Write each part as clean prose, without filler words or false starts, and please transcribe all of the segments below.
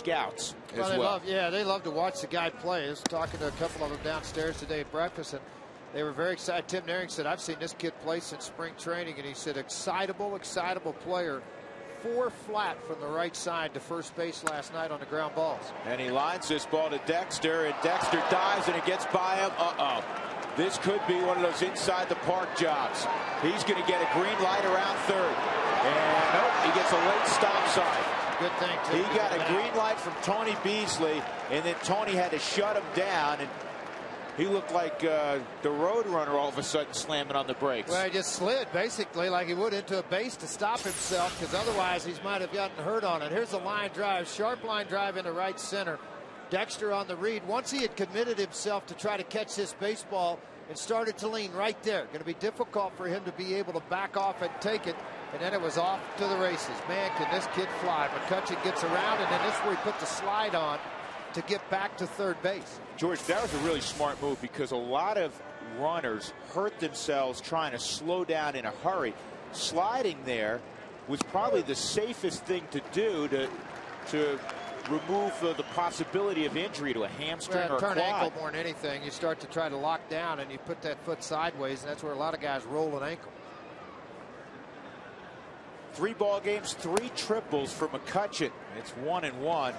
scouts as They love to watch the guy play. I was talking to a couple of them downstairs today at breakfast, and they were very excited. Tim Naring said, I've seen this kid play since spring training, and he said, excitable player. 4 flat from the right side to first base last night on the ground balls. And he lines this ball to Dexter, and Dexter dives, and it gets by him. This could be one of those inside the park jobs. He's going to get a green light around third. And nope, he gets a late stop sign. Good thing, too. He got a green light from Tony Beasley, and then Tony had to shut him down. And he looked like the road runner all of a sudden slamming on the brakes. Well, he just slid basically like he would into a base to stop himself, because otherwise he might have gotten hurt on it. Here's a line drive, sharp line drive into right center. Dexter on the read. Once he had committed himself to try to catch this baseball and started to lean right there. Going to be difficult for him to be able to back off and take it. And then it was off to the races. Man, can this kid fly. McCutchen gets around, and then this is where he put the slide on to get back to third base. George, that was a really smart move, because a lot of runners hurt themselves trying to slow down in a hurry. Sliding there was probably the safest thing to do to remove the possibility of injury to a hamstring or a quad. Turn ankle more than anything. You start to try to lock down, and you put that foot sideways, and that's where a lot of guys roll an ankle. 3 ball games, 3 triples for McCutchen. It's 1-1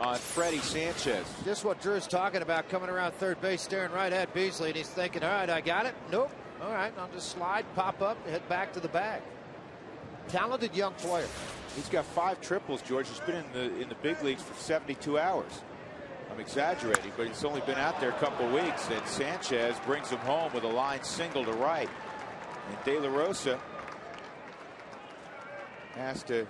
on Freddie Sanchez. Just what Drew's talking about, coming around third base, staring right at Beasley, and he's thinking, all right, I got it. Nope. All right, I'll just slide, pop up, and head back to the bag. Talented young player. He's got 5 triples, George. He's been in the big leagues for 72 hours. I'm exaggerating, but he's only been out there a couple of weeks, and Sanchez brings him home with a line single to right. And De La Rosa has to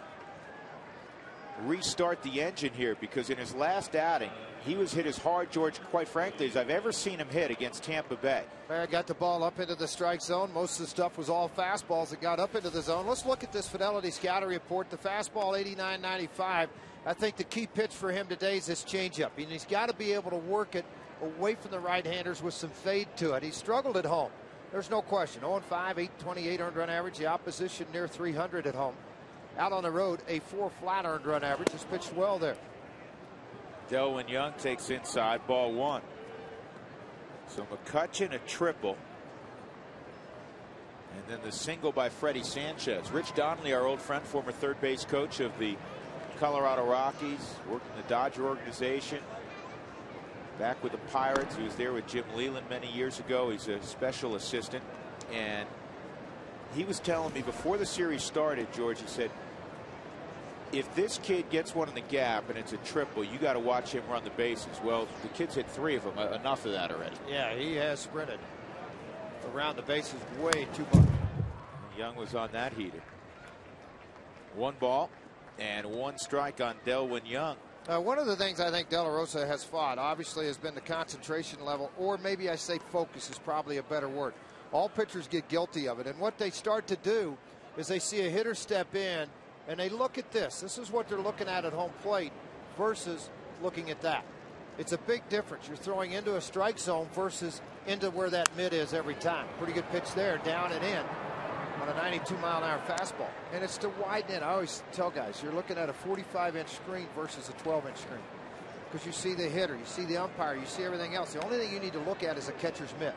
restart the engine here, because in his last outing, he was hit as hard, George, quite frankly, as I've ever seen him hit against Tampa Bay. Got the ball up into the strike zone. Most of the stuff was all fastballs that got up into the zone. Let's look at this Fidelity scouting report. The fastball, 89-95. I think the key pitch for him today is this changeup. And he's got to be able to work it away from the right-handers with some fade to it. He struggled at home. There's no question. 0-5, 828 earned run average. The opposition near 300 at home. Out on the road, a 4 flat earned run average. Has pitched well there. Delwyn Young takes inside, ball 1. So McCutchen a triple. And then the single by Freddie Sanchez. Rich Donnelly, our old friend, former third base coach of the Colorado Rockies, worked in the Dodger organization. Back with the Pirates. He was there with Jim Leland many years ago. He's a special assistant. And he was telling me before the series started, George, he said, if this kid gets one in the gap and it's a triple, you got to watch him run the bases. Well, the kid's hit 3 of them. Enough of that already. Yeah, he has sprinted around the bases way too much. Young was on that heater. 1 ball and 1 strike on Delwyn Young. One of the things I think De La Rosa has fought, obviously, has been the concentration level, or maybe I say focus is probably a better word. All pitchers get guilty of it, and what they start to do is they see a hitter step in, and they look at this. This is what they're looking at home plate versus looking at that. It's a big difference. You're throwing into a strike zone versus into where that mid is every time. Pretty good pitch there, down and in on a 92-mile-an-hour fastball. And it's to widen it. I always tell guys, you're looking at a 45-inch screen versus a 12-inch screen, because you see the hitter, you see the umpire, you see everything else. The only thing you need to look at is a catcher's mitt.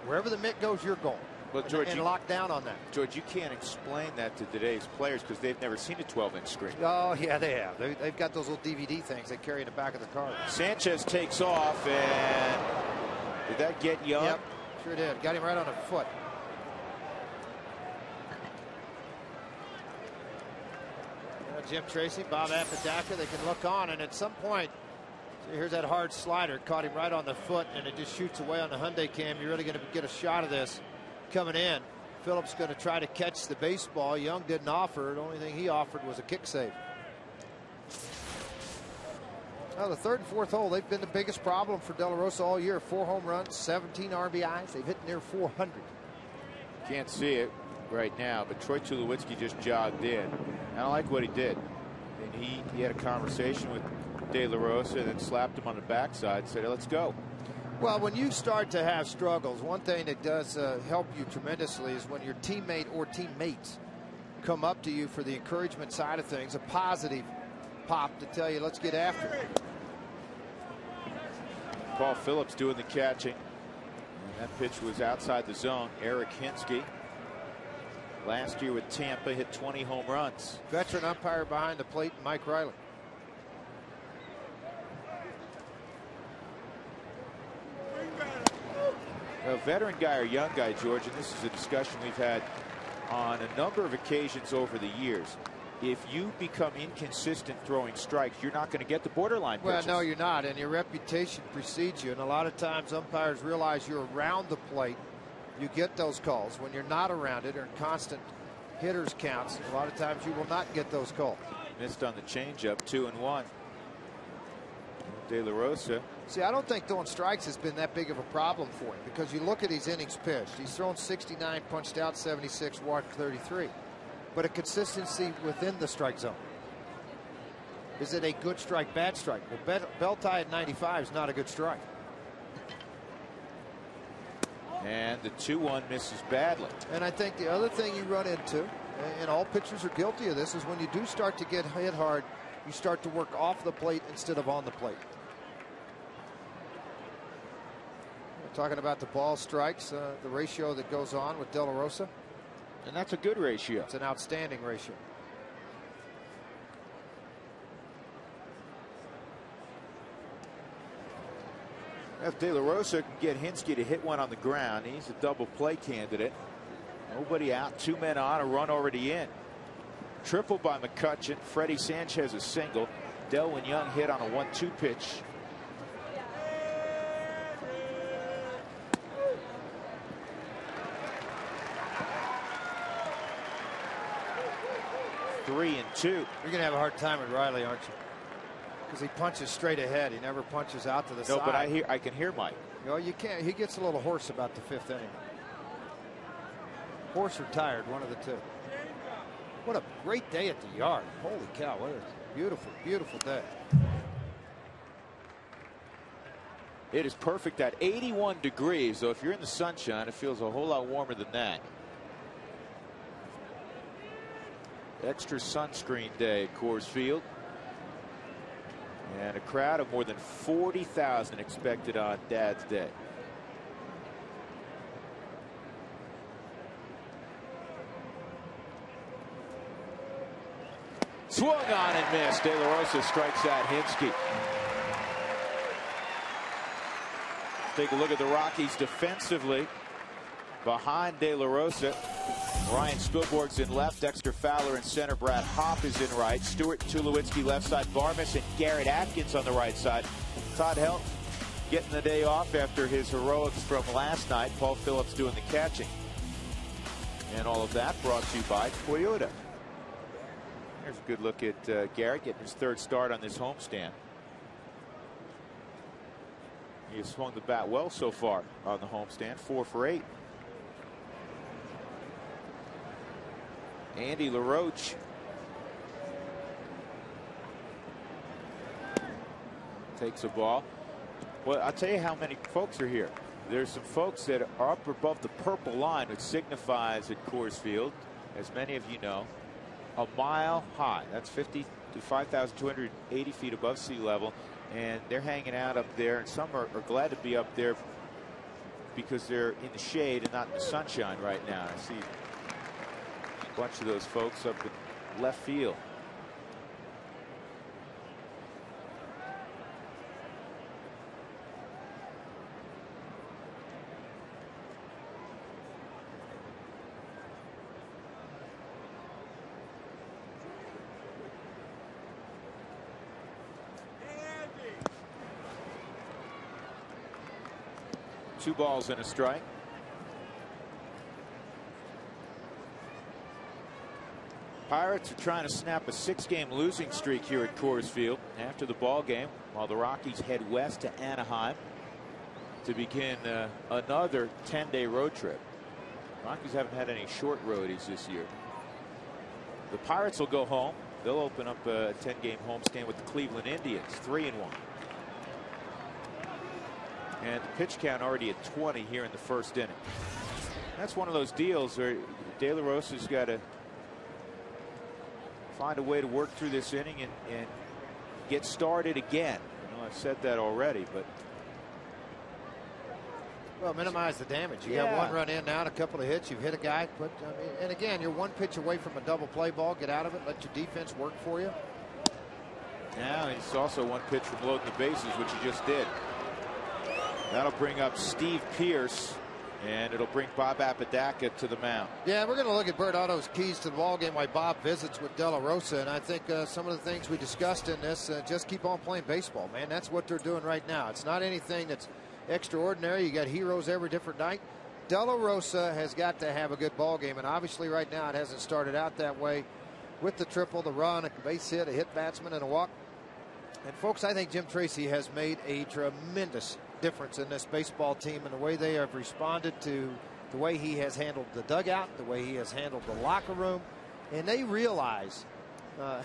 Wherever the mitt goes, you're going. Well, George, and lock down on that. George, you can't explain that to today's players because they've never seen a 12-inch screen. Oh, yeah, they have. They've got those little DVD things they carry in the back of the car. Sanchez takes off, and did that get Young? Yep, sure did. Got him right on the foot. Jim Tracy, Bob Apodaca, they can look on, and at some point, here's that hard slider, caught him right on the foot, and it just shoots away on the Hyundai cam. You're really going to get a shot of this coming in. Phillips going to try to catch the baseball. Young didn't offer. The only thing he offered was a kick save. Well, the 3rd and 4th hole, they've been the biggest problem for De La Rosa all year. 4 home runs, 17 RBIs. They've hit near 400. Can't see it right now, but Troy Tulowitzki just jogged in. And I like what he did. And he had a conversation with De La Rosa and then slapped him on the backside and said, let's go. Well, when you start to have struggles, one thing that does help you tremendously is when your teammate or teammates come up to you for the encouragement side of things, a positive pop to tell you, let's get after it. Paul Phillips doing the catching. And that pitch was outside the zone. Eric Hinsky, last year with Tampa, hit 20 home runs. Veteran umpire behind the plate, Mike Riley. A veteran guy or young guy, George, and this is a discussion we've had on a number of occasions over the years. If you become inconsistent throwing strikes, you're not going to get the borderline pitches. Well, no, you're not, and your reputation precedes you. And a lot of times umpires realize you're around the plate, you get those calls. When you're not around it or in constant hitters counts, a lot of times you will not get those calls. Missed on the changeup, 2-1. De La Rosa. See, I don't think throwing strikes has been that big of a problem for him, because you look at his innings pitched. He's thrown 69, punched out 76, walked 33. But a consistency within the strike zone. Is it a good strike, bad strike? Well, bell tie at 95 is not a good strike. And the 2-1 misses badly. And I think the other thing you run into, and all pitchers are guilty of this, is when you do start to get hit hard, you start to work off the plate instead of on the plate. We're talking about the ball strikes, the ratio that goes on with De La Rosa. And that's a good ratio. It's an outstanding ratio. If De La Rosa can get Hinsky to hit one on the ground, he's a double play candidate. Nobody out, 2 men on, a run already in. Triple by McCutchen. Freddie Sanchez a single. Delwyn Young hit on a 1-2 pitch. Three and 2. You're going to have a hard time with Riley, aren't you? Because he punches straight ahead. He never punches out to the side. No, but I can hear Mike. You know, you can't. He gets a little hoarse about the 5th inning. Hoarse or tired, one of the two. What a great day at the yard. Holy cow, what a beautiful, beautiful day. It is perfect at 81 degrees, so if you're in the sunshine, it feels a whole lot warmer than that. Extra sunscreen day at Coors Field. And a crowd of more than 40,000 expected on Dad's Day. Swung on and missed. De La Rosa strikes out Hinsky. Take a look at the Rockies defensively. Behind De La Rosa, Ryan Spilborg's in left, Dexter Fowler in center, Brad Hopp is in right, Stuart and Tulowitzki left side, Barmes and Garrett Atkins on the right side. Todd Helton getting the day off after his heroics from last night. Paul Phillips doing the catching. And all of that brought to you by Toyota. Here's a good look at Garrett getting his 3rd start on this homestand. He has swung the bat well so far on the homestand, 4 for 8. Andy LaRoche takes a ball. Well, I'll tell you how many folks are here. There's some folks that are up above the purple line, which signifies at Coors Field, as many of you know, a mile high. That's 50 to 5,280 feet above sea level. And they're hanging out up there. And some are glad to be up there because they're in the shade and not in the sunshine right now. I see a bunch of those folks up in left field. Two balls and a strike. Pirates are trying to snap a 6-game losing streak here at Coors Field after the ball game, while the Rockies head west to Anaheim to begin another 10-day road trip. Rockies haven't had any short roadies this year. The Pirates will go home. They'll open up a 10-game homestand with the Cleveland Indians, 3-1. And the pitch count already at 20 here in the 1st inning. That's one of those deals where De La Rosa's got to find a way to work through this inning and get started again. I know I've said that already, but. Well, minimize the damage. You got one run in now and a couple of hits. You've hit a guy. But, and again, you're one pitch away from a double play ball. Get out of it. Let your defense work for you. Now he's also one pitch from loading the bases, which he just did. That'll bring up Steve Pearce, and it'll bring Bob Apodaca to the mound. Yeah, we're going to look at Bert Otto's keys to the ballgame while Bob visits with De La Rosa. And I think some of the things we discussed in this, just keep on playing baseball, man. That's what they're doing right now. It's not anything that's extraordinary. You got heroes every different night. De La Rosa has got to have a good ball game, and obviously right now it hasn't started out that way with the triple, the run, a base hit, a hit batsman, and a walk. And folks, I think Jim Tracy has made a tremendous difference in this baseball team and the way they have responded to the way he has handled the dugout, the way he has handled the locker room, and they realize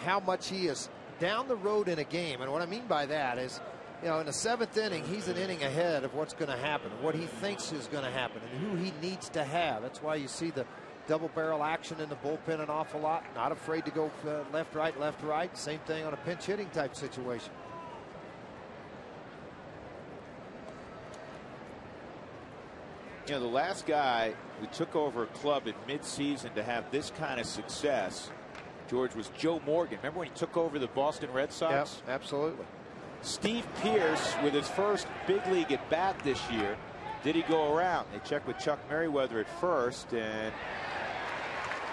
how much he is down the road in a game. And what I mean by that is, you know, in the seventh inning, he's an inning ahead of what's going to happen, what he thinks is going to happen, and who he needs to have. That's why you see the double barrel action in the bullpen an awful lot. Not afraid to go left, right. Same thing on a pinch hitting type situation. You know, the last guy who took over a club in midseason to have this kind of success, George, was Joe Morgan. Remember when he took over the Boston Red Sox? Yes, absolutely. Steve Pearce, with his first big league at bat this year, did he go around? They checked with Chuck Merriweather at first, and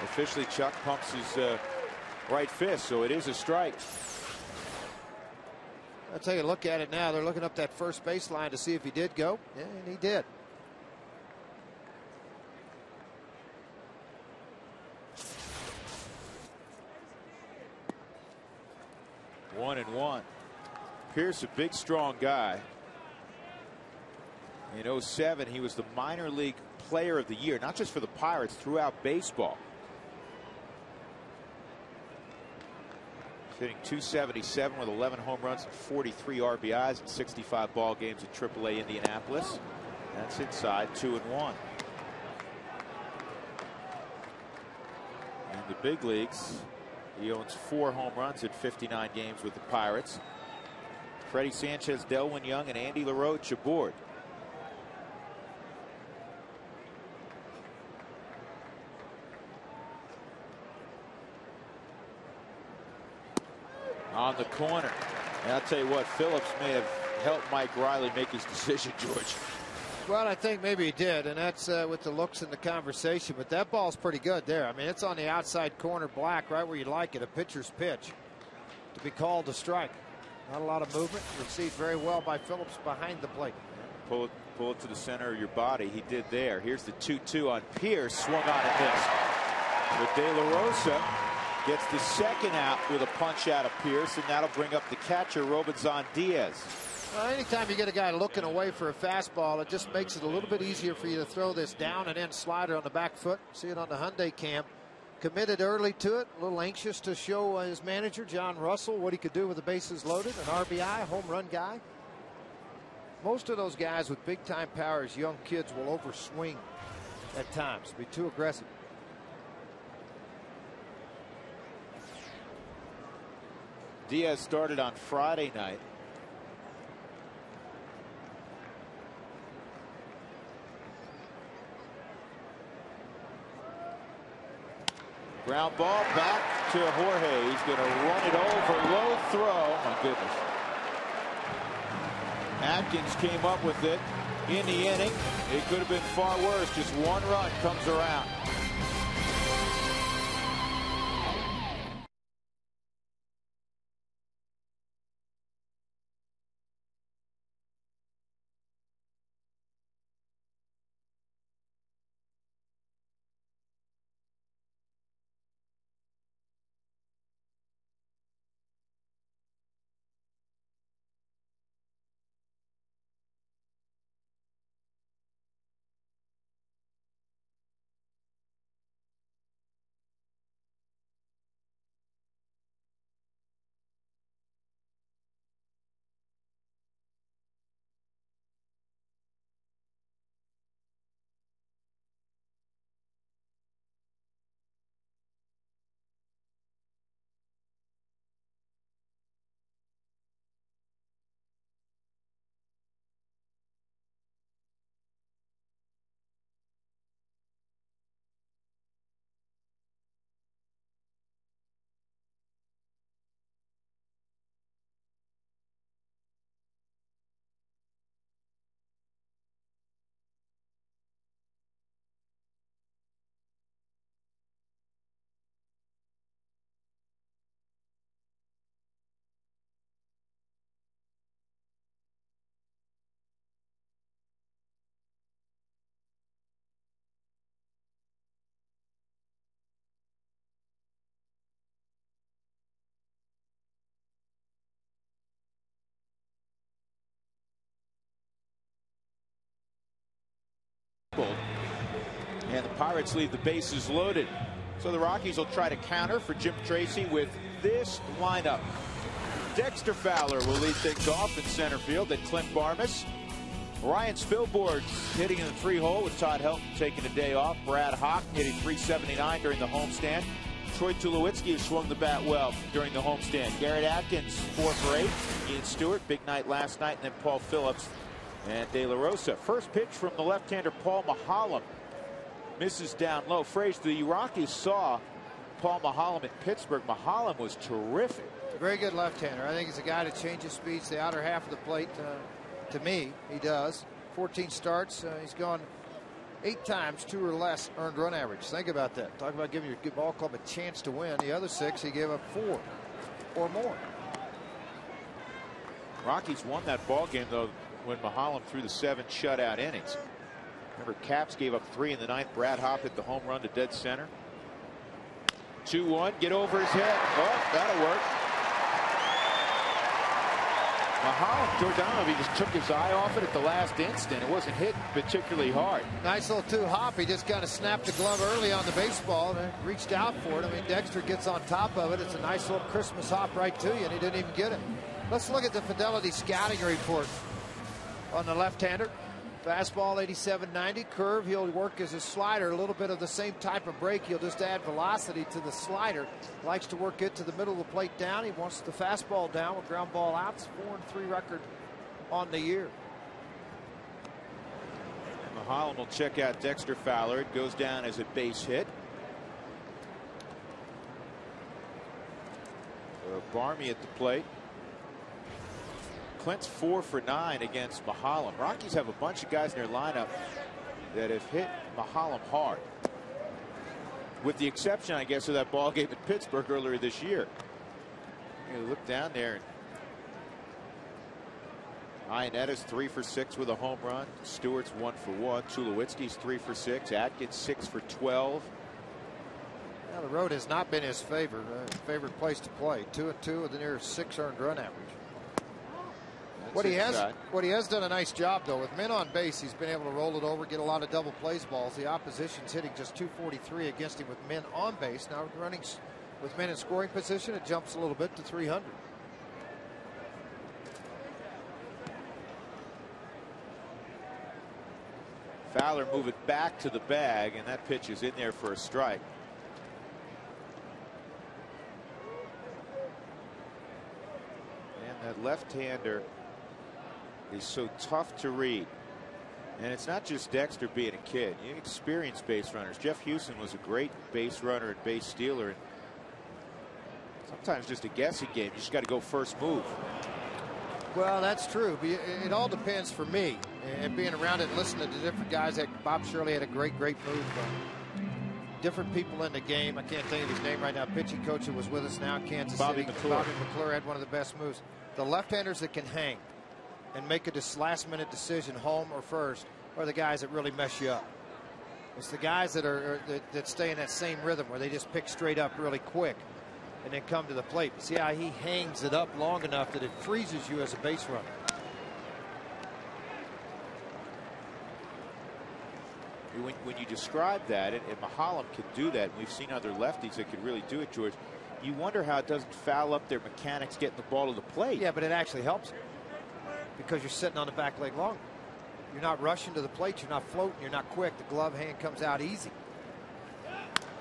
officially Chuck pumps his right fist, so it is a strike. I'll take a look at it now. They're looking up that first baseline to see if he did go, and he did. One and one. Pearce, a big, strong guy. In 07, he was the minor league player of the year, not just for the Pirates, throughout baseball. Hitting .277 with 11 home runs and 43 RBIs in 65 ball games at AAA Indianapolis. That's inside 2-1. In the big leagues, he owns 4 home runs in 59 games with the Pirates. Freddie Sanchez, Delwyn Young, and Andy LaRoche aboard. On the corner. And I'll tell you what, Phillips may have helped Mike Riley make his decision, George. Well, I think maybe he did, and that's with the looks in the conversation. But that ball's pretty good there. I mean, it's on the outside corner black, right where you like it, a pitcher's pitch to be called a strike. Not a lot of movement. Received very well by Phillips behind the plate. Pull it to the center of your body. He did there. Here's the 2-2 on Pearce. Swung on and missed. But De La Rosa gets the second out with a punch out of Pearce, and that'll bring up the catcher, Robinson Diaz. Well, anytime you get a guy looking away for a fastball, it just makes it a little bit easier for you to throw this down and in slider on the back foot. See it on the Hyundai cam. Committed early to it, a little anxious to show his manager, John Russell, what he could do with the bases loaded. An RBI, home run guy. Most of those guys with big time power as young kids will overswing at times, be too aggressive. Diaz started on Friday night. Ground ball back to Jorge. He's going to run it over. Low throw. Oh, my goodness. Atkins came up with it in the inning. It could have been far worse. Just one run comes around. And the Pirates leave the bases loaded. So the Rockies will try to counter for Jim Tracy with this lineup. Dexter Fowler will lead things off in center field. Then Clint Barmas. Ryan Spilborg hitting in the 3-hole with Todd Helton taking a day off. Brad Hawk hitting .379 during the homestand. Troy Tulowitzki has swung the bat well during the homestand. Garrett Atkins 4 for 8. Ian Stewart, big night last night. And then Paul Phillips and De La Rosa. First pitch from the left-hander Paul Maholm. Misses down low. Frazier, the Rockies saw Paul Maholm at Pittsburgh. Maholm was terrific. Very good left-hander. I think he's a guy that changes speeds the outer half of the plate. To me, he does. 14 starts. He's gone 8 times, 2 or less earned run average. Think about that. Talk about giving your ball club a chance to win. The other 6, he gave up 4 or more. Rockies won that ball game though when Maholm threw the 7 shutout innings. Remember, Caps gave up 3 in the 9th. Brad Hop hit the home run to dead center. 2-1. Get over his head. Oh, that'll work. Maholm, George, I don't know if he just took his eye off it at the last instant. It wasn't hit particularly hard. Nice little 2-hop. He just kind of snapped the glove early on the baseball and reached out for it. I mean, Dexter gets on top of it. It's a nice little Christmas hop right to you, and he didn't even get it. Let's look at the Fidelity scouting report on the left-hander. Fastball 87-90, curve. He'll work as a slider, a little bit of the same type of break. He'll just add velocity to the slider. Likes to work it to the middle of the plate down. He wants the fastball down with ground ball outs. 4-3 record on the year. Maholm will check out Dexter Fowler. It goes down as a base hit. Barmy at the plate. Clint's 4 for 9 against Maholm. Rockies have a bunch of guys in their lineup that have hit Maholm hard. With the exception, I guess, of that ball game at Pittsburgh earlier this year. You look down there. Ionetta's 3 for 6 with a home run. Stewart's 1 for 1. Tulowitzki's 3 for 6. Atkins 6 for 12. Now, the road has not been his favorite place to play. 2-2 with the near 6 earned run average. What he has done a nice job though with men on base. He's been able to roll it over, get a lot of double plays balls. The opposition's hitting just .243 against him with men on base. Now running with men in scoring position, it jumps a little bit to .300. Fowler move it back to the bag, and that pitch is in there for a strike. And that left-hander is so tough to read. And it's not just Dexter being a kid. You experienced base runners. Jeff Houston was a great base runner and base stealer. And sometimes just a guessing game. You just got to go first move. Well, that's true. But it all depends for me. And being around it and listening to different guys. Bob Shirley had a great move from different people in the game. I can't think of his name right now. Pitching coach who was with us now in Kansas City. Bobby McClure had one of the best moves. The left-handers that can hang and make a last-minute decision, home or first, are the guys that really mess you up. It's the guys that stay in that same rhythm where they just pick straight up really quick and then come to the plate. See how he hangs it up long enough that it freezes you as a base runner. When you describe that, and Maholm can do that, and we've seen other lefties that could really do it, George, you wonder how it doesn't foul up their mechanics getting the ball to the plate. Yeah, but it actually helps them because you're sitting on the back leg longer. You're not rushing to the plate. You're not floating. You're not quick. The glove hand comes out easy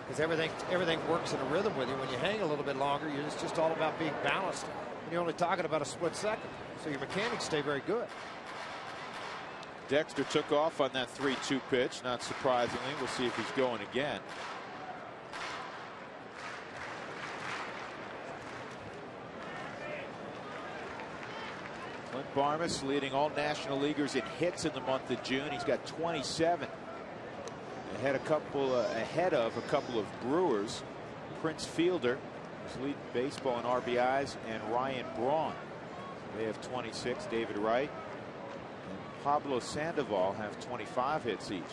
because everything works in a rhythm with you. When you hang a little bit longer, it's just all about being balanced. And you're only talking about a split second, so your mechanics stay very good. Dexter took off on that 3-2 pitch. Not surprisingly, we'll see if he's going again. Clint Barmas leading all National Leaguers in hits in the month of June. He's got 27. Ahead of a couple of Brewers. Prince Fielder is leading baseball in RBIs, and Ryan Braun. They have 26. David Wright and Pablo Sandoval have 25 hits each.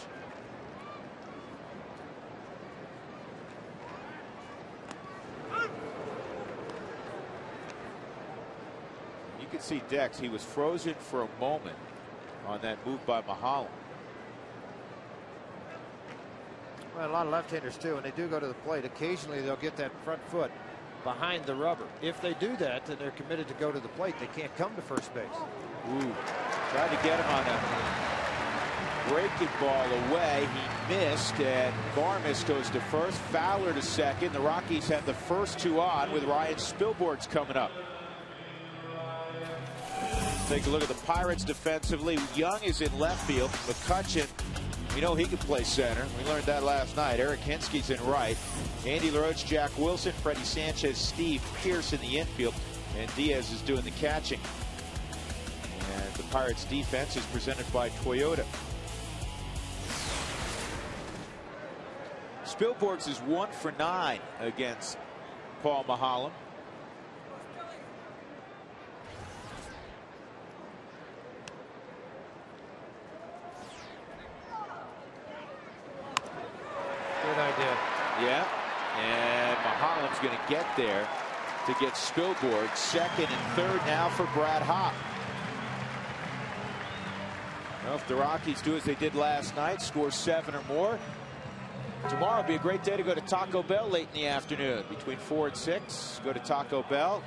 You can see Dex, he was frozen for a moment on that move by Maholm. Well, a lot of left-handers too, and they do go to the plate. Occasionally they'll get that front foot behind the rubber. If they do that, then they're committed to go to the plate. They can't come to first base. Ooh, tried to get him on a breaking ball away. He missed, and Barmes goes to first. Fowler to second. The Rockies have the first two on with Ryan Spilborghs coming up. Take a look at the Pirates defensively. Young is in left field. McCutchen, we know he can play center. We learned that last night. Eric Hinsky's in right. Andy LaRoche, Jack Wilson, Freddie Sanchez, Steve Pearce in the infield. And Diaz is doing the catching. And the Pirates defense is presented by Toyota. Spilborghs is 1 for 9 against Paul Maholm. Good idea. Yeah, and Maholm's going to get there to get Spilborghs. Second and third now for Brad Hopp. Well, if the Rockies do as they did last night, score 7 or more, tomorrow will be a great day to go to Taco Bell late in the afternoon. Between 4 and 6, go to Taco Bell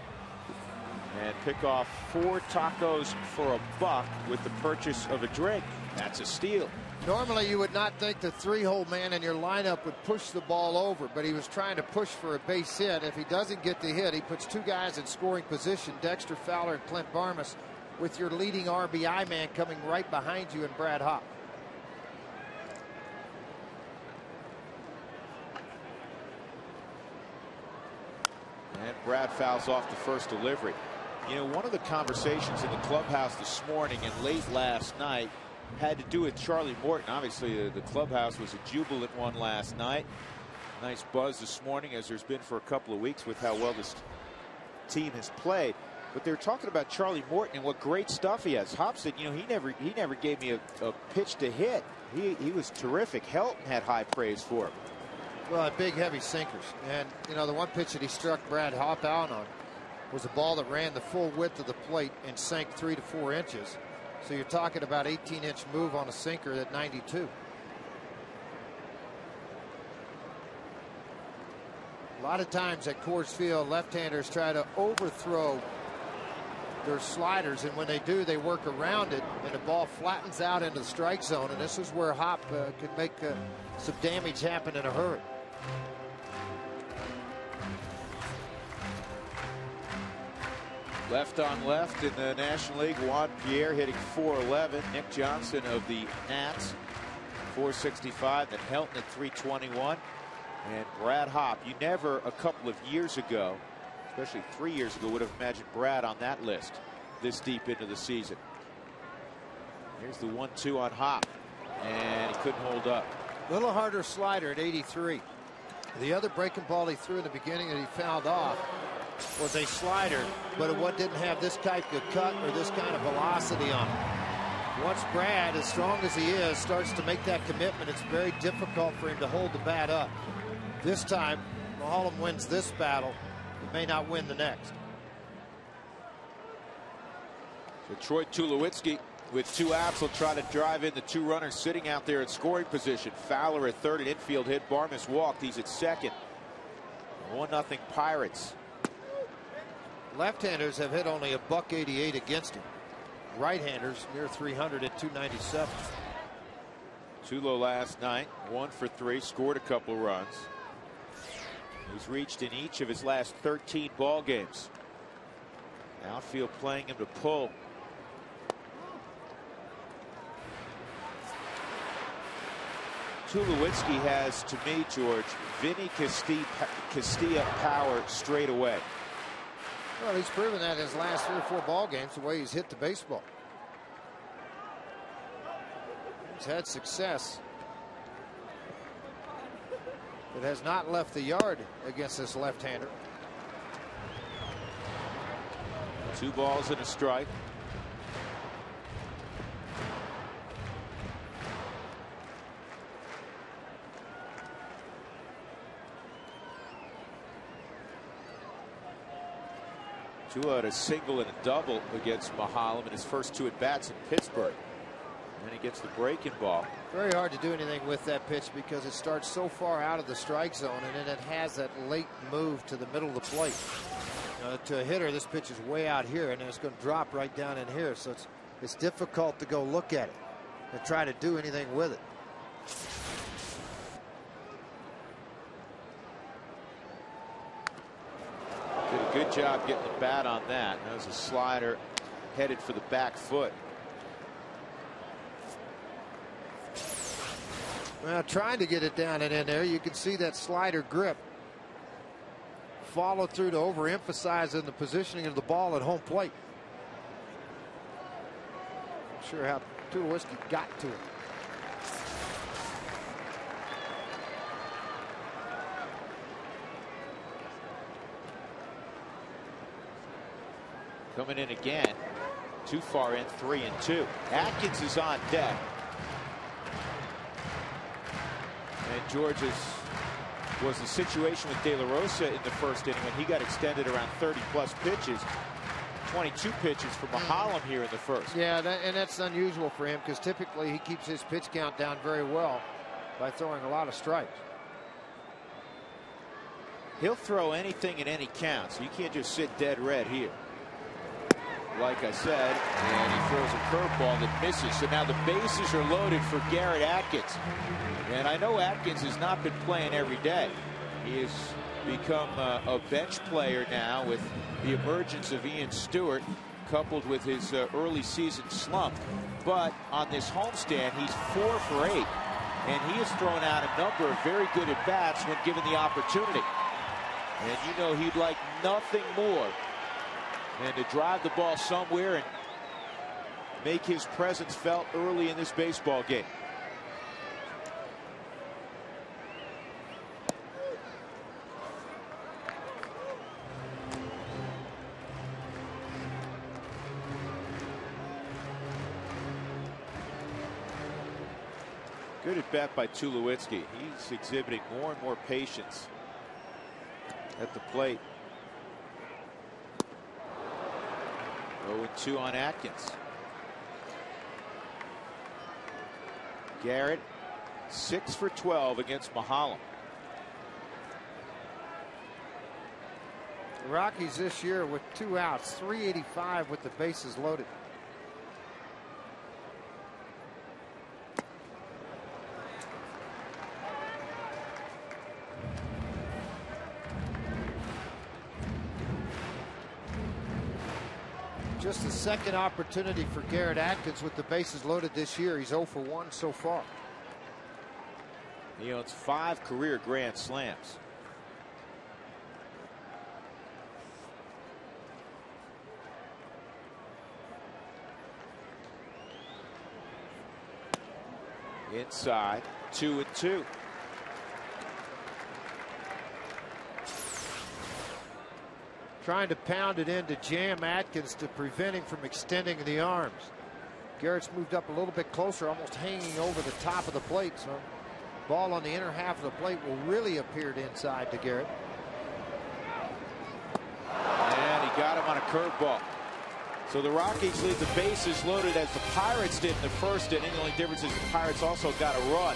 and pick off 4 tacos for $1 with the purchase of a drink. That's a steal. Normally you would not think the three-hole man in your lineup would push the ball over, but he was trying to push for a base hit. If he doesn't get the hit, he puts 2 guys in scoring position, Dexter Fowler and Clint Barmes, with your leading RBI man coming right behind you in Brad Hopp. And Brad fouls off the first delivery. You know, one of the conversations in the clubhouse this morning and late last night had to do with Charlie Morton. Obviously, the clubhouse was a jubilant one last night. Nice buzz this morning, as there's been for a couple of weeks with how well this team has played. But they're talking about Charlie Morton and what great stuff he has. Hopp said, you know, he never gave me a pitch to hit. He was terrific. Helton had high praise for him. Well, big, heavy sinkers. And, you know, the one pitch that he struck Brad Hopp out on was a ball that ran the full width of the plate and sank 3 to 4 inches. So you're talking about 18-inch move on a sinker at 92. A lot of times at Coors Field, left-handers try to overthrow their sliders, and when they do, they work around it, and the ball flattens out into the strike zone. And this is where Hopp can make some damage happen in a hurry. Left on left in the National League, Juan Pierre hitting .411. Nick Johnson of the Nats, .465. Then Helton at .321. And Brad Hopp. You never, a couple of years ago, especially 3 years ago, would have imagined Brad on that list this deep into the season. Here's the 1-2 on Hopp, and he couldn't hold up. A little harder slider at 83. The other breaking ball he threw in the beginning that he fouled off was a slider, but it didn't have this type of cut or this kind of velocity on it. Once Brad, as strong as he is, starts to make that commitment, it's very difficult for him to hold the bat up. This time, Maholm wins this battle. He may not win the next. So Troy Tulowitzki with 2 outs will try to drive in the 2 runners sitting out there in scoring position. Fowler at third, an infield hit. Barmes walked. He's at second. 1-0 Pirates. Left-handers have hit only $188 against him. Right-handers near 300 at 297. Tulo last night, 1 for 3, scored a couple runs. He's reached in each of his last 13 ball games. Outfield playing him to pull. Tulowitzki has, to me, George, Vinny Castilla power straight away. Well, he's proven that in his last 3 or 4 ball games, the way he's hit the baseball. He's had success. It has not left the yard against this left-hander. 2 balls and a strike. Tulo had a single and a double against Maholm in his first 2 at-bats in Pittsburgh. And he gets the breaking ball. Very hard to do anything with that pitch because it starts so far out of the strike zone, and then it has that late move to the middle of the plate. To a hitter, this pitch is way out here, and then it's going to drop right down in here. So it's difficult to go look at it and try to do anything with it. Did a good job getting the bat on that. That was a slider headed for the back foot. Well, trying to get it down and in there. You can see that slider grip. Follow through to overemphasize in the positioning of the ball at home plate. Not sure how Tulowitzki got to it. Coming in again. Too far in, 3-2. Atkins is on deck. And George's was the situation with De La Rosa in the first inning when he got extended around 30-plus pitches. 22 pitches for Mahalam here in the first. Yeah, and that's unusual for him because typically he keeps his pitch count down very well by throwing a lot of strikes. He'll throw anything in any count, so you can't just sit dead red here. Like I said, and he throws a curveball that misses. So now the bases are loaded for Garrett Atkins. And I know Atkins has not been playing every day. He has become a bench player now with the emergence of Ian Stewart, coupled with his early season slump. But on this homestand, he's 4 for 8. And he has thrown out a number of very good at-bats when given the opportunity. And you know he'd like nothing more and to drive the ball somewhere and make his presence felt early in this baseball game. Good at bat by Tulowitzki. He's exhibiting more and more patience at the plate. 0-2 on Atkins. Garrett 6 for 12 against Mahalam. The Rockies this year with 2 outs, 385 with the bases loaded. Just the second opportunity for Garrett Atkins with the bases loaded this year. He's 0 for 1 so far. He owns 5 career grand slams. Inside, 2-2. Trying to pound it in to jam Atkins to prevent him from extending the arms. Garrett's moved up a little bit closer, almost hanging over the top of the plate. So ball on the inner half of the plate will really appear inside to Garrett. And he got him on a curveball. So the Rockies leave the bases loaded as the Pirates did in the first inning. The only difference is the Pirates also got a run.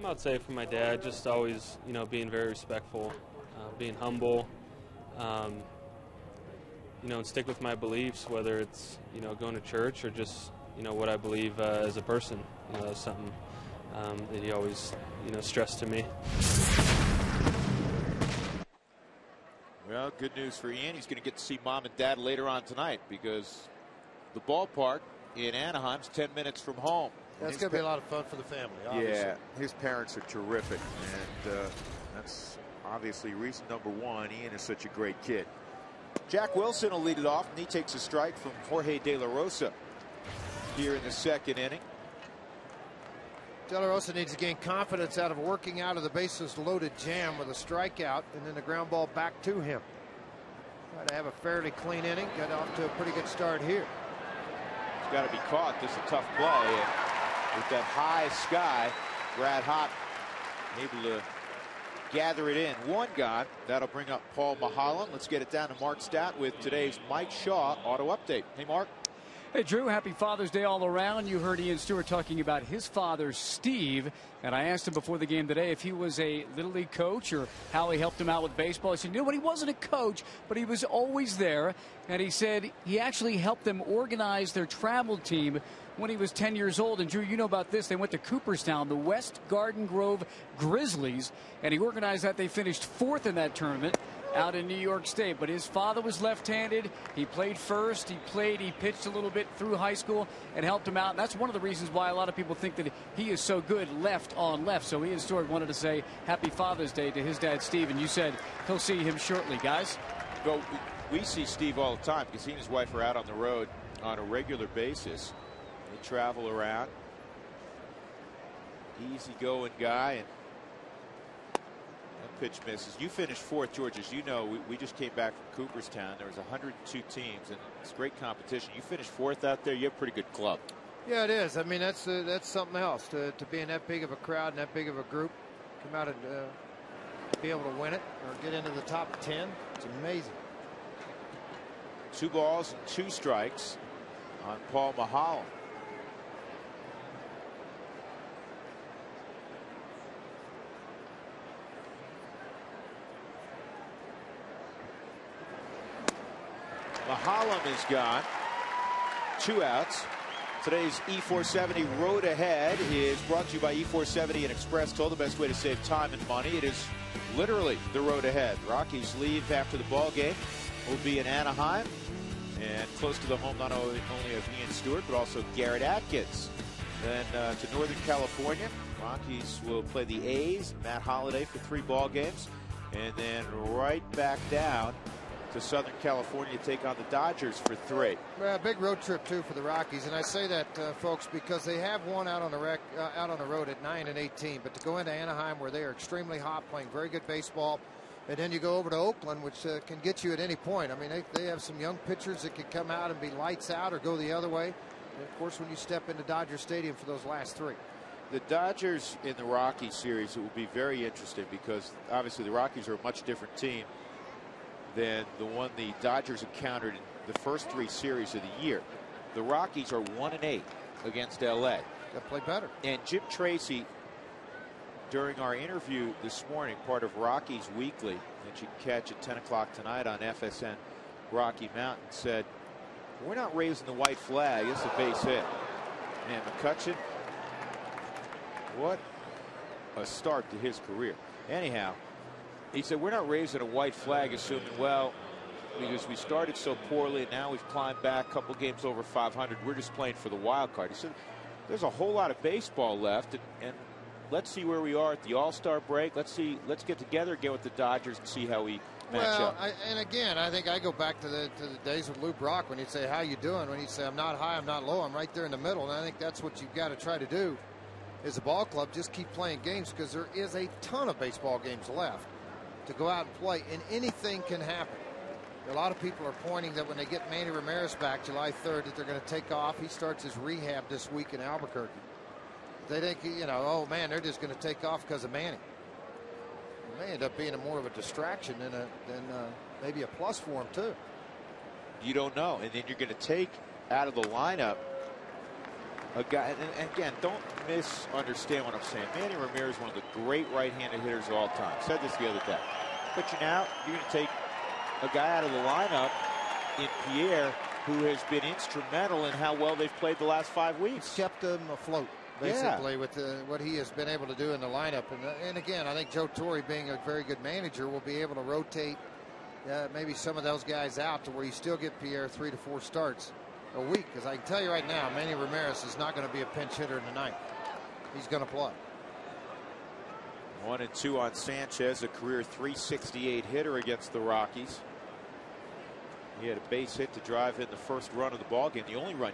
I'd say for my dad, just always, being very respectful, being humble, and stick with my beliefs, whether it's, going to church or just, what I believe as a person. That's something that he always, stressed to me. Well, good news for Ian. He's going to get to see mom and dad later on tonight because the ballpark in Anaheim's 10 minutes from home. That's going to be a lot of fun for the family, obviously. Yeah, his parents are terrific, and that's obviously reason number one. Ian is such a great kid. Jack Wilson will lead it off, and he takes a strike from Jorge De La Rosa here in the second inning. De La Rosa needs to gain confidence out of working out of the bases loaded jam with a strikeout and then the ground ball back to him. Try to have a fairly clean inning. Got off to a pretty good start here. It's got to be caught. This is a tough play. And with that high sky, Brad Hott able to gather it in. One gone. That'll bring up Paul Mahalan. Let's get it down to Mark Stat with today's Mike Shaw Auto Update. Hey, Mark. Hey, Drew, happy Father's Day all around. You heard Ian Stewart talking about his father, Steve, and I asked him before the game today if he was a Little League coach or how he helped him out with baseball. He said, no, but he wasn't a coach, but he was always there, and he said he actually helped them organize their travel team when he was 10 years old. And, Drew, you know about this. They went to Cooperstown, the West Garden Grove Grizzlies, and he organized that. They finished 4th in that tournament out in New York State. But his father was left-handed. He played first. He pitched a little bit through high school and helped him out. And that's one of the reasons why a lot of people think that he is so good left on left. So Ian Stewart wanted to say Happy Father's Day to his dad, Steve. And you said he'll see him shortly, guys. Well, we see Steve all the time because he and his wife are out on the road on a regular basis. They travel around. Easy-going guy, and that pitch misses. You finished 4th, George. As you know, we just came back from Cooperstown. There was 102 teams, and it's great competition. You finished 4th out there. You have a pretty good club. Yeah, it is. I mean, that's something else to be in that big of a crowd and that big of a group. Come out and be able to win it or get into the top 10. It's amazing. 2 balls and 2 strikes on Paul Mahalan. Mahalan is gone. 2 outs. Today's E470 Road Ahead is brought to you by E470 and Express Toll, the best way to save time and money. It is literally the road ahead. Rockies leave after the ball game. Will be in Anaheim and close to the home not only of Ian Stewart but also Garrett Atkins. Then to Northern California, Rockies will play the A's, Matt Holliday for 3 ball games, and then right back down to Southern California to take on the Dodgers for 3. Well, big road trip too for the Rockies, and I say that, folks, because they have one out on the road at 9-18. But to go into Anaheim, where they are extremely hot, playing very good baseball, and then you go over to Oakland, which can get you at any point. I mean, they have some young pitchers that can come out and be lights out or go the other way. And of course, when you step into Dodger Stadium for those last 3. The Dodgers in the Rockies series, it will be very interesting because obviously the Rockies are a much different team than the one the Dodgers encountered in the first 3 series of the year. The Rockies are 1-8 against LA. Got to play better. And Jim Tracy, during our interview this morning, part of Rockies Weekly, that you can catch at 10 o'clock tonight on FSN Rocky Mountain, said, we're not raising the white flag. It's a base hit. Man, McCutcheon, what a start to his career. Anyhow, he said, we're not raising a white flag assuming, well, because we started so poorly and now we've climbed back a couple games over 500. We're just playing for the wild card. He said, there's a whole lot of baseball left, and let's see where we are at the All-Star break. Let's get together again with the Dodgers and see how we match up. And again, I think I go back to the days with Lou Brock when he'd say, how you doing? When he'd say, I'm not high, I'm not low, I'm right there in the middle. And I think that's what you've got to try to do as a ball club. Just keep playing games because there is a ton of baseball games left to go out and play, and anything can happen. A lot of people are pointing that when they get Manny Ramirez back July 3rd that they're going to take off. He starts his rehab this week in Albuquerque. They think, oh man, they're just going to take off because of Manny. It may end up being more of a distraction than maybe a plus for him too. You don't know. And then you're going to take out of the lineup a guy, and again, don't misunderstand what I'm saying. Manny Ramirez is one of the great right-handed hitters of all time. Said this the other day. But you're going to take a guy out of the lineup in Pierre, who has been instrumental in how well they've played the last 5 weeks. It's kept them afloat, basically, with what he has been able to do in the lineup. And again, I think Joe Torre, being a very good manager, will be able to rotate maybe some of those guys out to where you still get Pierre 3 to 4 starts a week. Because I can tell you right now, Manny Ramirez is not going to be a pinch hitter in the ninth. He's going to play. 1-2 on Sanchez, a career .368 hitter against the Rockies. He had a base hit to drive in the first run of the ball game. The only run,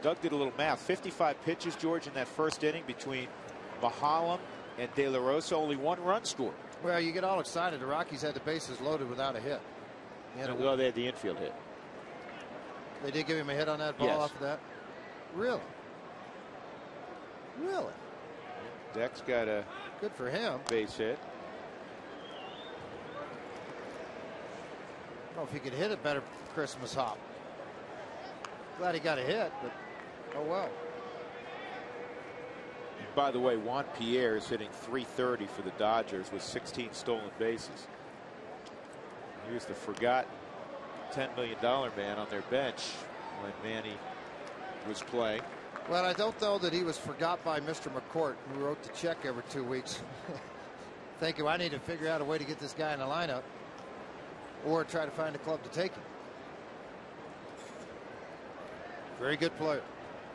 Doug did a little math. 55 pitches, George, in that first inning between Mahalam and De La Rosa. Only 1 run scored. Well, you get all excited. The Rockies had the bases loaded without a hit. Well, they had the infield hit. They did give him a hit on that ball off of that? Really? Really? Deck's got a good for him base hit. I don't know if he could hit a better Christmas hop. Glad he got a hit, but oh well. And by the way, Juan Pierre is hitting .330 for the Dodgers with 16 stolen bases. He was the forgotten $10 million man on their bench when Manny was playing. Well, I don't know that he was forgot by Mr. McCourt, who wrote the check every 2 weeks. Thinking, I need to figure out a way to get this guy in the lineup or try to find a club to take him. Very good player.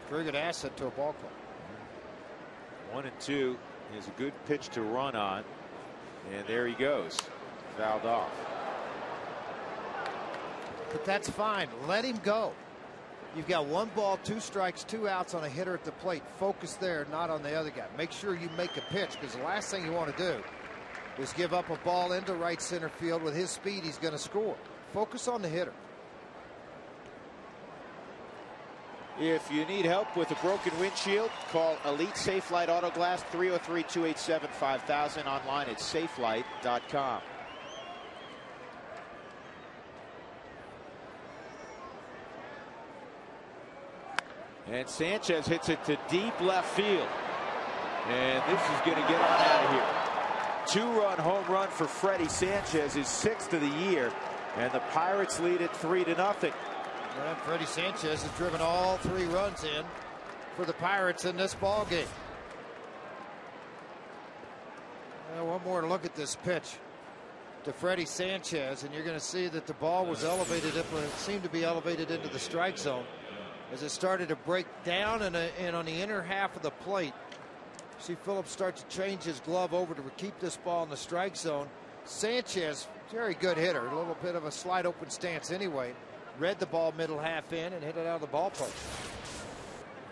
Very good asset to a ball club. 1-2 is a good pitch to run on. And there he goes. Fouled off. But that's fine. Let him go. You've got 1 ball, 2 strikes, 2 outs on a hitter at the plate. Focus there, not on the other guy. Make sure you make a pitch, because the last thing you want to do is give up a ball into right center field. With his speed, he's going to score. Focus on the hitter. If you need help with a broken windshield, call Elite Safelite Auto Glass, 303-287-5000, online at safelight.com. And Sanchez hits it to deep left field. And this is going to get on out of here. 2-run home run for Freddie Sanchez, his 6th of the year. And the Pirates lead it 3-0. Well, Freddie Sanchez has driven all 3 runs in for the Pirates in this ball game. Well, one more look at this pitch to Freddie Sanchez, and you're going to see that the ball was elevated, it seemed to be elevated into the strike zone as it started to break down and on the inner half of the plate. See Phillips start to change his glove over to keep this ball in the strike zone. Sanchez, very good hitter, a little bit of a slide open stance anyway. Read the ball middle half in and hit it out of the ballpark.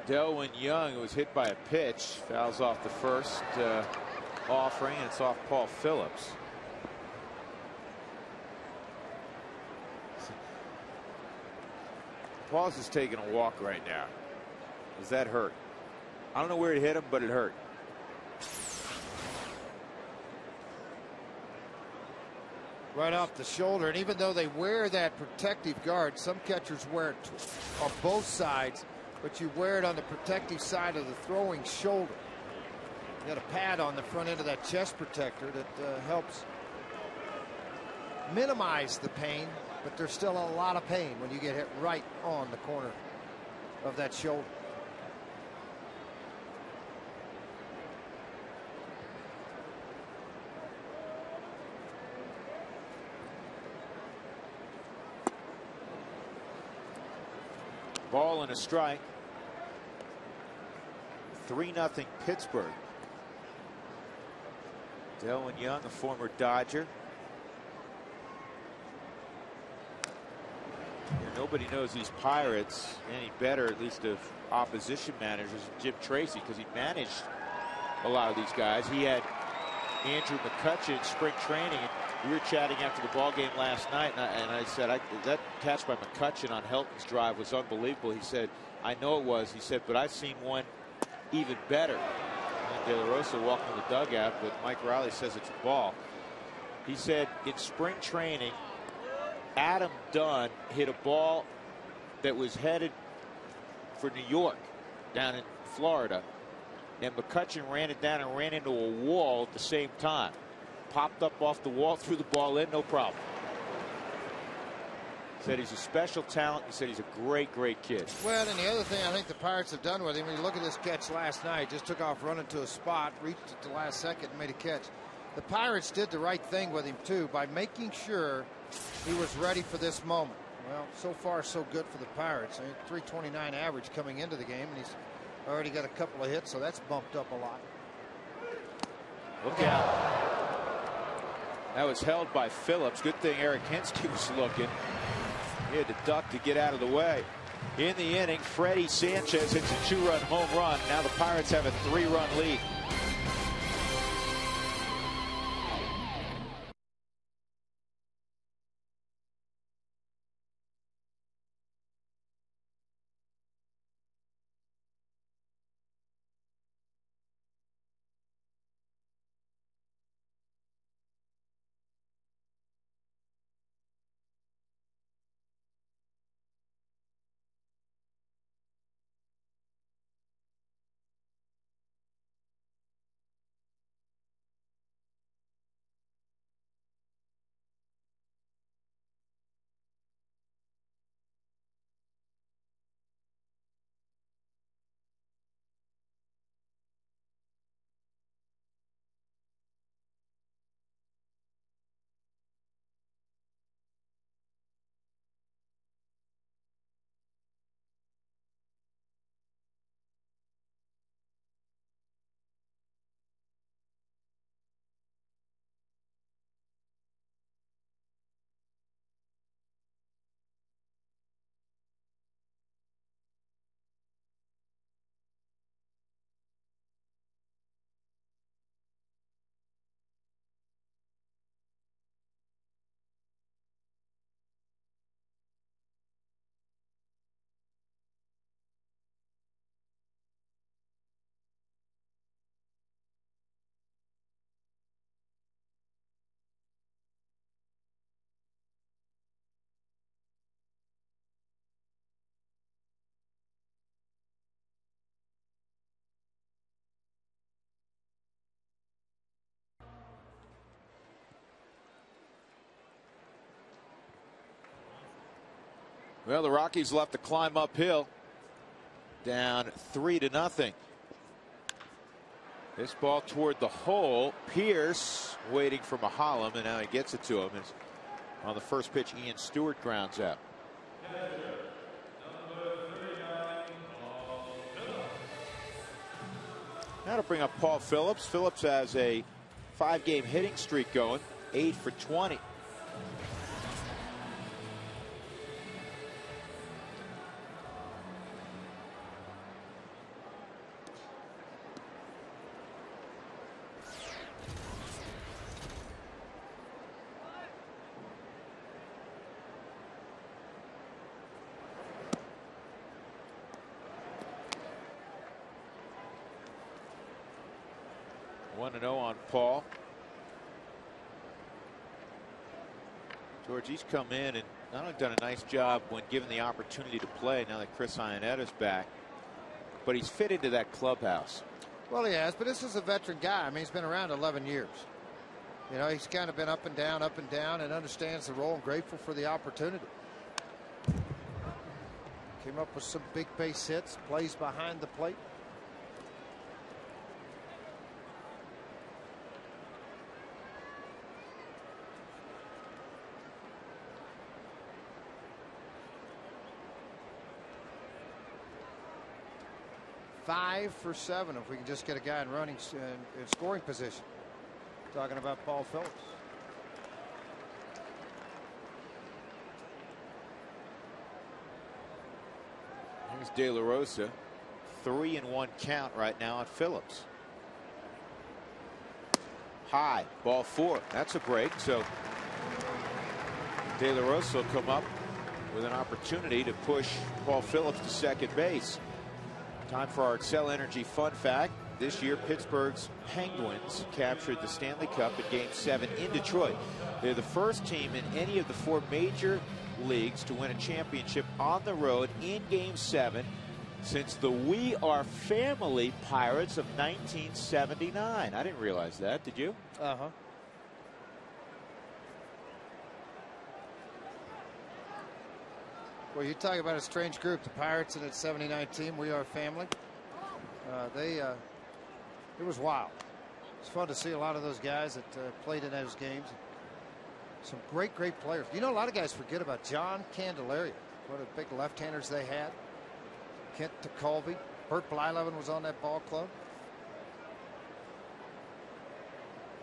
Delwyn Young was hit by a pitch, fouls off the first offering, and it's off Paul Phillips. Paul's is taking a walk right now. Does that hurt? I don't know where it hit him, but it hurt. Right off the shoulder, and even though they wear that protective guard, some catchers wear it on both sides, but you wear it on the protective side of the throwing shoulder. You got a pad on the front end of that chest protector that helps minimize the pain, but there's still a lot of pain when you get hit right on the corner of that shoulder. Ball and a strike. 3-0 Pittsburgh. Delwyn Young, a former Dodger. And nobody knows these Pirates any better, at least of opposition managers, than Jim Tracy, because he managed a lot of these guys. He had Andrew McCutchen in spring training. We were chatting after the ball game last night, and I said, that catch by McCutchen on Helton's drive was unbelievable. He said, I know it was. He said, but I've seen one even better. And De La Rosa walked in the dugout, but Mike Riley says it's a ball. He said in spring training, Adam Dunn hit a ball that was headed for New York, down in Florida, and McCutchen ran it down and ran into a wall at the same time. Popped up off the wall, threw the ball in, no problem. Said he's a special talent. He said he's a great, great kid. Well, and the other thing I think the Pirates have done with him, when you look at this catch last night, just took off running to a spot, reached at the last second, and made a catch. The Pirates did the right thing with him, too, by making sure he was ready for this moment. Well, so far, so good for the Pirates. I mean, 329 average coming into the game, and he's already got a couple of hits, so that's bumped up a lot. Look out. That was held by Phillips. Good thing Eric Hensky was looking. He had to duck to get out of the way. In the inning, Freddie Sanchez hits a 2-run home run. Now the Pirates have a 3-run lead. Well, the Rockies will have to climb uphill. Down 3-0. This ball toward the hole. Pierce waiting for Mahalam, and now he gets it to him. As on the first pitch, Ian Stewart grounds out. Now to bring up Paul Phillips. Phillips has a 5-game hitting streak going, 8 for 20. On Paul. George, he's come in and not only done a nice job when given the opportunity to play now that Chris Ionetta's back, but he's fit into that clubhouse. Well, he has, but this is a veteran guy. I mean, he's been around 11 years. You know, he's kind of been up and down, and understands the role and grateful for the opportunity. Came up with some big base hits, plays behind the plate. Five for 7 if we can just get a guy in running in scoring position. Talking about Paul Phillips. Here's De La Rosa. 3-1 count right now on Phillips. High, ball 4. That's a break. So De La Rosa will come up with an opportunity to push Paul Phillips to second base. Time for our Excel Energy fun fact. This year, Pittsburgh's Penguins captured the Stanley Cup in Game 7 in Detroit. They're the first team in any of the 4 major leagues to win a championship on the road in Game 7. since the We Are Family Pirates of 1979. I didn't realize that. Did you? Uh-huh. Well, you talk about a strange group, the Pirates and its 79 team. We Are Family. It was wild. It's fun to see a lot of those guys that played in those games. Some great players. You know, a lot of guys forget about John Candelaria. What a big left-handers they had. Kent DeColvey. Bert Blyleven was on that ball club.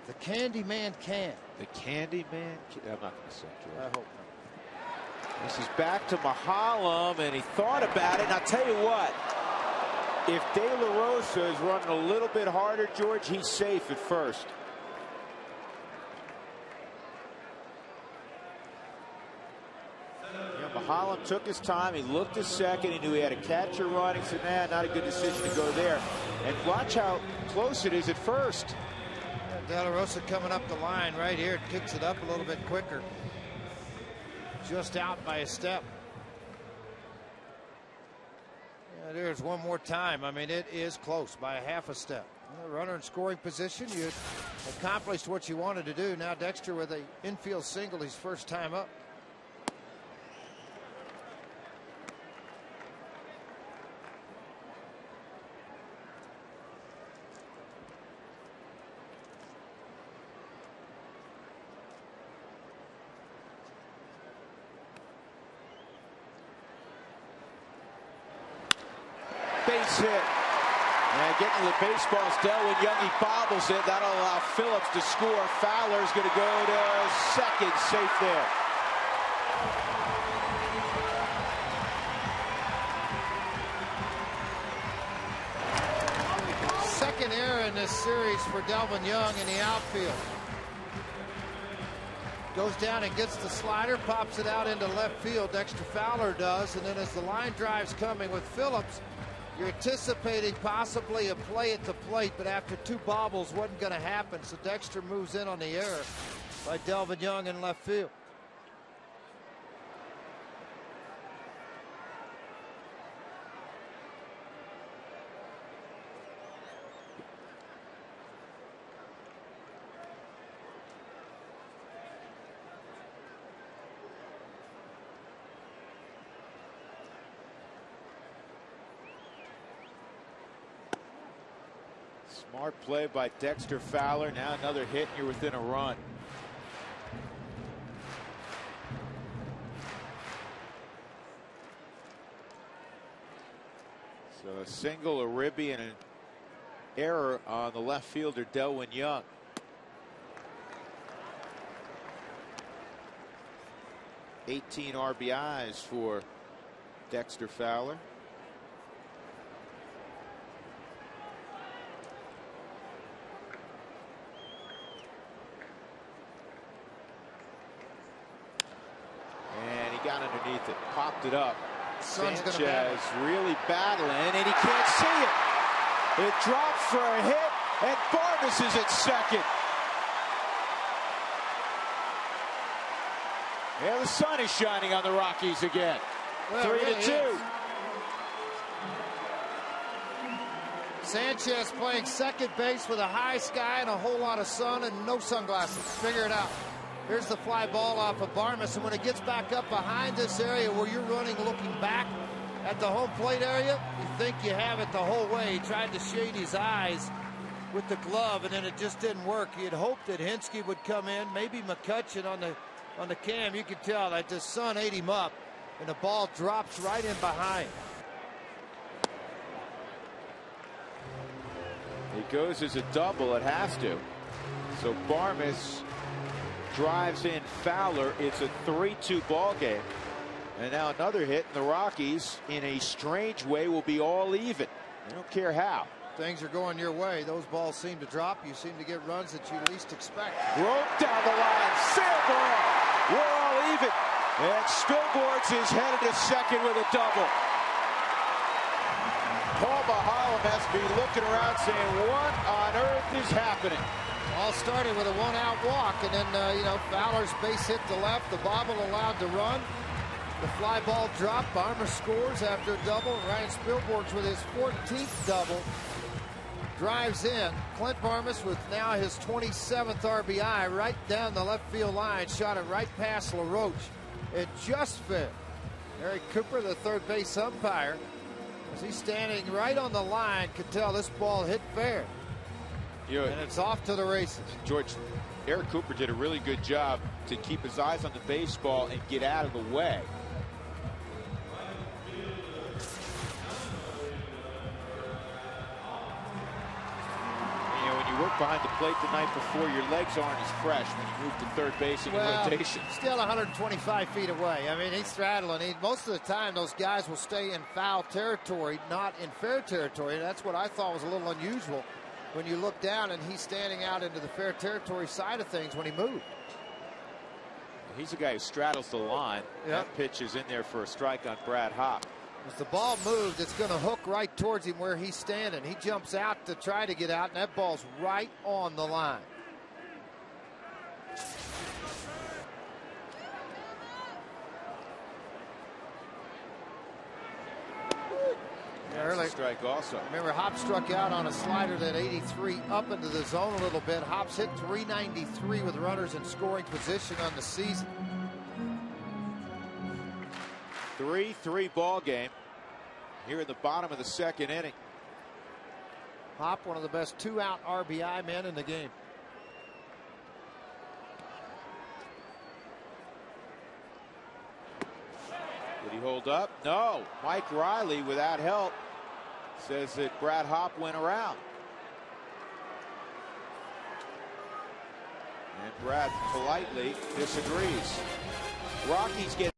The Candyman can. The Candyman. I'm not going to say it, George. I hope not. This is back to Mahalam, and he thought about it. And I'll tell you what. If De La Rosa is running a little bit harder, George, he's safe at first. Mahalam took his time. He looked a second. He knew he had a catcher running. He said, nah, not a good decision to go there. And watch how close it is at first. De La Rosa coming up the line right here. It kicks it up a little bit quicker. Just out by a step. Yeah, there's one more time. I mean, it is close by a half a step. Runner in scoring position. You accomplished what you wanted to do. Now Dexter with an infield single his first time up. Base hit. And getting to the baseballs, Delwyn Young, he bobbles it. That'll allow Phillips to score. Fowler's going to go to second, safe there. Second error in this series for Delvin Young in the outfield. Goes down and gets the slider, pops it out into left field. Dexter Fowler does, and then as the line drive's coming with Phillips, you're anticipating possibly a play at the plate, but after two bobbles wasn't going to happen, so Dexter moves in on the error by Delvin Young in left field. Smart play by Dexter Fowler. Now another hit, and you're within a run. So a single, a ribby, and an error on the left fielder, Delwyn Young. $18 RBIs for Dexter Fowler. Got underneath it, popped it up. Sanchez really battling, and he can't see it. It drops for a hit, and Barnes is at second. Yeah, the sun is shining on the Rockies again. Well, 3-2. Sanchez playing second base with a high sky and a whole lot of sun and no sunglasses. Figure it out. Here's the fly ball off of Barmes, and when it gets back up behind this area where you're running looking back at the home plate area, you think you have it the whole way. He tried to shade his eyes with the glove, and then it just didn't work. He had hoped that Hinske would come in, maybe McCutcheon on the cam. You could tell that the sun ate him up, and the ball drops right in behind. It goes as a double. It has to. So Barmes drives in Fowler. It's a 3-2 ball game. And now another hit, and the Rockies, in a strange way, will be all even. They don't care how. Things are going your way. Those balls seem to drop. You seem to get runs that you least expect. Rope down the line. Sail ball. We're all even. And Spilborghs is headed to second with a double. Paul Mahalam has to be looking around saying, what on earth is happening? All started with a one-out walk, and then, Fowler's base hit to left, the bobble allowed to run. The fly ball drop. Barmer scores after a double. Ryan Spilborghs with his 14th double. Drives in. Clint Barmes with now his 27th RBI right down the left field line. Shot it right past LaRoche. It just fit. Eric Cooper, the third base umpire, as he's standing right on the line, could tell this ball hit fair. And it's off to the races. George, Eric Cooper did a really good job to keep his eyes on the baseball and get out of the way. When you work behind the plate the night before, your legs aren't as fresh when you move to third base in rotation. Still 125 feet away. I mean, he's straddling. Most of the time, those guys will stay in foul territory, not in fair territory. That's what I thought was a little unusual when you look down and he's standing out into the fair territory side of things when he moved. He's a guy who straddles the line. That pitch is in there for a strike on Brad Hopp. As the ball moved, it's going to hook right towards him where he's standing. He jumps out to try to get out, and that ball's right on the line. Early strike also. Remember, Hopp struck out on a slider that 83 up into the zone a little bit. Hopp's hit 393 with runners in scoring position on the season. 3-3 ball game here in the bottom of the second inning. Hopp, one of the best two-out RBI men in the game. Did he hold up? No. Mike Riley, without help, says that Brad Hopp went around. And Brad politely disagrees. Rockies get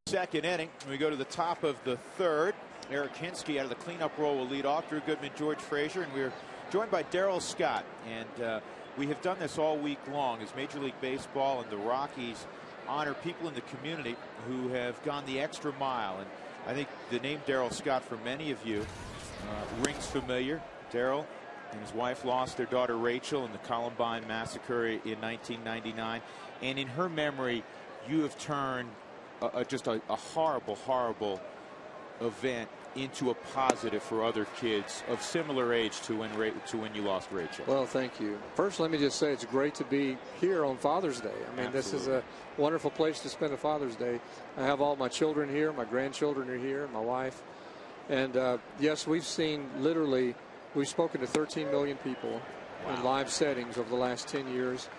second inning. We go to the top of the third. Eric Hinsky out of the cleanup role will lead off. Drew Goodman, George Frazier, and we're joined by Darrell Scott. And we have done this all week long as Major League Baseball and the Rockies honor people in the community who have gone the extra mile. And I think the name Darrell Scott for many of you rings familiar. Darrell and his wife lost their daughter Rachel in the Columbine massacre in 1999. And in her memory, you have turned just a horrible, horrible event into a positive for other kids of similar age to when you lost Rachel. Well, thank you. First, let me just say it's great to be here on Father's Day. I mean, This is a wonderful place to spend a Father's Day. I have all my children here. My grandchildren are here, my wife. And, yes, we've spoken to 13 million people in live settings over the last 10 years.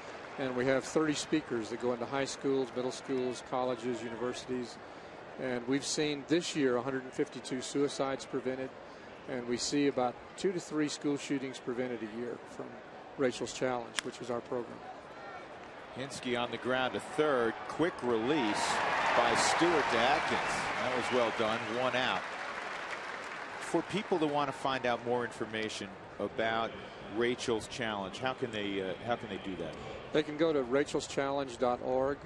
And we have 30 speakers that go into high schools, middle schools, colleges, universities. And we've seen this year 152 suicides prevented. And we see about 2 to 3 school shootings prevented a year from Rachel's Challenge, which is our program. Hinsky on the ground to third. Quick release by Stewart to Atkins. That was well done. 1 out. For people that want to find out more information about Rachel's Challenge, how can they do that? They can go to rachelschallenge.org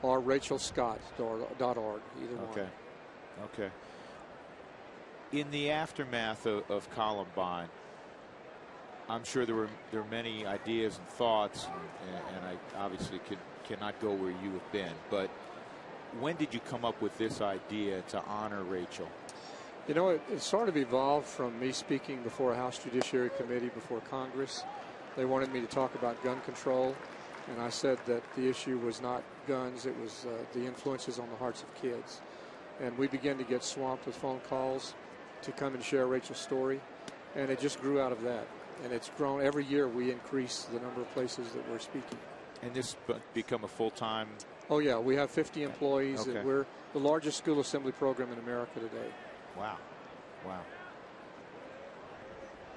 or rachelscott.org. Either one. Okay. Okay. In the aftermath of Columbine, I'm sure there were many ideas and thoughts, and I obviously cannot go where you have been. But when did you come up with this idea to honor Rachel? You know, it sort of evolved from me speaking before a House Judiciary Committee before Congress. They wanted me to talk about gun control, and I said that the issue was not guns, it was the influences on the hearts of kids. And we began to get swamped with phone calls to come and share Rachel's story, and it just grew out of that. And it's grown. Every year we increase the number of places that we're speaking. And this become a full-time? Oh, yeah. We have 50 employees, okay. And we're the largest school assembly program in America today. Wow. Wow.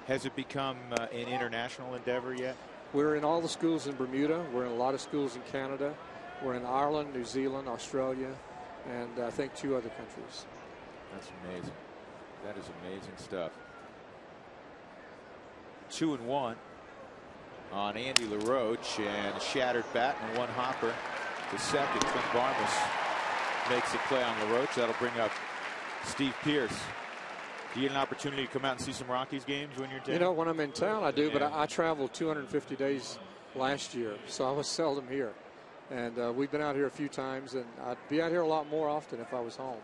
Has it become an international endeavor yet? We're in all the schools in Bermuda. We're in a lot of schools in Canada. We're in Ireland, New Zealand, Australia, and I think 2 other countries. That's amazing. That is amazing stuff. 2-1 on Andy LaRoche, and a shattered bat and 1 hopper to second. Clint Barmas makes a play on LaRoche. That'll bring up Steve Pierce. Do you get an opportunity to come out and see some Rockies games when you're in town? You know, when I'm in town, I do, but I traveled 250 days last year, so I was seldom here. And we've been out here a few times, and I'd be out here a lot more often if I was home.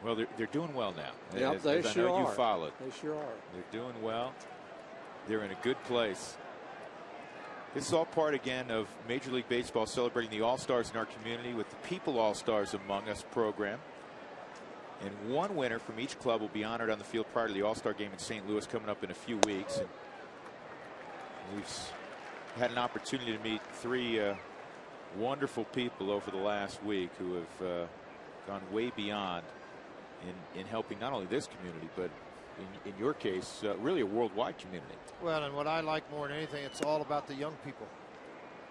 Well, they're doing well now. Yeah, they sure I know are. You followed. They sure are. They're doing well. They're in a good place. This is all part, again, of Major League Baseball celebrating the All-Stars in our community with the People All-Stars Among Us program. And 1 winner from each club will be honored on the field prior to the All-Star game in St. Louis coming up in a few weeks. And we've had an opportunity to meet 3 wonderful people over the last week who have gone way beyond in helping not only this community, but in your case, really a worldwide community. Well, and what I like more than anything, it's all about the young people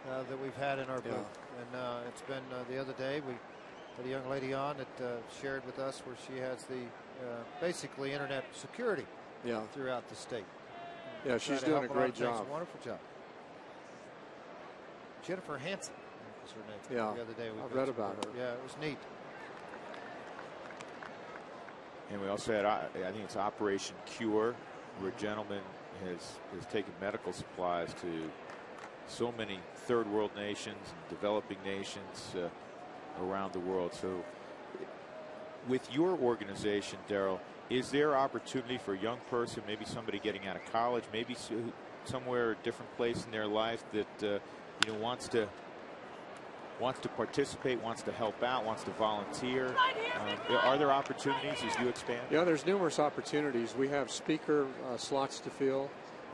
that we've had in our booth. And it's been the other day, we had a young lady on that shared with us where she has the basically internet security throughout the state. Yeah, she's doing a great job. Wonderful job. Jennifer Hansen was her name. Yeah, the other day I've read about her. Yeah, it was neat. And we also had, I think it's Operation Cure, where a gentleman has taken medical supplies to so many third world nations and developing nations around the world. So with your organization, Darryl, is there opportunity for a young person, maybe somebody getting out of college, maybe somewhere a different place in their life that wants to participate, wants to help out, wants to volunteer? Are there opportunities as you expand? Yeah, there's numerous opportunities. We have speaker slots to fill,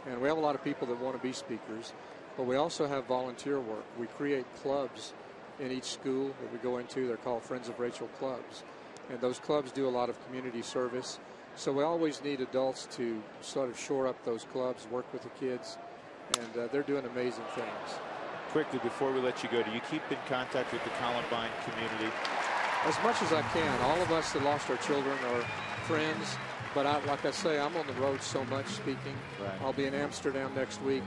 and we have a lot of people that want to be speakers, but we also have volunteer work. We create clubs in each school that we go into. They're called Friends of Rachel clubs, and those clubs do a lot of community service. So we always need adults to sort of shore up those clubs, work with the kids, and they're doing amazing things. Quickly, before we let you go, do you keep in contact with the Columbine community? As much as I can. All of us that lost our children are friends, but like I say, I'm on the road so much speaking. Right. I'll be in Amsterdam next week.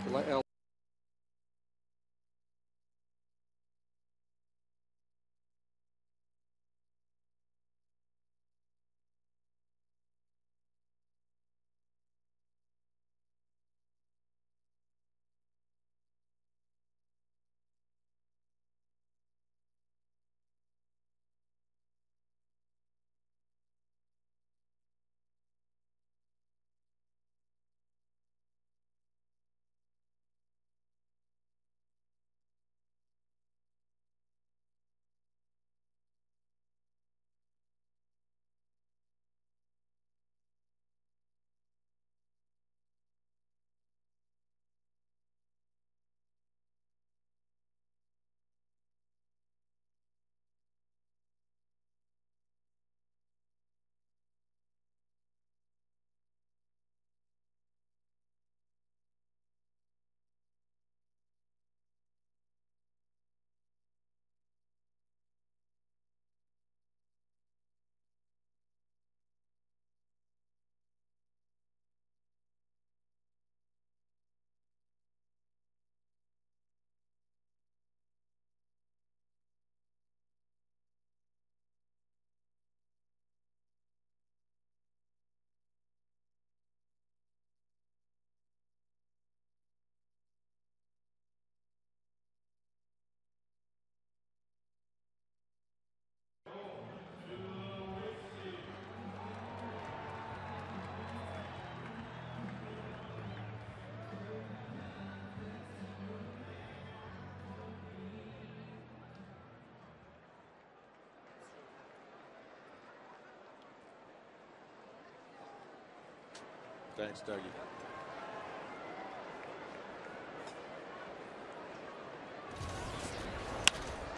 Thanks, Dougie.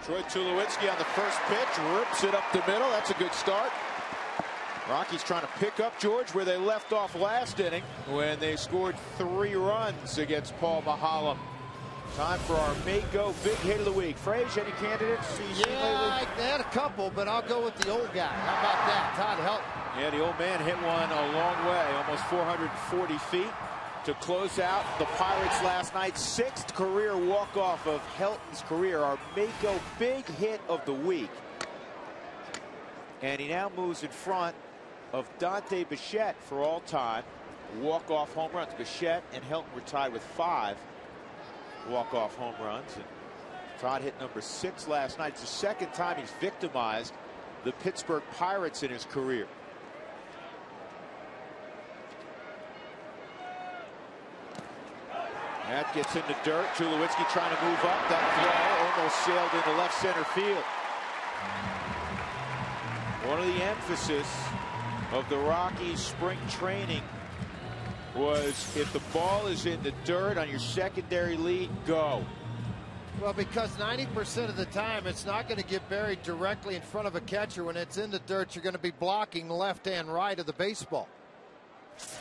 Troy Tulowitzki on the first pitch, rips it up the middle. That's a good start. Rockies trying to pick up, George, where they left off last inning when they scored 3 runs against Paul Mahalam. Time for our Mako big hit of the week. Frage, any candidates? Yeah, I had a couple, but I'll go with the old guy. How about that? Todd Helton. Yeah, the old man hit one a long way, almost 440 feet to close out the Pirates last night. 6th career walk-off of Helton's career. Our Mako big hit of the week. And he now moves in front of Dante Bichette for all-time walk-off home runs. Bichette and Helton were tied with 5 walk-off home runs. And Todd hit number 6 last night. It's the 2nd time he's victimized the Pittsburgh Pirates in his career. That gets into dirt. Tulowitzki trying to move up. That throw almost sailed into left center field. One of the emphasis of the Rockies spring training was if the ball is in the dirt on your secondary lead, go. Well, because 90% of the time it's not going to get buried directly in front of a catcher. When it's in the dirt, you're going to be blocking left and right of the baseball.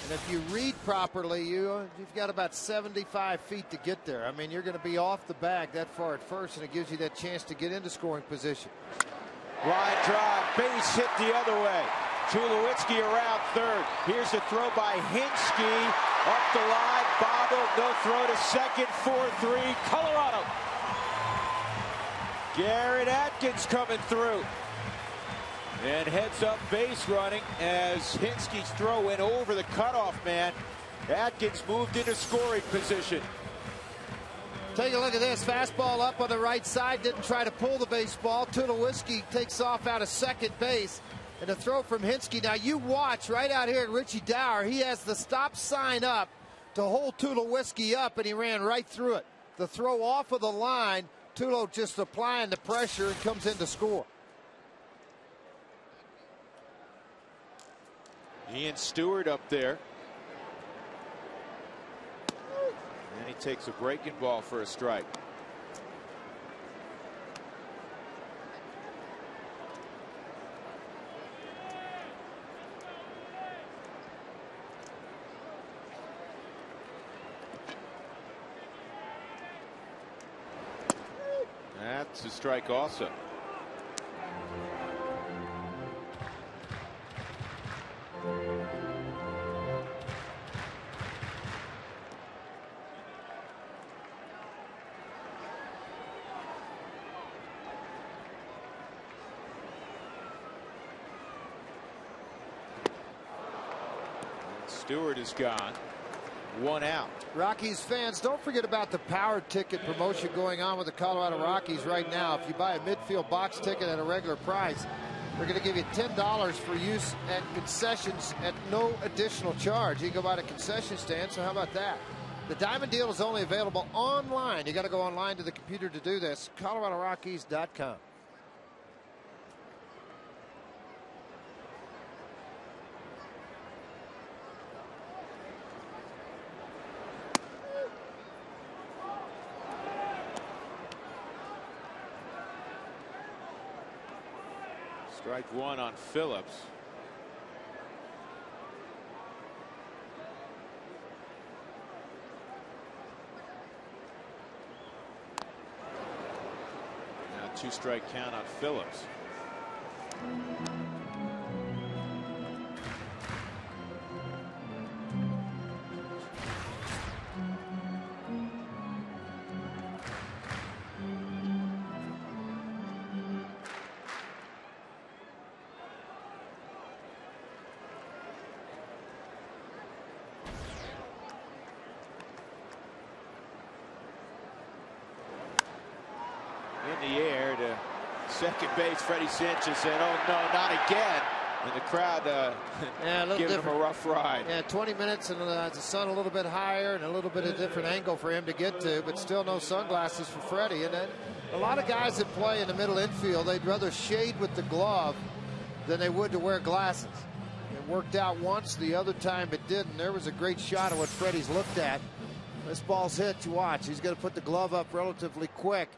And if you read properly, you've got about 75 feet to get there. I mean, you're going to be off the bag that far at first, and it gives you that chance to get into scoring position. Line drive, base hit the other way. Tulowitzki around third. Here's a throw by Hinske. Up the line, bobbled, no throw to second, 4-3, Colorado. Garrett Atkins coming through. And heads up base running as Hinske's throw went over the cutoff man. Atkins moved into scoring position. Take a look at this. Fastball up on the right side. Didn't try to pull the baseball. Tulowitzki takes off out of second base. And a throw from Hinske. Now you watch right out here at Richie Dower. He has the stop sign up to hold Tulowitzki up, and he ran right through it. The throw off of the line. Tulo just applying the pressure and comes in to score. Ian Stewart up there. And he takes a breaking ball for a strike. That's a strike also. Stewart is gone. 1 out. Rockies fans, don't forget about the power ticket promotion going on with the Colorado Rockies right now. If you buy a midfield box ticket at a regular price, they're going to give you $10 for use at concessions at no additional charge. You can go by the concession stand, so how about that? The Diamond deal is only available online. You got to go online to the computer to do this. ColoradoRockies.com. Strike 1 on Phillips. Now 2-strike count on Phillips. In the air to second base. Freddie Sanchez said, "Oh no, not again." And the crowd giving him a rough ride. Yeah, 20 minutes and the sun a little bit higher and a little bit of different angle for him to get to, but still no sunglasses for Freddie. And then a lot of guys that play in the middle infield, they'd rather shade with the glove than they would to wear glasses. And worked out once, the other time it didn't. There was a great shot of what Freddie's looked at. This ball's hit. You watch. He's going to put the glove up relatively quick.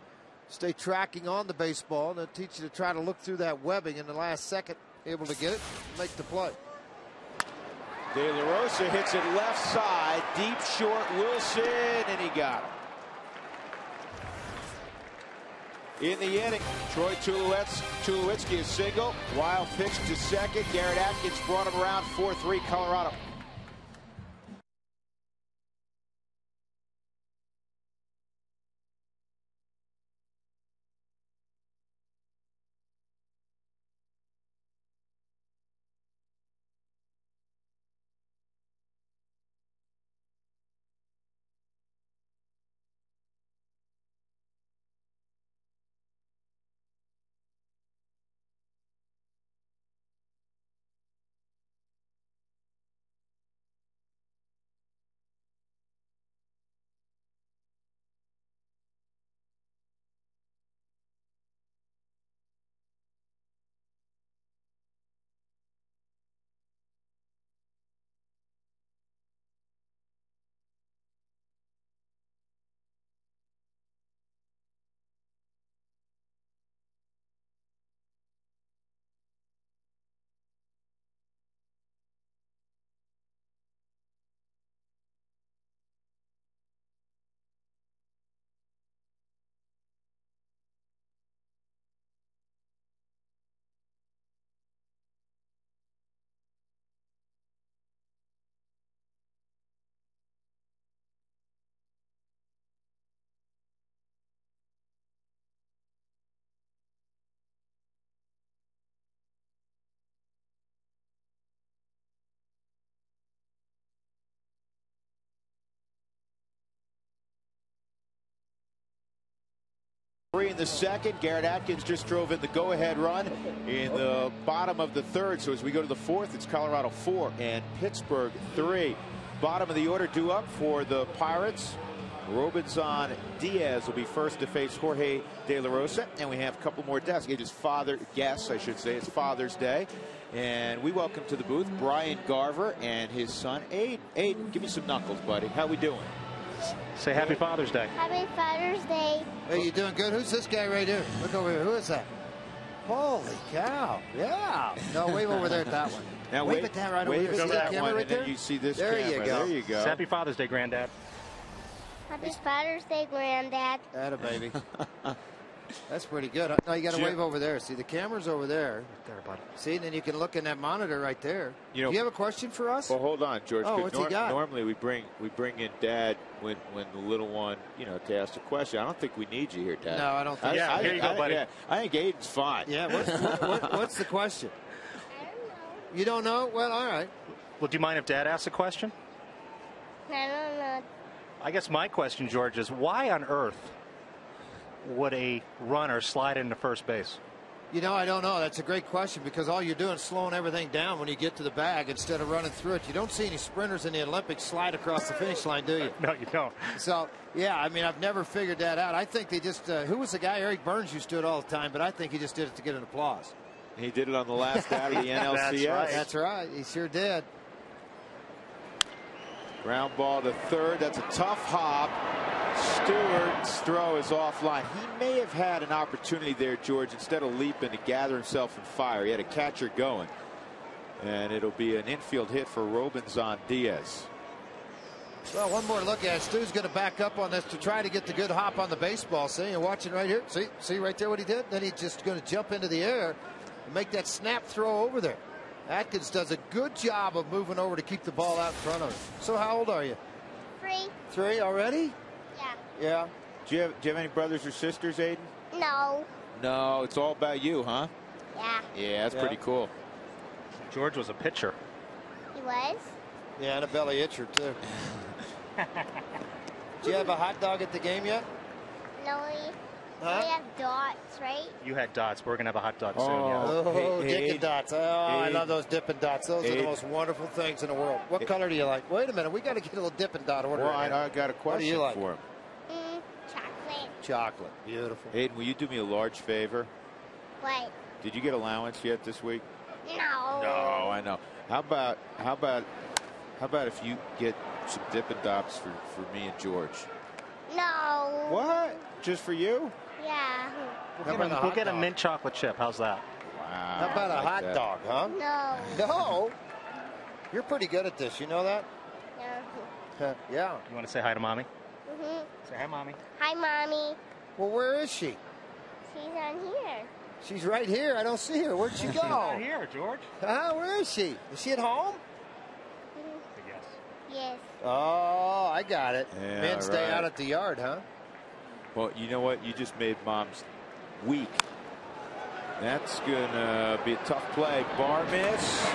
Stay tracking on the baseball. They'll teach you to try to look through that webbing in the last second. Able to get it, make the play. De La Rosa hits it left side, deep short Wilson, and he got it. In the inning, Troy Tulowitzki is single. Wild pitch to second. Garrett Atkins brought him around. 4-3 Colorado. In the second, Garrett Atkins just drove in the go-ahead run in the bottom of the third. So as we go to the fourth, it's Colorado 4 and Pittsburgh 3. Bottom of the order due up for the Pirates. Robinson Diaz will be first to face Jorge De La Rosa, and we have a couple more deaths. It is I should say. It's Father's Day, and we welcome to the booth Brian Garver and his son Aiden. Aiden, give me some knuckles, buddy. How we doing? Say Happy Father's Day. Happy Father's Day. Hey, you doing good? Who's this guy right here? Look over here. Who is that? Holy cow. Yeah. No, wave over there at that one. Now wave at that right over there. See that camera one, right and there? then you see this there camera. You go. There you go. Happy Father's Day, Granddad. Happy Father's Day, Granddad. Atta baby. That's pretty good. Now you got to wave over there. See, the camera's over there. Right there, buddy. See, and then you can look in that monitor right there. You know, do you have a question for us? Well, hold on, George. Oh, what's he got? Normally we bring in Dad when the little one, to ask a question. I don't think we need you here, Dad. No, I don't think. Yeah, here you go, buddy. I think Aiden's fine. Yeah. What's the question? I don't know. You don't know? Well, all right. Well, do you mind if Dad asks a question? I don't know. I guess my question, George, is why on earth would a runner slide into first base? I don't know. That's a great question, because all you're doing is slowing everything down when you get to the bag instead of running through it. You don't see any sprinters in the Olympics slide across the finish line, do you? No, you don't. So, yeah, I mean, I've never figured that out. I think they just, who was the guy? Eric Burns used to do it all the time, but I think he just did it to get an applause. He did it on the last out of the NLCS. That's right. That's right. He sure did. Ground ball to third. That's a tough hop. Stewart's throw is offline. He may have had an opportunity there, George, instead of leaping to gather himself and fire. He had a catcher going. And it'll be an infield hit for Robinson Diaz. Well, one more look at it. Stu's going to back up on this to try to get the good hop on the baseball. See, you're watching right here. See right there what he did? Then he's just going to jump into the air and make that snap throw over there. Atkins does a good job of moving over to keep the ball out in front of him. So how old are you? 3. 3 already? Yeah. Yeah. Do you have any brothers or sisters, Aiden? No. No, it's all about you, huh? Yeah. Yeah, that's pretty cool. George was a pitcher. He was? Yeah, and a belly itcher, too. Do you have a hot dog at the game yet? No, we have dots, right? You had dots. We're going to have a hot dog soon. Yeah. Oh, Hey, Dippin' Dots. Oh, I love those Dippin' Dots. Those are the Aiden. most wonderful things in the world. What color do you like? Wait a minute. We got to get a little Dippin' Dot order. Well, I got a question you like? for him. Chocolate. Chocolate. Beautiful. Aiden, will you do me a large favor? What? Did you get allowance yet this week? No. No, I know. How about if you get some Dippin' Dots for me and George? No. What? Just for you? Yeah. We'll get a mint chocolate chip. How's that? Wow. How about a hot dog, huh? No. No. You're pretty good at this. You know that? No. Yeah. You want to say hi to Mommy? Mhm. Say hi, Mommy. Hi, Mommy. Well, where is she? She's on here. She's right here. I don't see her. Where'd she She's go? not here, George. Where is she? Is she at home? Yes. Yes. Oh, I got it. Yeah, Men stay right. out at the yard, huh? Well, you know what? You just made Mom's week. That's gonna be a tough play. Bar miss.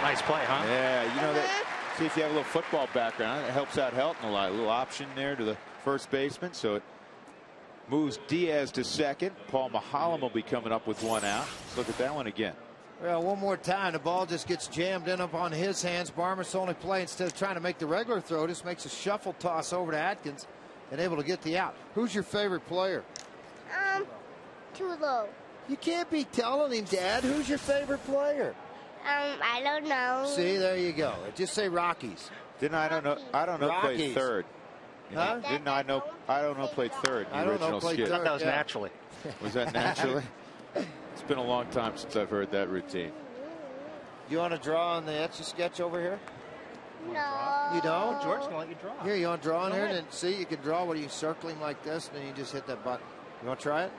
Nice play, huh? Yeah, you know that. See if you have a little football background. It helps out Helton a lot. A little option there to the first baseman, so it moves Diaz to second. Paul Mahalam will be coming up with one out. Let's look at that one again. Well, one more time, the ball just gets jammed in up on his hands. Barmas only play instead of trying to make the regular throw, just makes a shuffle toss over to Atkins and able to get the out. Who's your favorite player? Too low. You can't be telling him, Dad. Who's your favorite player? I don't know. See, there you go. Just say Rockies. Didn't I don't know? I don't know. Played Rockies. third. Huh? Didn't I know? I don't know. Played third. In the I don't know, original played skit. third. That was Yeah. naturally. Was that naturally? It's been a long time since I've heard that routine. You want to draw on the Etch-a-Sketch over here? No. You don't? George's gonna let you draw. Here, you want to draw on Go here? ahead. And then see, you can draw what you circle him like this, and then you just hit that button. You want to try it?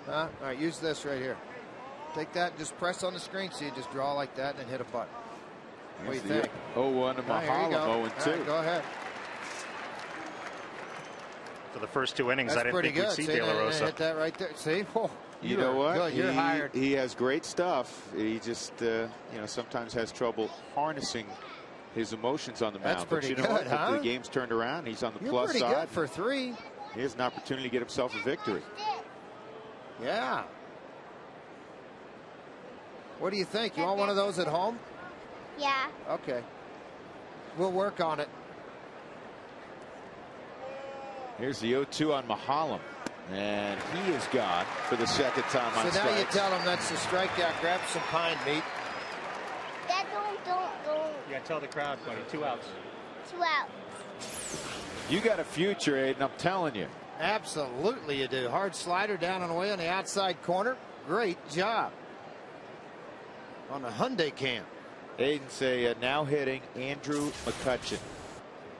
Huh? All right, use this right here. Take that and just press on the screen so you just draw like that and then hit a button. What do you think? 0-1 to All right, here you Mahalam, go. 0-2. All right, go ahead. For the first two innings, That's I didn't pretty think good. we'd see See, De La and Rosa. hit that right there. See? Oh, You know what? Good. You're hired. He has great stuff. He just, sometimes has trouble harnessing his emotions on the mound. That's pretty but you know good, what? huh? The game's turned around. He's on the You're plus pretty side. good for 3. He has an opportunity to get himself a victory. Yeah. What do you think? You want one of those at home? Yeah. Okay. We'll work on it. Here's the 0-2 on Mahalam. And he is gone for the second time on So now you strikes. tell him that's the strikeout. Grab some pine meat. Dad, don't. Yeah, tell the crowd, buddy. 2 outs. 2 out. You got a future, Aiden, I'm telling you. Absolutely you do. Hard slider down and away on the outside corner. Great job. On the Hyundai cam. Aiden say now hitting Andrew McCutcheon.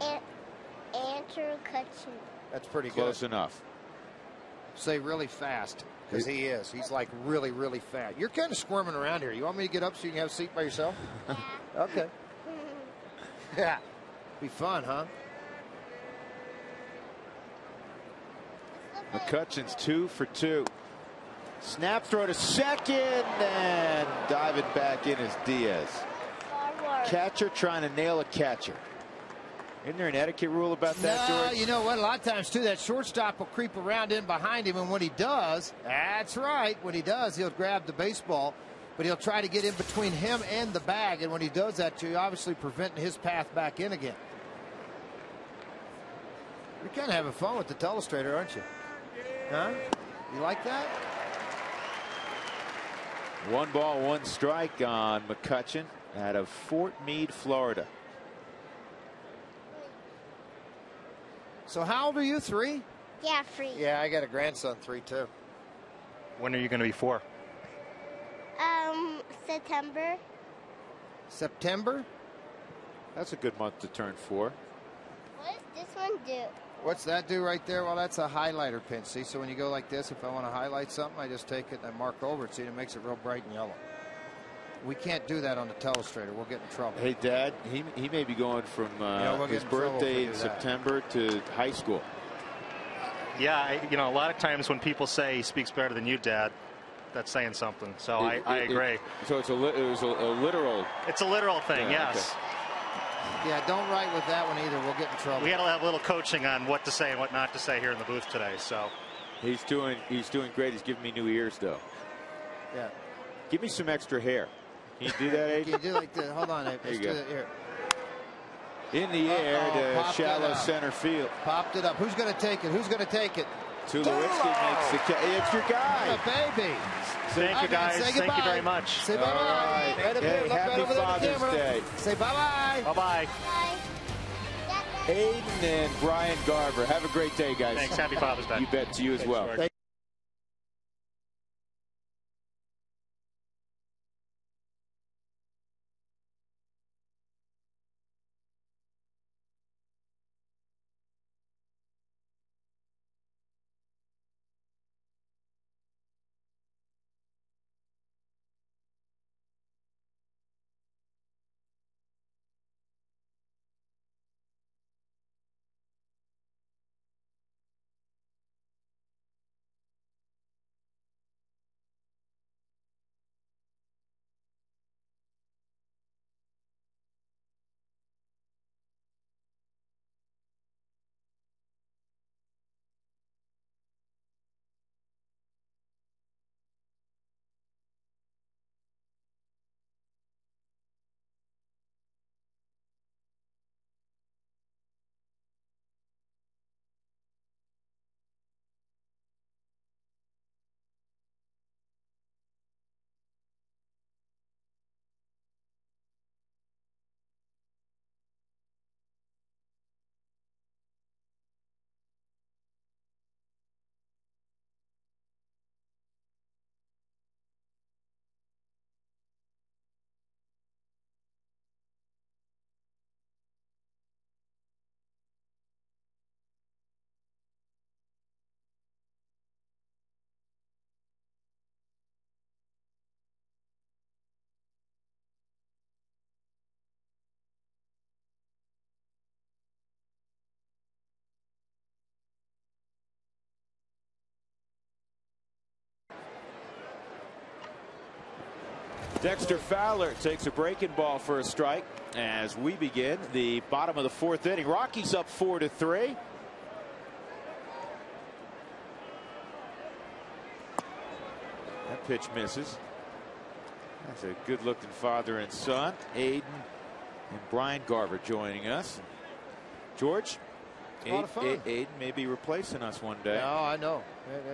Andrew Cutchin. That's pretty good. Close enough. Say really fast, because he is. He's like really, really fast. You're kind of squirming around here. You want me to get up so you can have a seat by yourself? Okay. Yeah. Be fun, huh? McCutcheon's 2 for 2. Snap throw to second, and diving back in is Diaz. Forward. Catcher trying to nail a catcher. Isn't there an etiquette rule about that, No, George? you know what? A lot of times, too, that shortstop will creep around in behind him, and when he does, that's right. When he does, he'll grab the baseball, but he'll try to get in between him and the bag, and when he does that, you're obviously preventing his path back in again. You're kind of having fun with the telestrator, aren't you? Huh? You like that? 1 ball, 1 strike on McCutcheon out of Fort Meade, Florida. So how old are you, 3? Yeah, free. Yeah, I got a grandson, 3, too. When are you going to be 4? September. September? That's a good month to turn 4. What does this one do? What's that do right there? Well, that's a highlighter pin. See, so when you go like this, if I want to highlight something, I just take it and I mark over it. See, it makes it real bright and yellow. We can't do that on the telestrator. We'll get in trouble. Hey, Dad, he may be going from we'll his get in trouble if we birthday do in that. September to high school. Yeah, a lot of times when people say he speaks better than you, Dad, that's saying something. So I agree. So it was a literal. It's a literal thing, Yeah, yes. Yeah, don't write with that one either. We'll get in trouble. We had to have a little coaching on what to say and what not to say here in the booth today. So He's doing great. He's giving me new ears, though. Yeah. Give me some extra hair. Can you do that, Can you Aiden? do like this? Hold on. Let's you do go. it here. In the air Uh-oh, to popped it shallow up. center field. Popped it up. Who's going to take it? Who's going to take it? Tulowitzki makes the catch. It's your guy. What a baby. Thank you, guys. Thank you very much. Say bye-bye. Right. Right up Hey, here. Look happy right over there at the Father's camera. Day. Say bye-bye. Bye-bye. Aiden and Brian Garver. Have a great day, guys. Thanks. Happy Father's Day. You bet. To you as well. George. Dexter Fowler takes a breaking ball for a strike as we begin the bottom of the fourth inning. Rockies up 4-3. That pitch misses. That's a good looking father and son. Aiden and Brian Garver joining us. George, A lot of fun. Aiden may be replacing us one day. No, I know.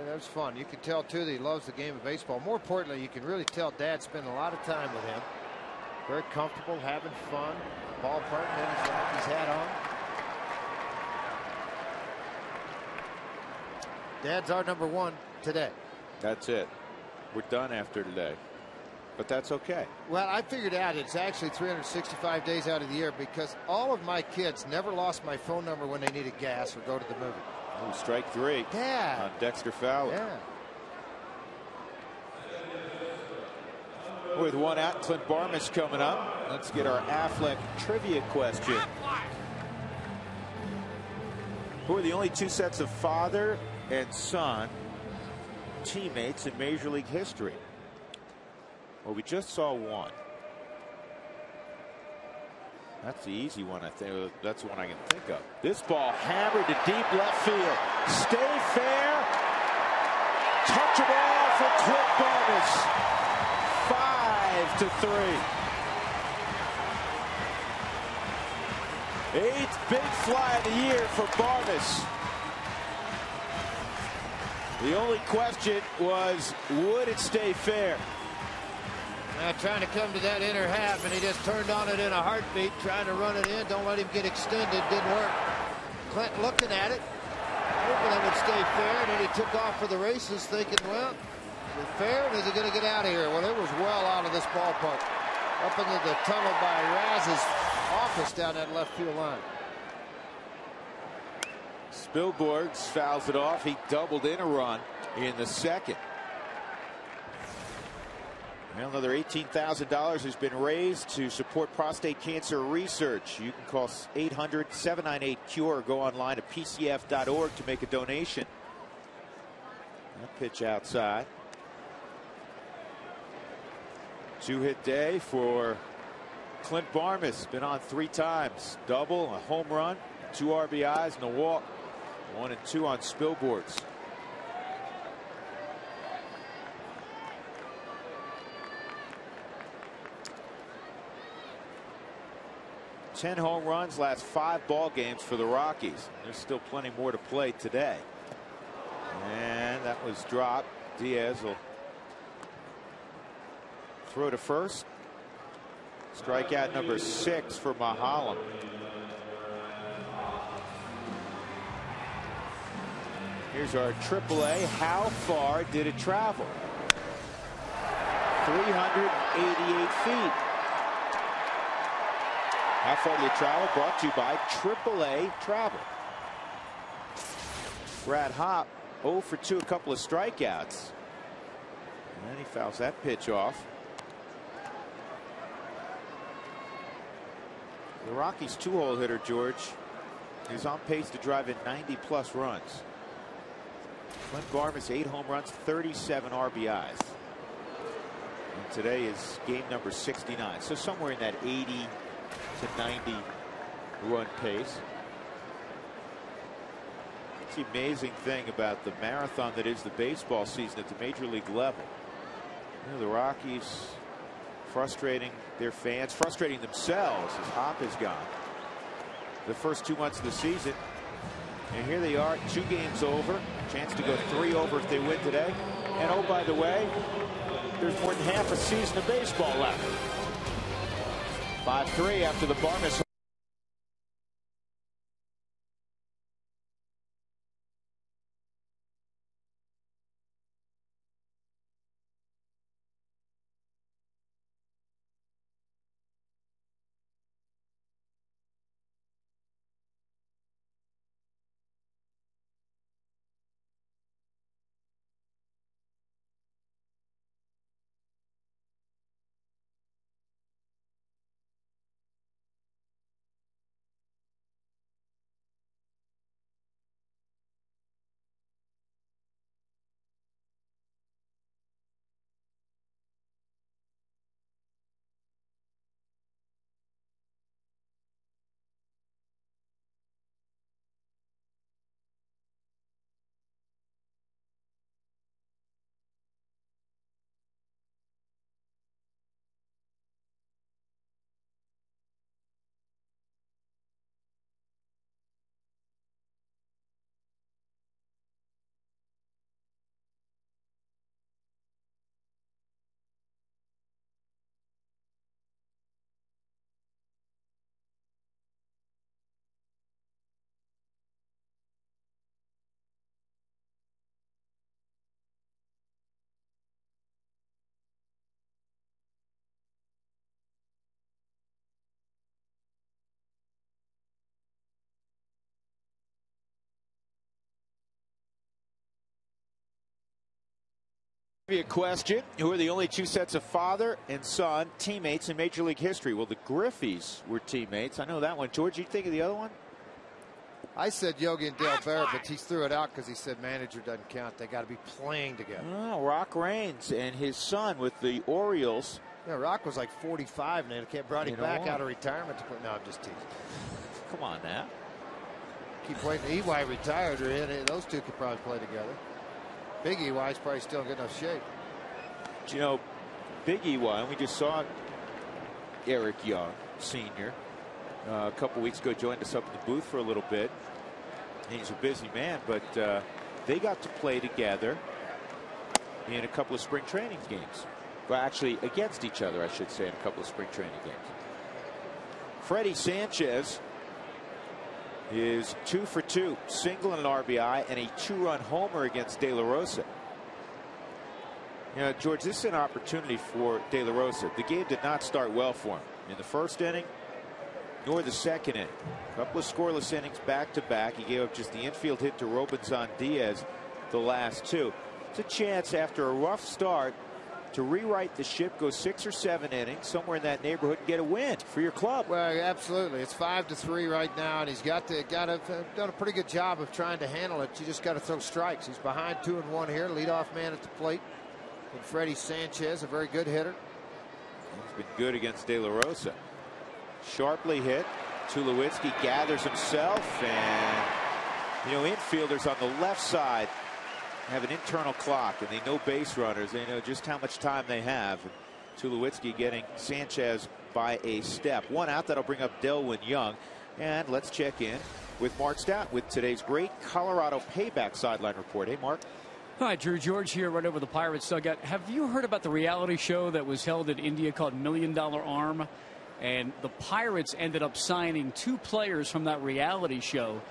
That's fun. You can tell, too, that he loves the game of baseball. More importantly, you can really tell Dad spent a lot of time with him. Very comfortable, having fun. Ballpark, had his Rockies hat on. Dad's our number one today. That's it. We're done after today. But that's okay. Well, I figured out it's actually 365 days out of the year because all of my kids never lost my phone number when they needed gas or go to the movie. Oh, strike three. Yeah. On Dexter Fowler. Yeah. With one out, Clint Barmas coming up. Let's get our Affleck trivia question. Who are the only two sets of father and son teammates in Major League history? Well, we just saw one. That's the easy one, I think. That's the one I can think of. This ball hammered to deep left field. Stay fair. Touchable for Clint Barmas. 5-3. Eighth big fly of the year for Barmas. The only question was, would it stay fair? Trying to come to that inner half, and he just turned on it in a heartbeat, trying to run it in. Don't let him get extended. Didn't work. Clint looking at it, hoping it would stay fair, and then he took off for the races, thinking, well, is it fair, and is it going to get out of here? Well, it was well out of this ballpark. Up into the tunnel by Raz's office down that left field line. Spilborghs fouls it off. He doubled in a run in the second. Well, another $18,000 has been raised to support prostate cancer research. You can call 800-798-CURE or go online to pcf.org to make a donation. That pitch outside. Two-hit day for Clint Barmas. Been on 3 times. Double, a home run, 2 RBIs, and a walk. 1 and 2 on Spilborghs. Ten home runs, last 5 ball games for the Rockies. There's still plenty more to play today. And that was dropped. Diaz will throw to first. Strikeout number 6 for Mahalam. Here's our AAA. How far did it travel? 388 feet. How far did it travel? Brought to you by AAA Travel. Brad Hopp 0 for 2, a couple of strikeouts. And he fouls that pitch off. The Rockies' 2-hole hitter, George, is on pace to drive in 90+ runs. Clint Barmas, 8 home runs, 37 RBIs. And today is game number 69. So somewhere in that 80 to 90 run pace. It's the amazing thing about the marathon that is the baseball season at the major league level. You know, the Rockies frustrating their fans, frustrating themselves as Hop is gone. The first 2 months of the season. And here they are, 2 games over. Chance to go 3 over if they win today. And oh, by the way, there's more than half a season of baseball left. 5-3 after the Barnes. A question: who are the only 2 sets of father and son teammates in Major League history? Well, the Griffeys were teammates. I know that one. George, you think of the other one? I said Yogi and Dale Barrett, but he threw it out because he said manager doesn't count. They got to be playing together. Oh, Rock Raines and his son with the Orioles. Yeah, Rock was like 45, and they kept brought him back out of retirement to play. No, I'm just teasing. Come on now. Keep waiting. EY retired, or those 2 could probably play together. Big EY's probably still in good enough shape. You know, Big EY, and we just saw Eric Young, Sr., a couple weeks ago, joined us up in the booth for a little bit. He's a busy man, but they got to play together in a couple of spring training games. Well, actually, against each other, I should say, in a couple of spring training games. Freddie Sanchez is 2 for 2, single and an RBI, and a 2-run homer against De La Rosa. You know, George, this is an opportunity for De La Rosa. The game did not start well for him in the first inning, nor the second inning. A couple of scoreless innings back to back. He gave up just the infield hit to Robinson Diaz the last 2. It's a chance after a rough start to rewrite the ship, go 6 or 7 innings, somewhere in that neighborhood, and get a win for your club. Well, absolutely. It's 5-3 right now, and he's done a pretty good job of trying to handle it. You just got to throw strikes. He's behind 2-1 here. Leadoff man at the plate. And Freddie Sanchez, a very good hitter. He's been good against De La Rosa. Sharply hit. Tulowitzki gathers himself, and you know, infielders on the left side have an internal clock, and they know base runners. They know just how much time they have. Tulowitzki getting Sanchez by a step. 1 out. That'll bring up Delwyn Young. And let's check in with Mark Stout with today's great Colorado payback sideline report. Hey, Mark. Hi, Drew. George here, right over the Pirates dugout. Have you heard about the reality show that was held in India called $1 Million Arm? And the Pirates ended up signing 2 players from that reality show.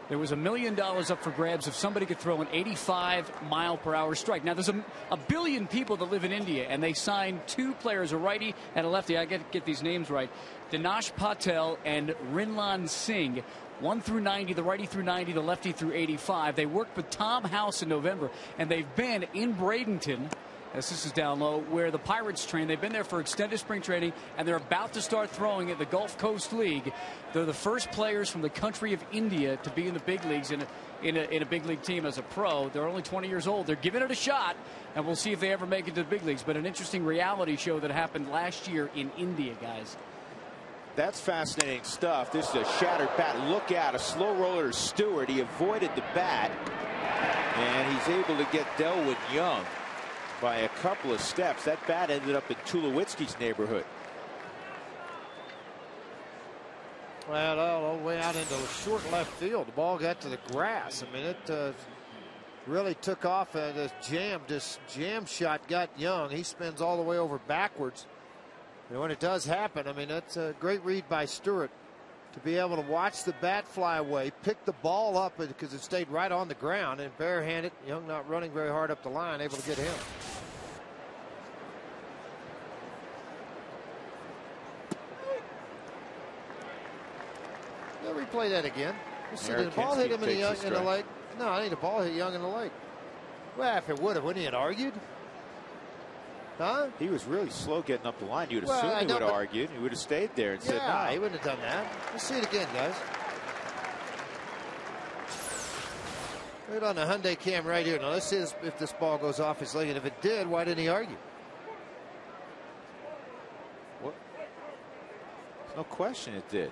There was $1 million up for grabs if somebody could throw an 85-mile-per-hour strike. Now, there's a billion people that live in India, and they signed 2 players, a righty and a lefty. I get these names right. Dinesh Patel and Rinlan Singh. 1 through 90, the righty through 90, the lefty through 85. They worked with Tom House in November, and they've been in Bradenton, as this is down low, where the Pirates train. They've been there for extended spring training, and they're about to start throwing at the Gulf Coast League. They're the first players from the country of India to be in the big leagues in a big league team as a pro. They're only 20 years old. They're giving it a shot, and we'll see if they ever make it to the big leagues. But an interesting reality show that happened last year in India, guys. That's fascinating stuff. This is a shattered bat. Look out, a slow roller to Stewart. He avoided the bat, and he's able to get Delwood Young by a couple of steps. That bat ended up in Tulowitzki's neighborhood. Well, all the way out into the short left field. The ball got to the grass. I mean, it really took off, and this jam shot got Young. He spins all the way over backwards. And when it does happen, I mean, that's a great read by Stewart to be able to watch the bat fly away, pick the ball up because it stayed right on the ground, and barehanded. Young not running very hard up the line, able to get him. They'll replay that again. Let's see, did the ball hit him in the leg? No, I think the ball hit Young in the leg. Well, if it would have, wouldn't he have argued? Huh? He was really slow getting up the line. You'd assume he would have argued. He would have stayed there and said no. He wouldn't have done that. Let's see it again, guys. Right on the Hyundai cam right here. Now let's see if this ball goes off his leg. And if it did, why didn't he argue? What? There's no question it did.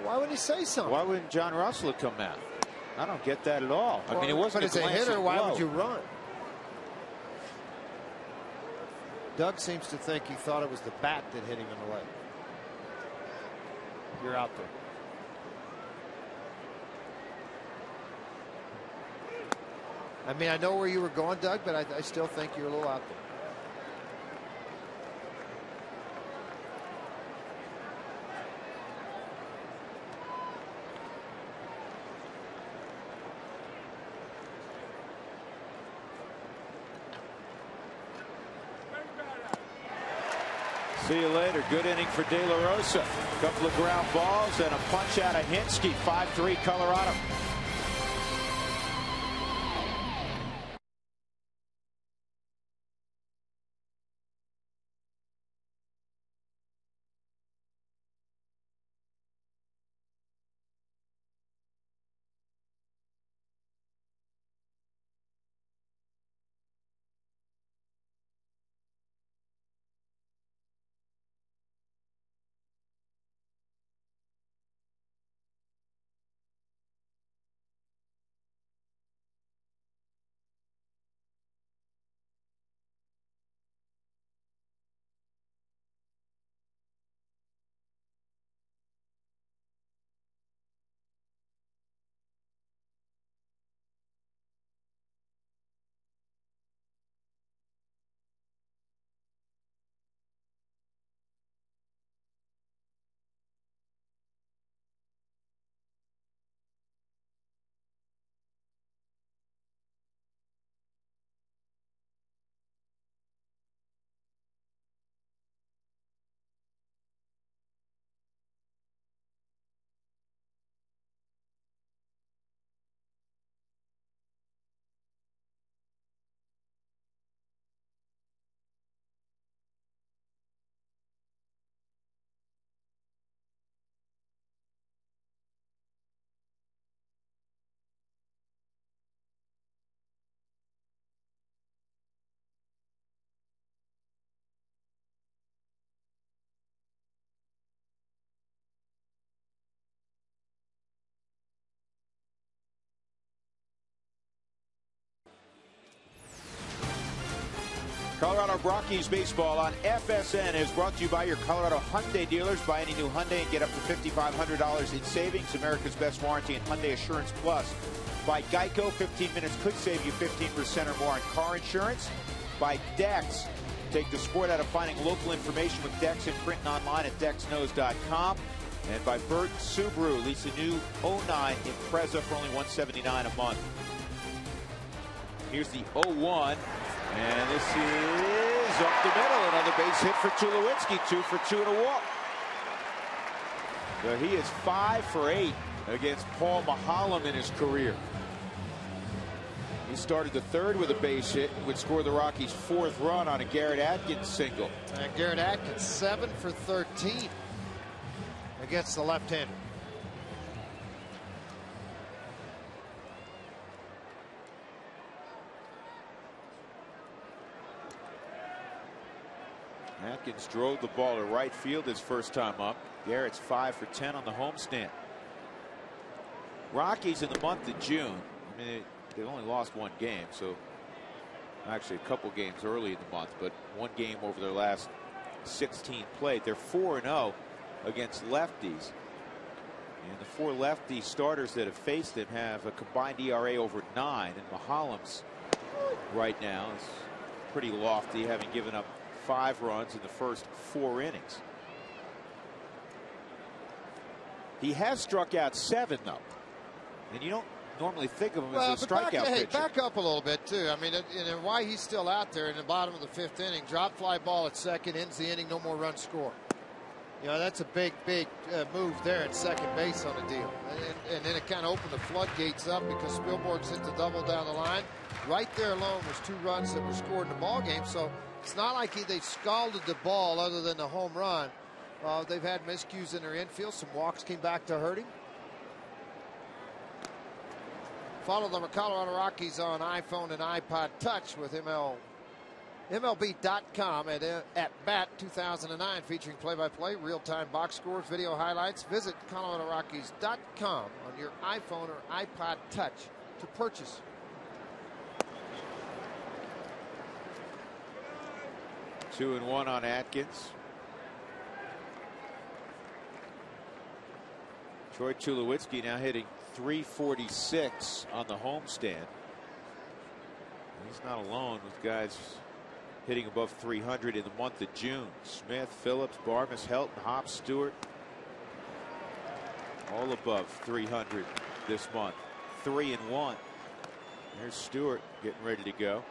Why wouldn't he say something? Why wouldn't John Russell have come out? I don't get that at all. I mean, it wasn't but as a hitter, why would you run? Doug seems to think he thought it was the bat that hit him in the leg. You're out there. I mean, I know where you were going, Doug, but I still think you're a little out there. See you later. Good inning for De La Rosa. A couple of ground balls and a punch out of Hinsky. 5-3 Colorado. Colorado Rockies baseball on FSN is brought to you by your Colorado Hyundai dealers. Buy any new Hyundai and get up to $5,500 in savings. America's best warranty and Hyundai Assurance Plus. By Geico, 15 minutes could save you 15% or more on car insurance. By Dex, take the sport out of finding local information with Dex in print and online at DexKnows.com. And by Burton Subaru, lease a new 09 Impreza for only $179 a month. Here's the 0-1. And this is up the middle. Another base hit for Tulowitzki. 2 for 2 and a walk. So he is 5 for 8 against Paul Maholm in his career. He started the third with a base hit, would score the Rockies' 4th run on a Garrett Atkins single. And Garrett Atkins 7 for 13 against the left-hander. Atkins drove the ball to right field his first time up. Garrett's 5 for 10 on the homestand. Rockies in the month of June. I mean, they've only lost 1 game, so actually a couple games early in the month, but 1 game over their last 16 played. They're 4-0 against lefties. And the 4 lefty starters that have faced them have a combined ERA over 9. And Maholm's right now is pretty lofty, having given up 5 runs in the first 4 innings. He has struck out 7, though. And you don't normally think of him as a strikeout pitcher. Back up a little bit, too. I mean, and why he's still out there in the bottom of the 5th inning. Drop fly ball at second, ends the inning, no more runs scored. You know, that's a big move there at second base on the deal. And then it kind of opened the floodgates up because Spielborg's hit the double down the line. Right there alone was 2 runs that were scored in the ball game. So it's not like they scalded the ball other than the home run. They've had miscues in their infield. Some walks came back to hurt him. Follow the Colorado Rockies on iPhone and iPod Touch with MLB.com at Bat 2009, featuring play-by-play, real-time box scores, video highlights. Visit ColoradoRockies.com on your iPhone or iPod Touch to purchase. 2-1 on Atkins. Troy Tulowitzki now hitting .346 on the homestand. He's not alone with guys hitting above 300 in the month of June. Smith, Phillips, Barmes, Helton, Hopp, Stewart, all above 300 this month. 3-1. There's Stewart getting ready to go.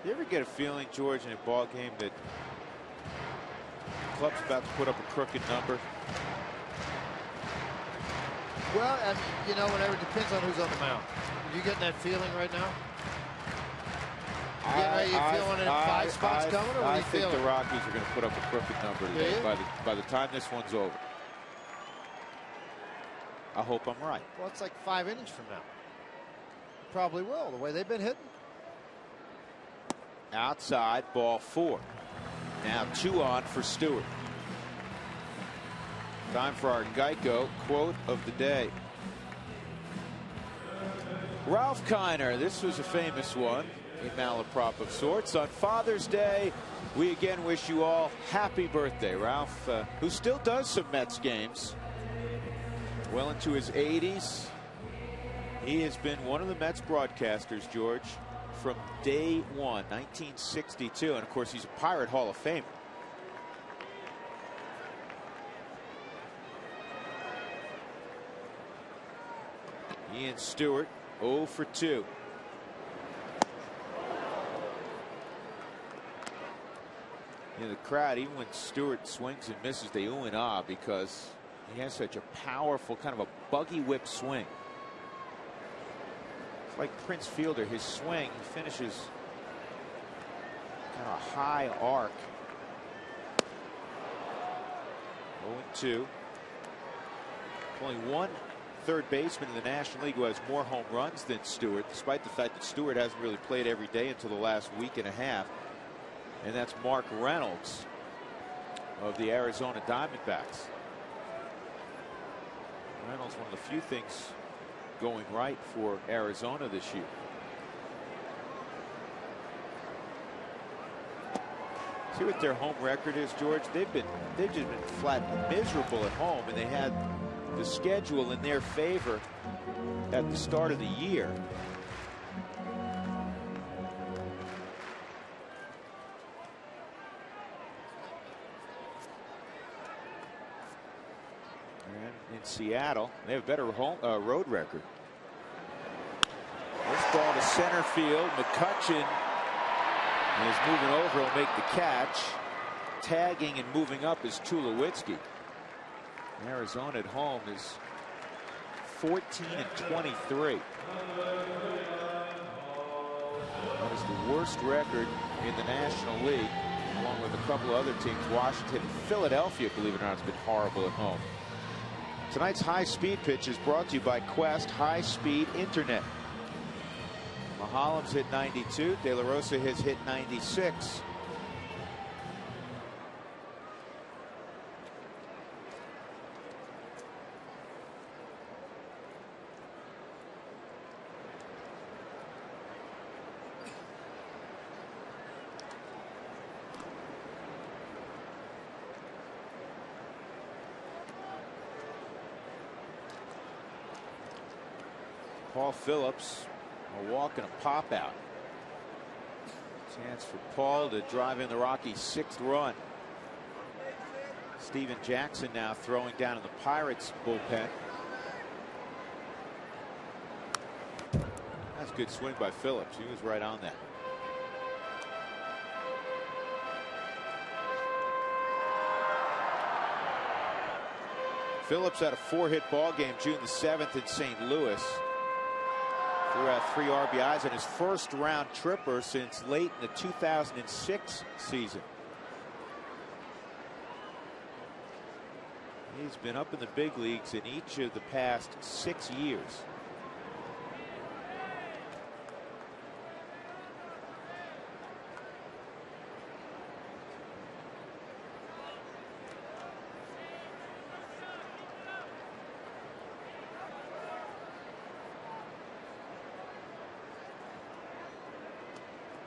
You ever get a feeling, George, in a ball game that the club's about to put up a crooked number? Well, you know, whatever, depends on who's on the mound. Are you getting that feeling right now? Are you feeling it 5 spots coming, or what are you feeling? I think the Rockies are going to put up a crooked number today by the time this one's over. I hope I'm right. Well, it's like 5 innings from now. Probably will, the way they've been hitting. Outside, ball 4. Now 2 on for Stewart. Time for our Geico quote of the day. Ralph Kiner, this was a famous one, a malaprop of sorts. On Father's Day, we again wish you all happy birthday. Ralph, who still does some Mets games, well into his 80s. He has been one of the Mets broadcasters, George, from day one, 1962, and of course he's a Pirate Hall of Famer. Ian Stewart 0 for 2. In the crowd, even when Stewart swings and misses, they ooh and ah because he has such a powerful kind of a buggy whip swing. It's like Prince Fielder, his swing, he finishes kind of a high arc. 0-2. Only 1 third baseman in the National League who has more home runs than Stewart, despite the fact that Stewart hasn't really played every day until the last week and a half. And that's Mark Reynolds of the Arizona Diamondbacks. Reynolds, one of the few things going right for Arizona this year. See what their home record is, George. They've just been flat miserable at home, and they had the schedule in their favor at the start of the year. And in Seattle, they have a better road record. This ball to center field. McCutchen is moving over. He'll make the catch. Tagging and moving up is Tulowitzki. Arizona at home is 14-23. That is the worst record in the National League, along with a couple of other teams. Washington and Philadelphia, believe it or not, has been horrible at home. Tonight's high-speed pitch is brought to you by Quest High-Speed Internet. Mahalam's hit 92. De La Rosa has hit 96. Paul Phillips, a walk and a pop out. Chance for Paul to drive in the Rockies' 6th run. Steven Jackson now throwing down in the Pirates bullpen. That's a good swing by Phillips. He was right on that. Phillips had a 4-hit ball game June the 7th in St. Louis. Threw out 3 RBIs in his first round tripper since late in the 2006 season. He's been up in the big leagues in each of the past 6 years.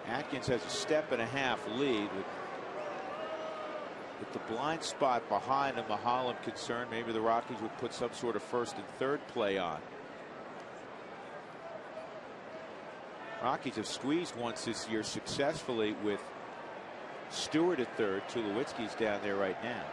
Atkins has a 1.5 lead with the blind spot behind him. Mahalam concerned maybe the Rockies would put some sort of first and third play on. Rockies have squeezed once this year successfully with Stewart at third. Tulowitzki's down there right now.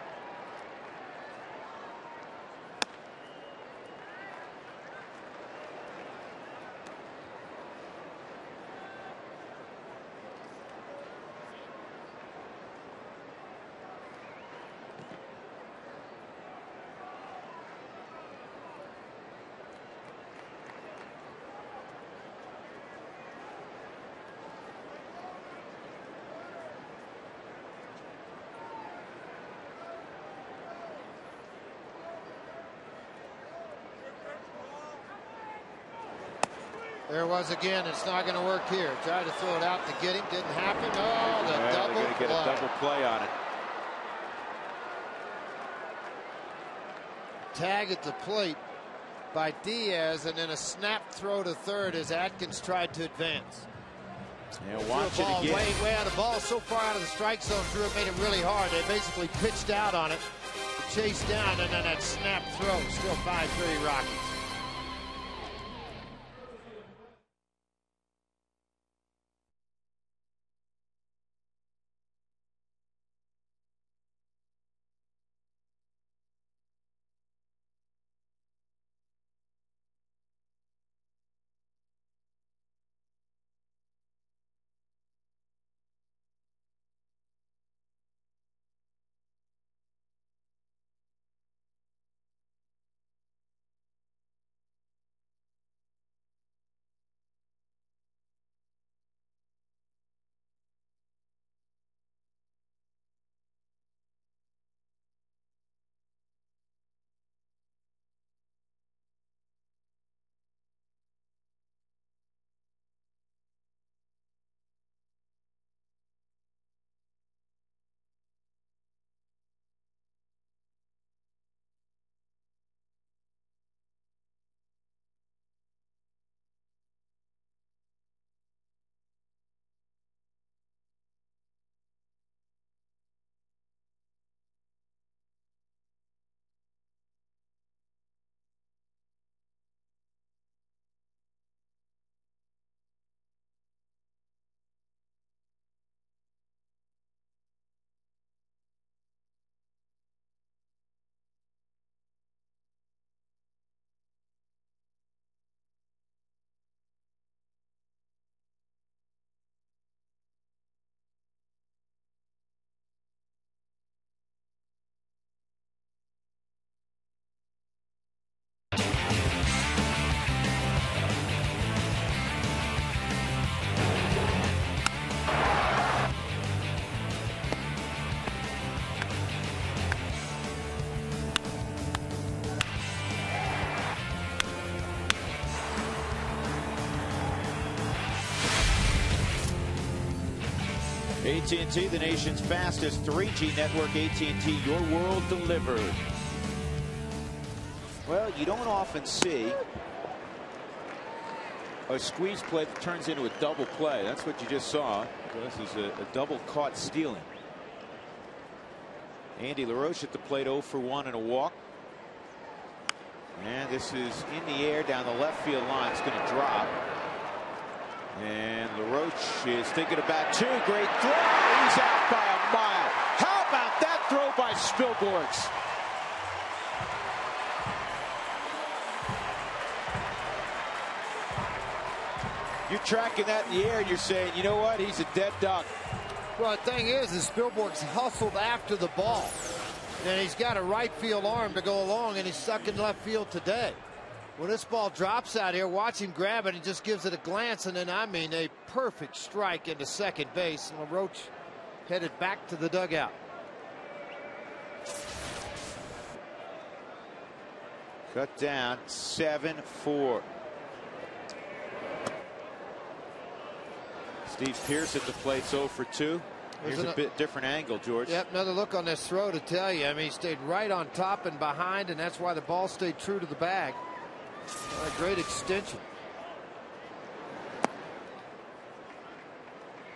There was again. It's not going to work here. Tried to throw it out to get him. Didn't happen. Oh, the double they're going to get a double play on it. Tag at the plate by Diaz, and then a snap throw to third as Atkins tried to advance. Yeah, watch it again. Way out of the ball, so far out of the strike zone, Drew, it made it really hard. They basically pitched out on it, chased down, and then that snap throw. Still 5-3 Rockies. AT&T, the nation's fastest 3G network. AT&T, your world delivered. Well, you don't often see a squeeze play that turns into a double play. That's what you just saw. This is a double caught stealing. Andy LaRoche at the plate, 0 for 1 and a walk. And this is in the air down the left field line. It's going to drop. And LaRoche is thinking about 2. Great throw. He's out by a mile. How about that throw by Spilborghs? You're tracking that in the air and you're saying, you know what? He's a dead duck. Well, the thing is Spilborghs hustled after the ball. And he's got a right field arm to go along, and he's stuck in left field today. When this ball drops out here, watch him grab it and just gives it a glance, and then, I mean, a perfect strike into second base. And LaRoche headed back to the dugout. Cut down 7-4. Steve Pearce at the plate, 0 for 2. Here's a bit different angle, George. Yep, another look on this throw to tell you. I mean, he stayed right on top and behind, and that's why the ball stayed true to the bag. A great extension.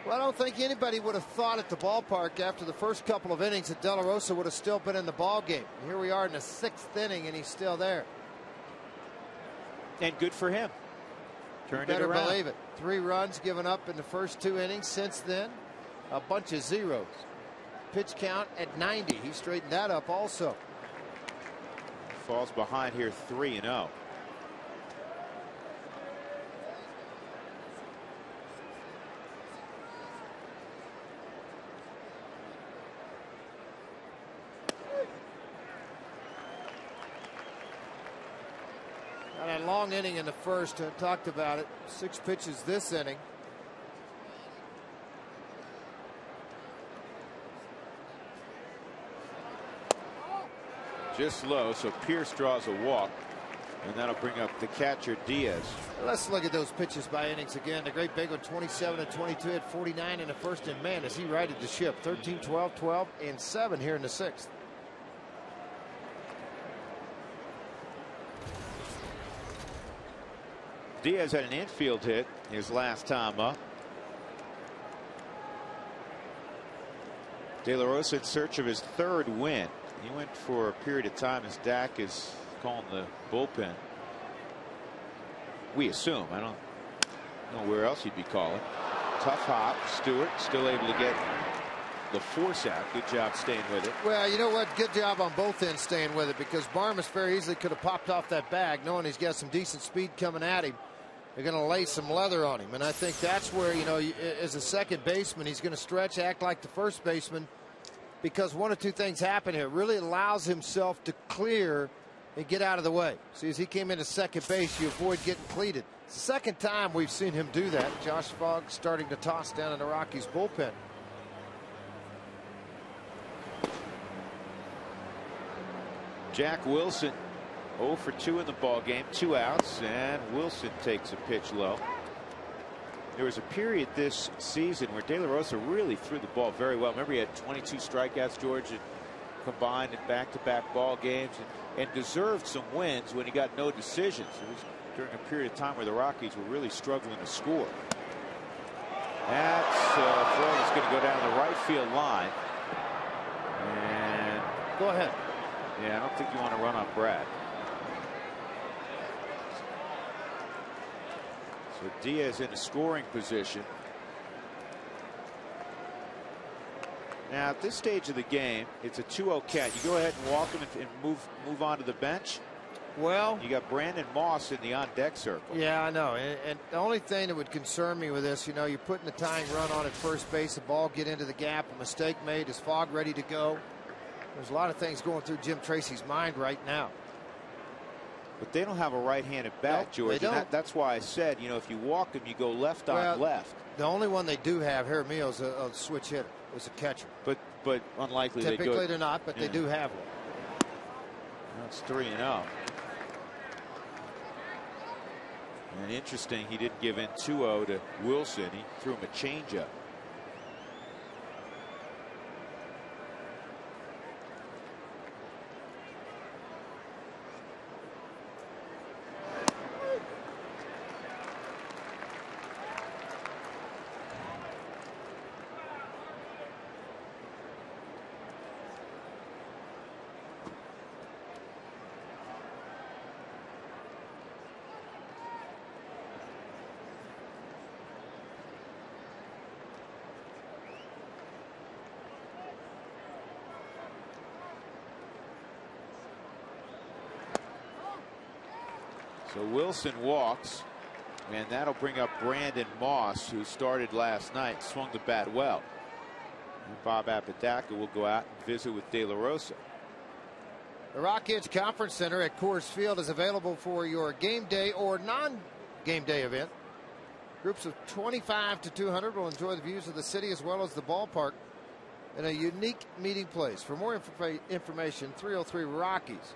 Well, I don't think anybody would have thought at the ballpark after the first couple of innings that De La Rosa would have still been in the ball game. Here we are in the 6th inning, and he's still there. And good for him. Turned it around. Better believe it. 3 runs given up in the first 2 innings. Since then, a bunch of zeros. Pitch count at 90. He straightened that up also. Falls behind here 3-0. Got a long inning in the first. I talked about it. 6 pitches this inning. Just low, so Pearce draws a walk, and that'll bring up the catcher Diaz. Let's look at those pitches by innings again. The great big one, 27 and 22 at 49 in the first, and man, as he righted the ship. 13, 12, 12, and 7 here in the 6th. Diaz had an infield hit his last time up. De La Rosa in search of his 3rd win. He went for a period of time as Dak is calling the bullpen. We assume. I don't know where else he'd be calling. Tough hop. Stewart still able to get the force out. Good job staying with it. Well, you know what? Good job on both ends staying with it, because Barmas very easily could have popped off that bag knowing he's got some decent speed coming at him. They're going to lay some leather on him, and I think that's where, you know, as a second baseman, he's going to stretch, act like the first baseman, because one of 2 things happen here. It really allows himself to clear and get out of the way. See, as he came into second base, you avoid getting cleated. It's the second time we've seen him do that. Josh Fogg starting to toss down in the Rockies bullpen. Jack Wilson 0 for 2 in the ball game, 2 outs, and Wilson takes a pitch low. There was a period this season where De La Rosa really threw the ball very well. Remember, he had 22 strikeouts, George, and combined in back-to-back ball games, and deserved some wins when he got no decisions. It was during a period of time where the Rockies were really struggling to score. That's throw that's going to go down the right field line. And go ahead. Yeah, I don't think you want to run on Brad. So Diaz in a scoring position. Now at this stage of the game, it's a 2-0 count. You go ahead and walk him and move on to the bench. Well, you got Brandon Moss in the on-deck circle. Yeah, I know. And the only thing that would concern me with this, you know, you're putting the tying run on at first base, the ball get into the gap, a mistake made, is Fogg ready to go? There's a lot of things going through Jim Tracy's mind right now. But they don't have a right-handed bat, nope, George. They don't. That's why I said, you know, if you walk him, you go left on left. The only one they do have, Jaramillo's a switch hitter, is a catcher. But unlikely Typically they go. They're not, but they do have one. That's 3-0. And interesting, he didn't give in 2-0 to Wilson. He threw him a changeup. So Wilson walks, and that'll bring up Brandon Moss, who started last night, swung the bat well. And Bob Apodaca will go out and visit with De La Rosa. The Rockets Conference Center at Coors Field is available for your game day or non-game day event. Groups of 25 to 200 will enjoy the views of the city as well as the ballpark in a unique meeting place. For more information, 303 Rockies.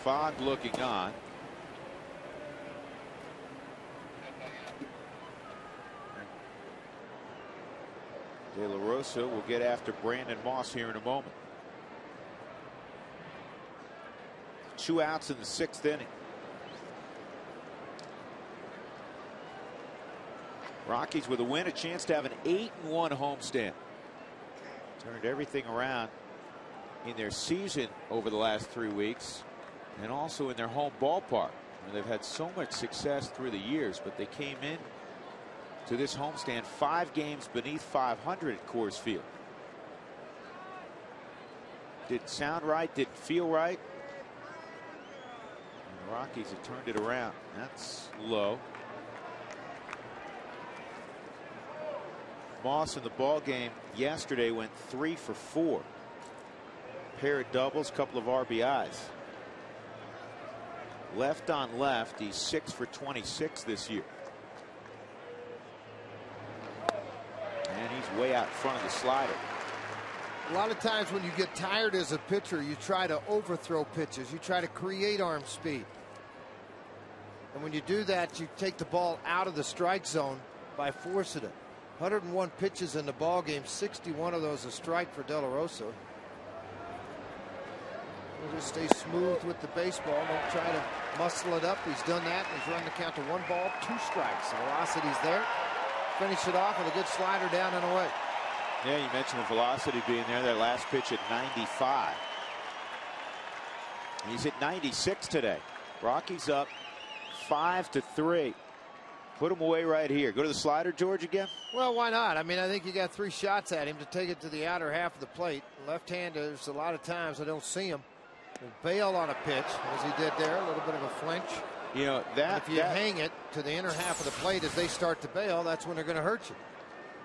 Fogg looking on. De La Rosa will get after Brandon Moss here in a moment. 2 outs in the 6th inning. Rockies with a win, a chance to have an 8-1 homestand. Turned everything around in their season over the last 3 weeks, and also in their home ballpark. They've had so much success through the years, but they came in to this homestand 5 games beneath 500 at Coors Field. Didn't sound right, didn't feel right. And the Rockies have turned it around. That's low. Moss in the ball game yesterday went 3 for 4. Pair of doubles, couple of RBIs. Left on left, he's 6 for 26 this year. And he's way out front of the slider. A lot of times when you get tired as a pitcher, you try to overthrow pitches. You try to create arm speed. And when you do that, you take the ball out of the strike zone by forcing it. 101 pitches in the ball game, 61 of those a strike for De La Rosa. He'll just stay smooth with the baseball. Don't try to muscle it up. He's done that. He's run the count to 1 ball, 2 strikes. The velocity's there. Finish it off with a good slider down and away. Yeah, you mentioned the velocity being there. That last pitch at 95. He's at 96 today. Rockies up 5-3. Put him away right here. Go to the slider, George, again? Well, why not? I mean, I think you got 3 shots at him to take it to the outer half of the plate. Left-handers, a lot of times I don't see him bail on a pitch, as he did there. A little bit of a flinch. You know, that if you hang it to the inner half of the plate as they start to bail, that's when they're going to hurt you.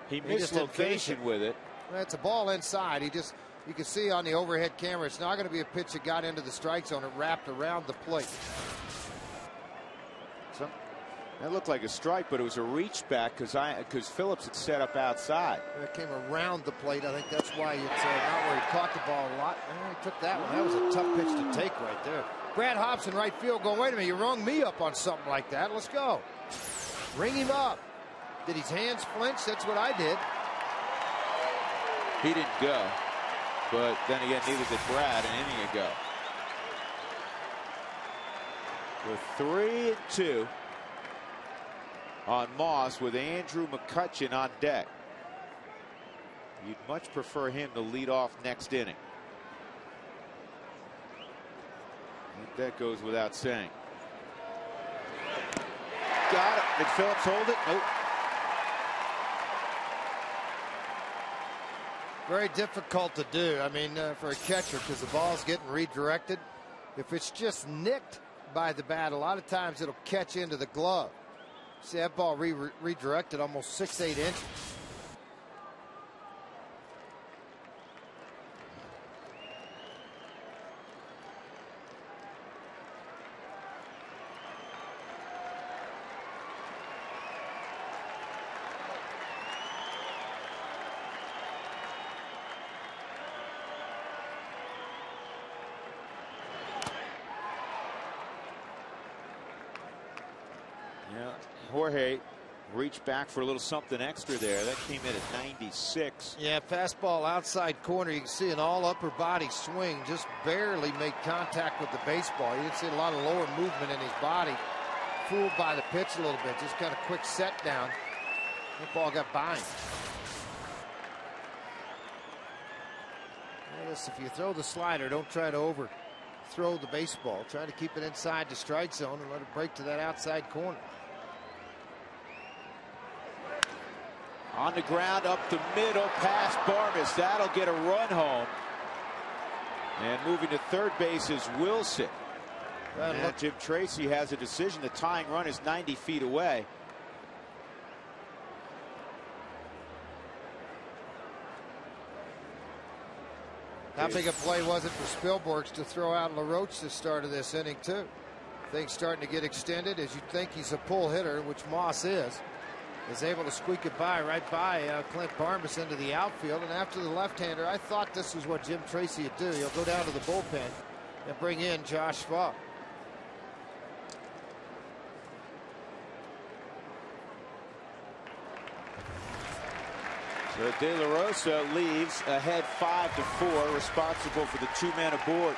He missed location with it. That's a ball inside. You can see on the overhead camera, it's not going to be a pitch that got into the strike zone. It wrapped around the plate. That looked like a strike, but it was a reach back because Phillips had set up outside. It came around the plate. I think that's why it's not where he caught the ball a lot. And he took that one. That was a tough pitch to take right there. Brad Hobson, right field, going, wait a minute, you rung me up on something like that. Let's go. Ring him up. Did his hands flinch? That's what I did. He didn't go. But then again, neither did Brad an inning ago. With 3-2 on Moss with Andrew McCutchen on deck. You'd much prefer him to lead off next inning. That goes without saying. Got it. Did Phillips hold it? Nope. Very difficult to do. I mean, for a catcher, because the ball's getting redirected. If it's just nicked by the bat, a lot of times it'll catch into the glove. See that ball redirected almost 6-8 inches. Jorge reached back for a little something extra there. That came in at 96. Yeah, fastball outside corner. You can see an all upper body swing. Just barely made contact with the baseball. You didn't see a lot of lower movement in his body. Fooled by the pitch a little bit. Just kind of quick set down. That ball got by him. Yes, if you throw the slider, don't try to overthrow the baseball. Try to keep it inside the strike zone and let it break to that outside corner. On the ground, up the middle, past Barmes. That'll get a run home. And moving to third base is Wilson. And Jim Tracy has a decision. The tying run is 90 feet away. How big a play was it for Spielbergs to throw out LaRoche the start of this inning, too? Things starting to get extended as you think he's a pull hitter, which Moss is able to squeak it by right by Clint Barmes into the outfield. And after the left-hander, I thought this was what Jim Tracy would do. He'll go down to the bullpen and bring in Josh Fogg. So De La Rosa leaves ahead 5-4, responsible for the two-man aboard.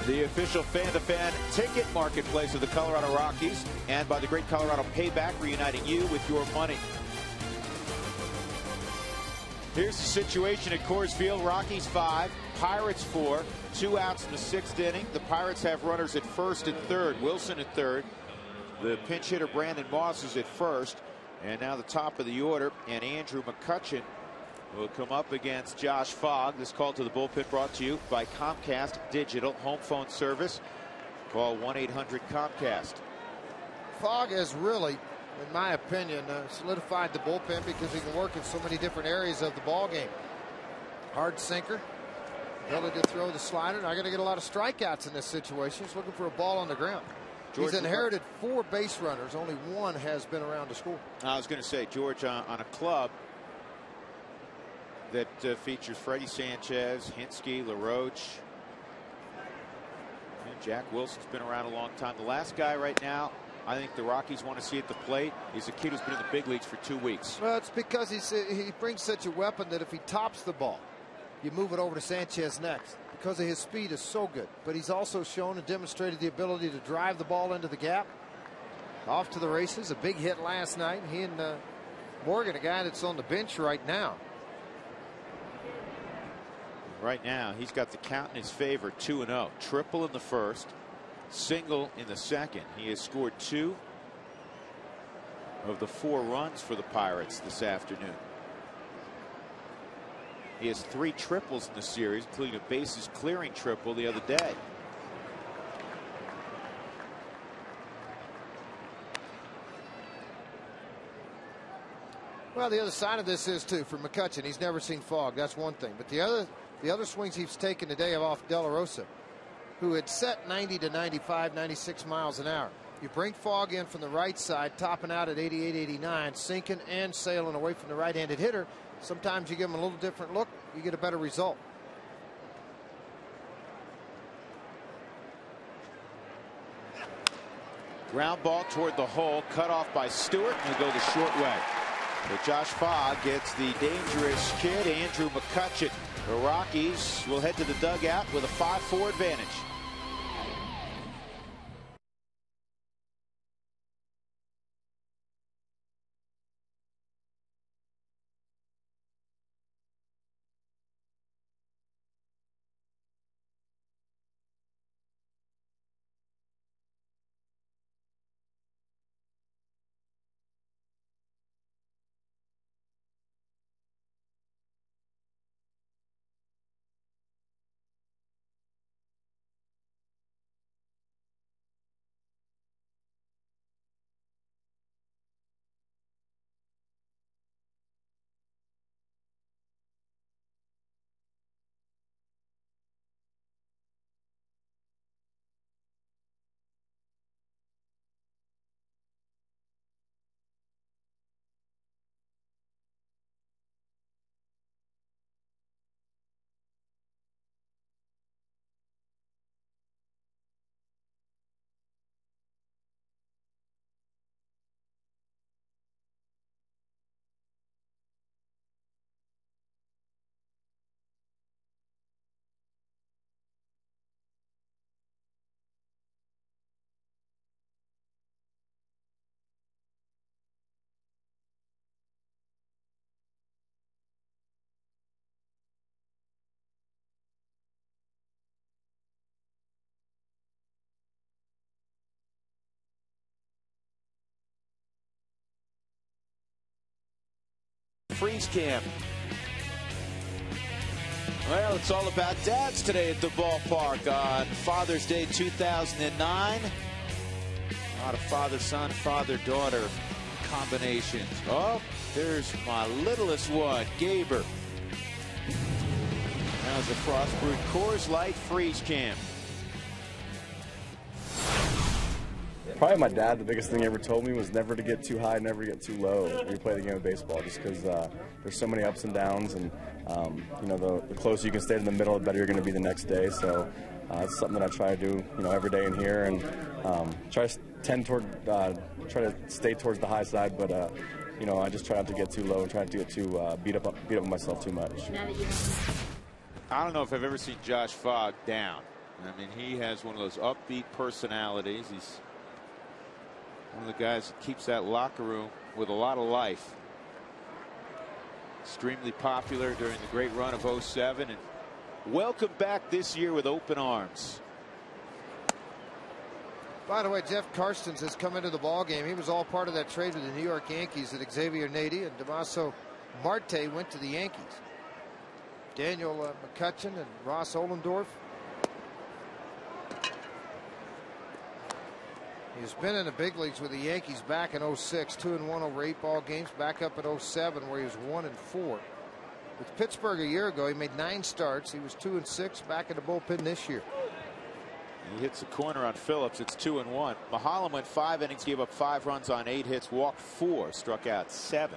The official fan-to-fan ticket marketplace of the Colorado Rockies, and by the great Colorado Payback, reuniting you with your money. Here's the situation at Coors Field. Rockies 5, Pirates 4, 2 outs in the 6th inning. The Pirates have runners at first and third. Wilson at third. The pinch hitter Brandon Moss is at first. And now the top of the order, and Andrew McCutchen will come up against Josh Fogg. This call to the bullpen brought to you by Comcast Digital home phone service. Call 1-800-COMCAST. Fogg has really, in my opinion, solidified the bullpen because he can work in so many different areas of the ball game. Hard sinker, ability to throw the slider. Not going to get a lot of strikeouts in this situation. He's looking for a ball on the ground. George, he's inherited 4 base runners. Only 1 has been around to score. I was going to say, George, on a club that features Freddie Sanchez, Hinsky, LaRoche. And Jack Wilson's been around a long time. The last guy right now I think the Rockies want to see at the plate is a kid who's been in the big leagues for 2 weeks. Well, it's because he brings such a weapon that if he tops the ball, you move it over to Sanchez next because of his speed is so good. But he's also shown and demonstrated the ability to drive the ball into the gap. Off to the races. A big hit last night. He and Morgan, a guy that's on the bench right now. Right now, he's got the count in his favor, 2-0. Triple in the first, single in the second. He has scored 2 of the 4 runs for the Pirates this afternoon. He has 3 triples in the series, including a bases clearing triple the other day. Well, the other side of this is, too, for McCutchen, he's never seen Fogg. That's one thing. But the other swings he's taken today off De La Rosa, who had set 90 to 95, 96 miles an hour. You bring Fogg in from the right side, topping out at 88, 89, sinking and sailing away from the right-handed hitter. Sometimes you give him a little different look, you get a better result. Ground ball toward the hole, cut off by Stewart, and he'll go the short way. But Josh Fogg gets the dangerous kid, Andrew McCutcheon. The Rockies will head to the dugout with a 5-4 advantage. Freeze cam. Well, it's all about dads today at the ballpark on Father's Day 2009. A lot of father-son, father-daughter combinations. Oh, there's my littlest one, Gaber. Now's the Frostbrewed Coors Light Freeze Cam. Probably my dad, the biggest thing he ever told me was never to get too high, never to get too low when you play the game of baseball, just because there's so many ups and downs, and you know, the closer you can stay to the middle, the better you're going to be the next day. So it's something that I try to do, you know, every day in here, and try to stay towards the high side, but you know, I just try not to get too low and try not to get too beat up myself too much. I don't know if I've ever seen Josh Fogg down. I mean, he has one of those upbeat personalities. He's one of the guys that keeps that locker room with a lot of life. Extremely popular during the great run of '07, and welcome back this year with open arms. By the way, Jeff Karstens has come into the ball game. He was all part of that trade with the New York Yankees that Xavier Nady and Damaso Marte went to the Yankees. Daniel McCutcheon and Ross Ollendorf. He's been in the big leagues with the Yankees back in '06, 2-1 over 8 ball games. Back up in '07 where he was 1-4. With Pittsburgh a year ago, he made 9 starts. He was 2-6 back in the bullpen this year. He hits the corner on Phillips. It's 2-1. Mahalan went 5 innings, gave up 5 runs on 8 hits, walked 4, struck out 7.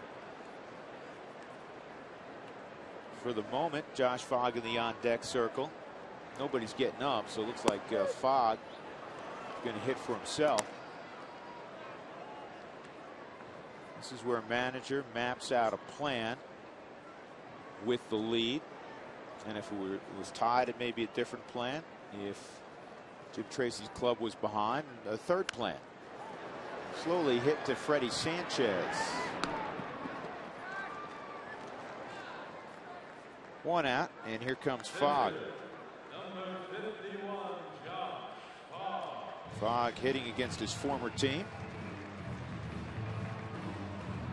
For the moment, Josh Fogg in the on-deck circle. Nobody's getting up, so it looks like Fogg is going to hit for himself. This is where a manager maps out a plan with the lead. And if it was tied, it may be a different plan. If Jim Tracy's club was behind, a third plan. Slowly hit to Freddie Sanchez. 1 out, and here comes Fogg. Fogg hitting against his former team.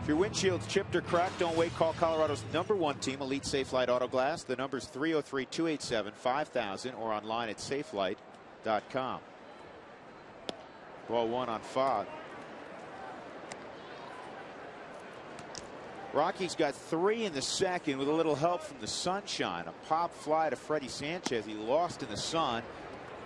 If your windshield's chipped or cracked, don't wait. Call Colorado's #1 team, Elite Safelite Auto Glass. The number's 303-287-5000 or online at safelite.com. Ball 1 on Fogg. Rockies got 3 in the second with a little help from the sunshine. A pop fly to Freddie Sanchez. He lost in the sun.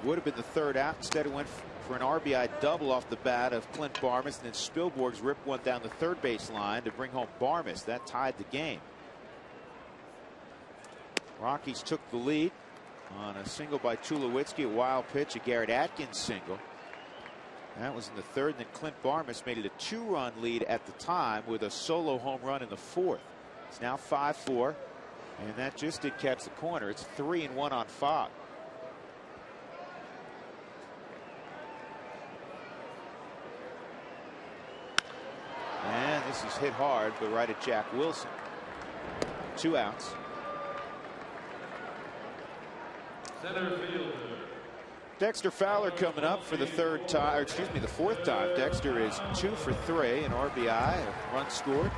Would have been the 3rd out. Instead, it went for an RBI double off the bat of Clint Barmes, and then Spilborghs ripped one down the third base line to bring home Barmes. That tied the game. Rockies took the lead on a single by Tulowitzki, a wild pitch, a Garrett Atkins single. That was in the 3rd, and then Clint Barmas made it a 2-run lead at the time with a solo home run in the 4th. It's now 5-4, and that just did catch the corner. It's 3-1 on Fogg. And this is hit hard, but right at Jack Wilson. 2 outs. Center fielder Dexter Fowler coming up for the 4th time. Dexter is 2 for 3, an RBI, a run scored.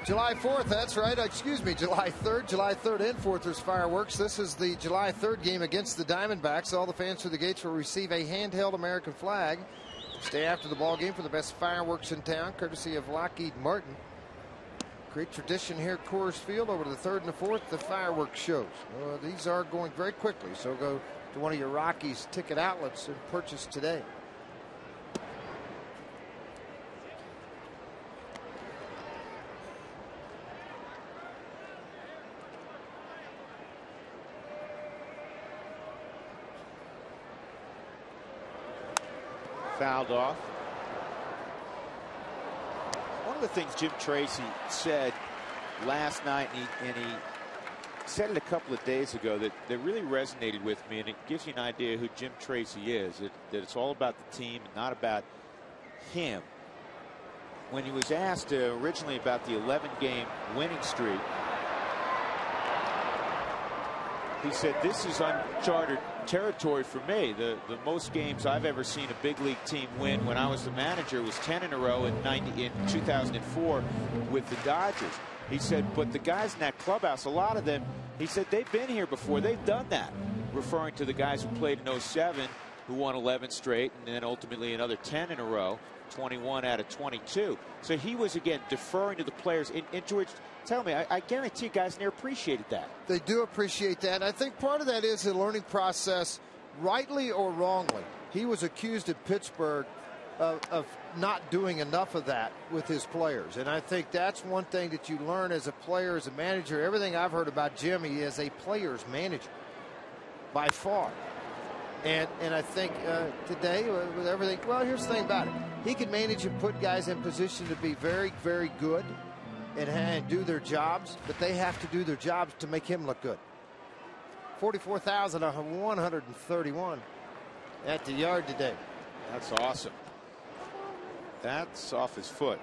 July 4th, that's right. Excuse me, July 3rd. July 3rd and 4th, there's fireworks. This is the July 3rd game against the Diamondbacks. All the fans through the gates will receive a handheld American flag. Stay after the ball game for the best fireworks in town, courtesy of Lockheed Martin. Great tradition here at Coors Field. Over to the 3rd and the 4th, the fireworks shows. These are going very quickly, so go to one of your Rockies ticket outlets and purchase today. Fouled off. One of the things Jim Tracy said last night, and he said it a couple of days ago, that really resonated with me, and it gives you an idea who Jim Tracy is, that it's all about the team and not about him. When he was asked originally about the 11-game winning streak, he said, this is uncharted territory for me. The most games I've ever seen a big league team win when I was the manager was 10 in a row in 2004 with the Dodgers. He said, but the guys in that clubhouse, a lot of them, he said, they've been here before. They've done that, referring to the guys who played in 07, who won 11 straight, and then ultimately another 10 in a row, 21 out of 22. So he was, again, deferring to the players. And George, tell me, I guarantee guys never appreciated that. They do appreciate that. I think part of that is a learning process, rightly or wrongly. He was accused at Pittsburgh of not doing enough of that with his players. And I think that's one thing that you learn as a player, as a manager. Everything I've heard about Jim, he is a player's manager by far. And I think today with everything, well, here's the thing about it. He can manage and put guys in position to be very, very good and do their jobs, but they have to do their jobs to make him look good. 44,131 at the yard today. That's awesome. That's off his foot.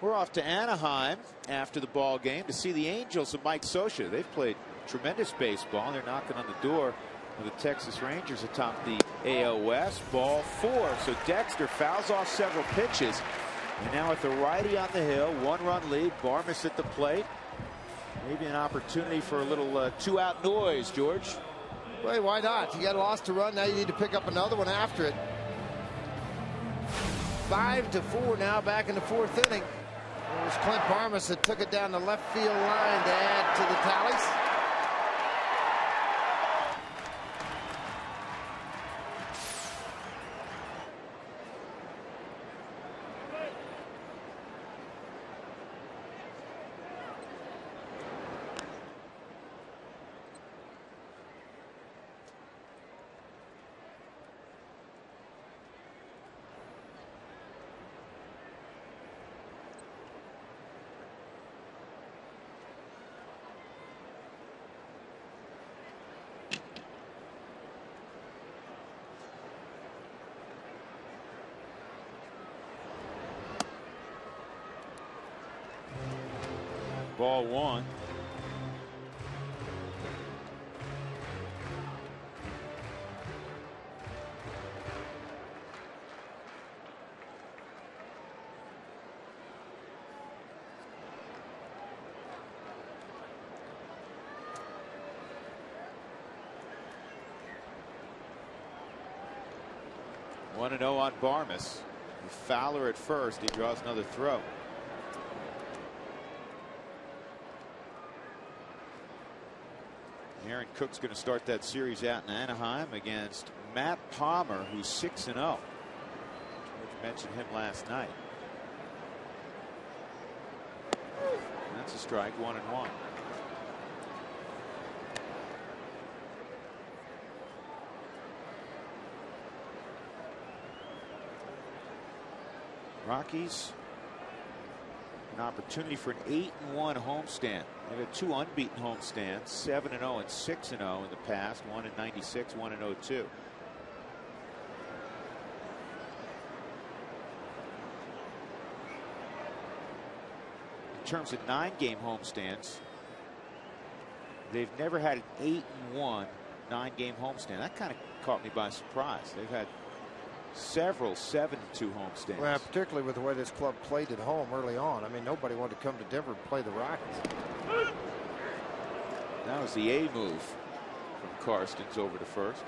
We're off to Anaheim after the ball game to see the Angels of Mike Scioscia. They've played tremendous baseball. They're knocking on the door of the Texas Rangers atop the AL West. Ball 4. So Dexter fouls off several pitches. And now with the righty on the hill, 1-run lead. Barmas at the plate. Maybe an opportunity for a little 2-out noise, George. Well, why not? You got lost a run. Now you need to pick up another one after it. 5-4 now, back in the 4th inning. It was Clint Barmas that took it down the left field line to add to the tallies. Ball 1. One and 0 on Barmas. Fowler at first. He draws another throw. Aaron Cook's going to start that series out in Anaheim against Matt Palmer, who's 6-0. George mentioned him last night. That's a strike, 1-1. Rockies, an opportunity for an 8-1 homestand. They've had 2 unbeaten homestands, 7-0 and 6-0 in the past, 1 in 96, 1 in 02. In terms of 9-game homestands, they've never had an 8-1 9-game homestand. That kind of caught me by surprise. They've had several 7-2 homestands. Well, particularly with the way this club played at home early on. I mean, nobody wanted to come to Denver and play the Rockies. That was the A move from Karstens over to first.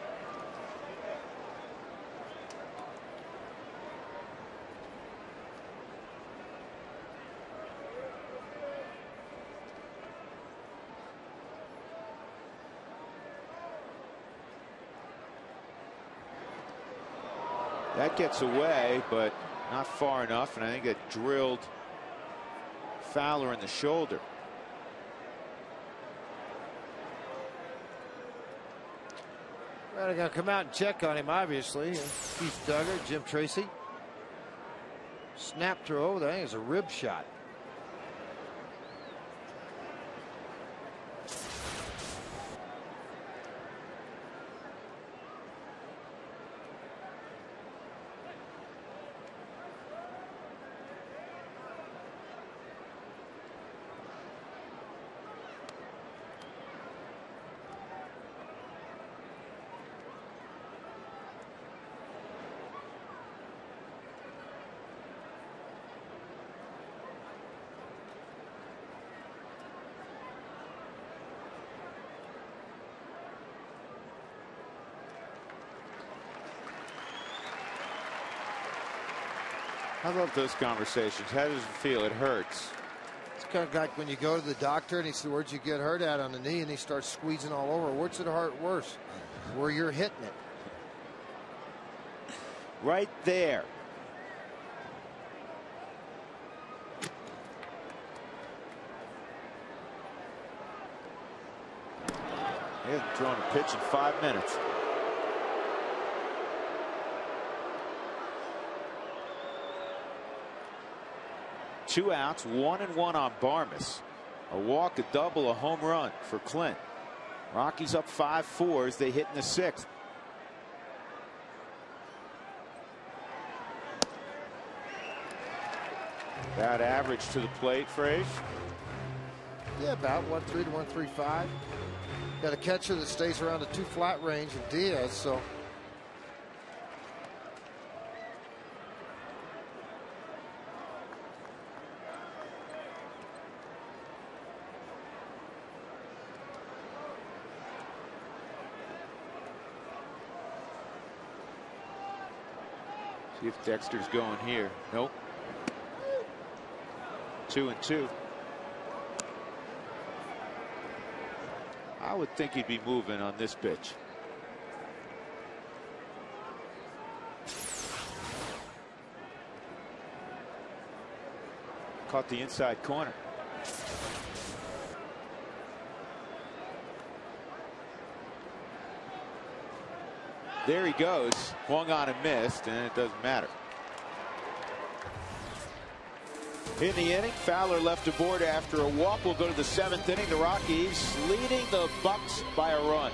That gets away, but not far enough, and I think it drilled Fowler in the shoulder. Well, they're going to come out and check on him, obviously. Keith Duggar, Jim Tracy. Snap throw, I think it's a rib shot. I love those conversations. How does it feel? It hurts. It's kind of like when you go to the doctor and he says, "Where'd you get hurt at on the knee?" And he starts squeezing all over. Where's it hurt worse? Where you're hitting it. Right there. He hasn't thrown a pitch in 5 minutes. Two outs, 1-1 on Barmes. A walk, a double, a home run for Clint. Rockies up 5-4 as they hit in the 6th. About average to the plate, Frage. Yeah, about 1.3 to 1.35. Got a catcher that stays around the 2 flat range of Diaz, so. See if Dexter's going here. Nope. 2-2. I would think he'd be moving on this pitch. Caught the inside corner. There he goes. Swung on and missed, and it doesn't matter. In the inning, Fowler left aboard after a walk. We'll go to the 7th inning. The Rockies leading the Bucks by a run.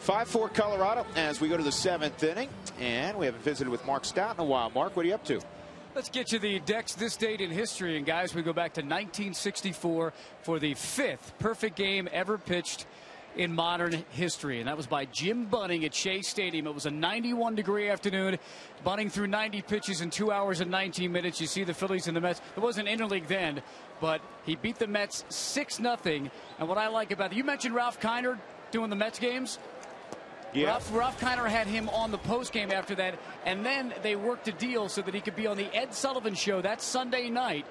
5-4 Colorado as we go to the 7th inning. And we haven't visited with Mark Stout in a while. Mark, what are you up to? Let's get you the decks this date in history. And, guys, we go back to 1964 for the 5th perfect game ever pitched in modern history. And that was by Jim Bunning at Shea Stadium. It was a 91-degree afternoon. Bunning threw 90 pitches in 2 hours and 19 minutes. You see the Phillies and the Mets. It wasn't interleague then, but he beat the Mets 6-0. And what I like about it, you mentioned Ralph Kiner doing the Mets games. Yeah. Ralph Kiner had him on the post game after that, and then they worked a deal so that he could be on the Ed Sullivan Show that Sunday night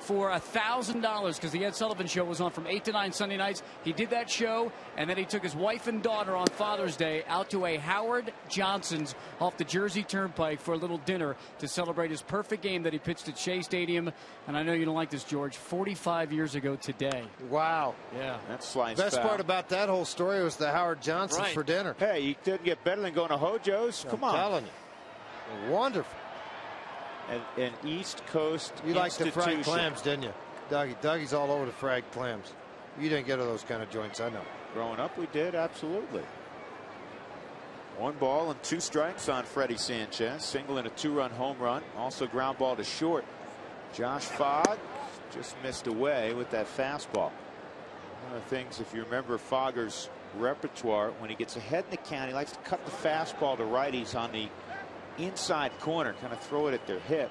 for $1,000, because the Ed Sullivan Show was on from 8 to 9 Sunday nights. He did that show, and then he took his wife and daughter on Father's Day out to a Howard Johnson's off the Jersey Turnpike for a little dinner to celebrate his perfect game that he pitched at Shea Stadium. And I know you don't like this, George, 45 years ago today. Wow. Yeah. That slides Best foul. part about that whole story was the Howard Johnson for dinner. Hey, you didn't get better than going to Hojo's. Come on. I'm telling you. Wonderful. An East Coast You liked the fried institution. clams, didn't you? Dougie's all over the fried clams. You didn't get to those kind of joints, I know. Growing up, we did, absolutely. 1 ball and 2 strikes on Freddie Sanchez. Single and a 2-run home run. Also ground ball to short. Josh Fogg just missed away with that fastball. One of the things, if you remember Fogger's repertoire, when he gets ahead in the count, he likes to cut the fastball to righties on the inside corner, kind of throw it at their hip.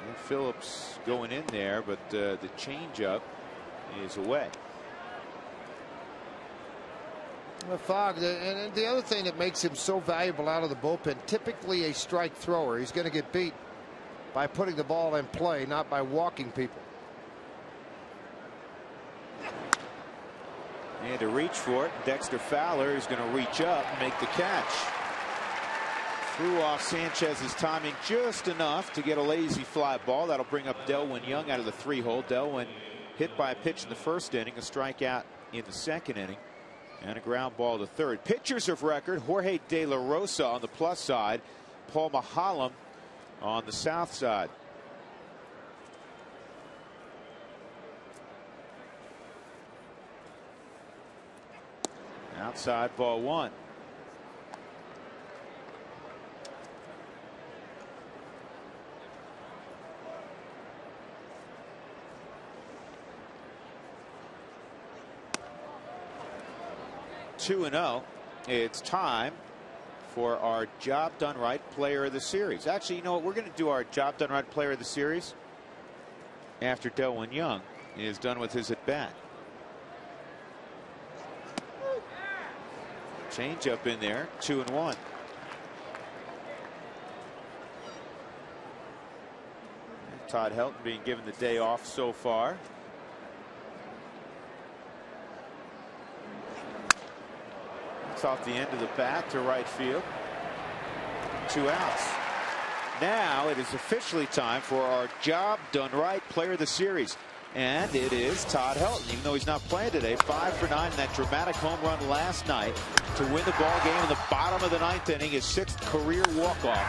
And Phillips going in there, but the changeup is away. Well, Fogg, and the other thing that makes him so valuable out of the bullpen, typically a strike thrower. He's going to get beat by putting the ball in play, not by walking people. And to reach for it, Dexter Fowler is going to reach up and make the catch. Threw off Sanchez's timing just enough to get a lazy fly ball. That'll bring up Delwyn Young out of the 3-hole. Delwyn hit by a pitch in the 1st inning, a strikeout in the 2nd inning, and a ground ball to 3rd. Pitchers of record, Jorge De La Rosa on the plus side, Paul Mahalam on the south side. Outside, ball 1. Two and 0. It's time for our job done right player of the series. Actually, you know what? We're going to do our job done right player of the series after Delwyn Young is done with his at bat. Change up in there, 2-1. Todd Helton being given the day off so far. It's off the end of the bat to right field. 2 outs. Now it is officially time for our job done right player of the series. And it is Todd Helton, even though he's not playing today. 5 for 9 in that dramatic home run last night to win the ball game in the bottom of the 9th inning. His 6th career walk-off.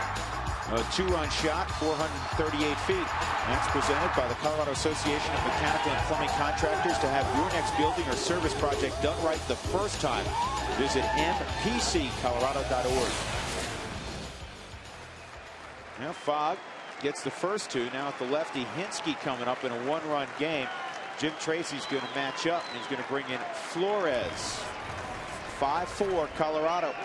A 2-run shot, 438 feet. That's presented by the Colorado Association of Mechanical and Plumbing Contractors. To have your next building or service project done right the first time, visit mpccolorado.org. Now Fogg gets the first 2. Now at the lefty, Hinsky coming up in a 1-run game. Jim Tracy's going to match up, and he's going to bring in Flores. 5-4 Colorado.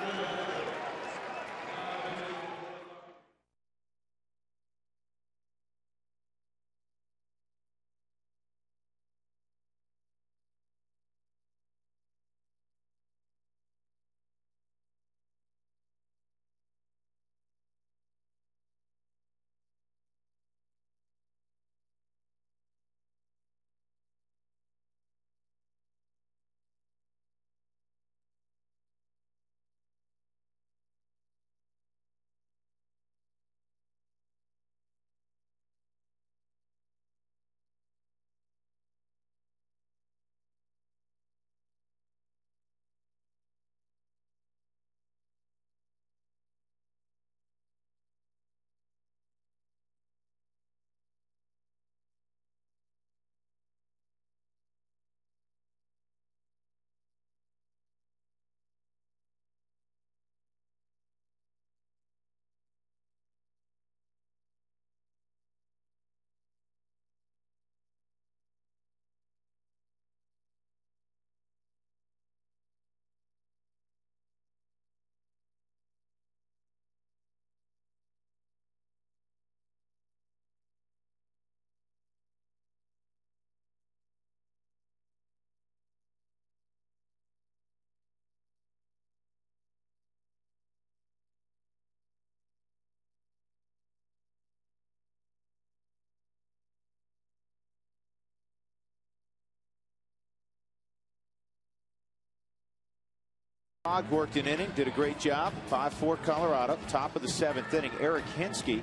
Hogg worked an inning, did a great job. 5-4 Colorado, top of the 7th inning. Eric Hinsky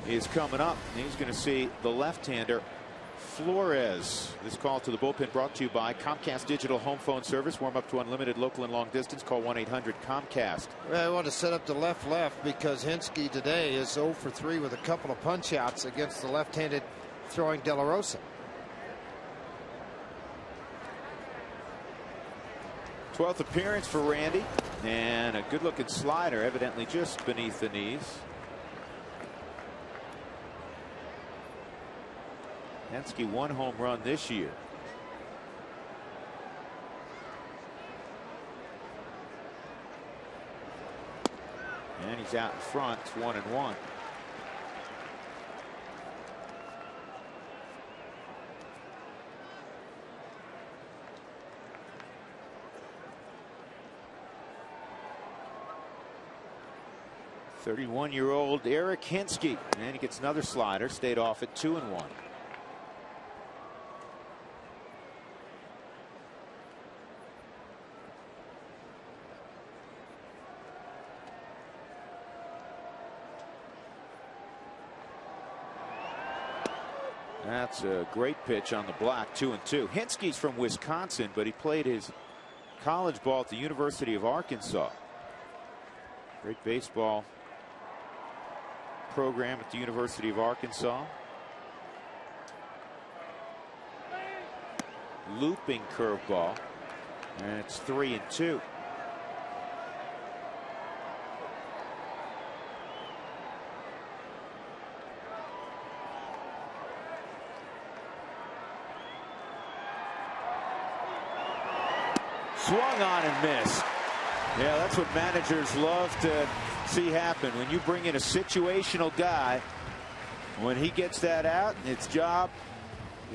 is coming up, and he's going to see the left-hander Flores. This call to the bullpen brought to you by Comcast Digital Home Phone Service. Warm up to unlimited local and long distance. Call 1-800-COMCAST. Well, I want to set up the left because Hinsky today is 0 for 3 with a couple of punch outs against the left-handed throwing De La Rosa. 12th appearance for Randy, and a good-looking slider, evidently just beneath the knees. Hinsky 1 home run this year. And he's out in front. It's 1-1. '31-year-old Eric Hinsky, and he gets another slider. Stayed off at 2-1. That's a great pitch on the block. 2-2. Hinsky's from Wisconsin, but he played his college ball at the University of Arkansas. Great baseball program at the University of Arkansas. Looping curveball, and it's 3-2. Swung on and missed. Yeah, that's what managers love to see happen. When you bring in a situational guy, when he gets that out, it's job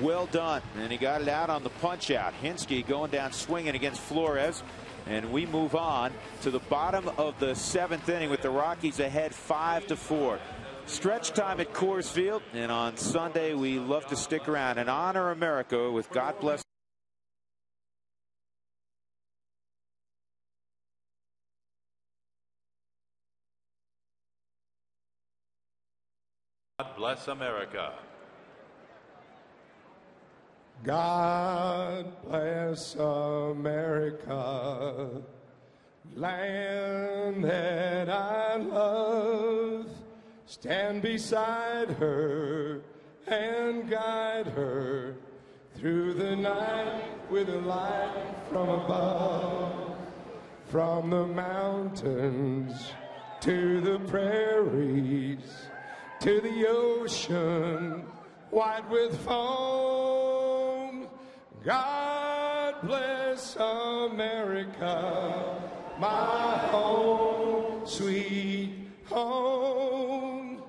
well done. And he got it out on the punch out. Hinsky going down swinging against Flores. And we move on to the bottom of the 7th inning with the Rockies ahead 5-4. Stretch time at Coors Field. And on Sunday, we love to stick around and honor America with God Bless. God bless America. God bless America, land that I love. Stand beside her and guide her through the night with a light from above. From the mountains to the prairies, to the ocean white with foam. God bless America, my home, sweet home.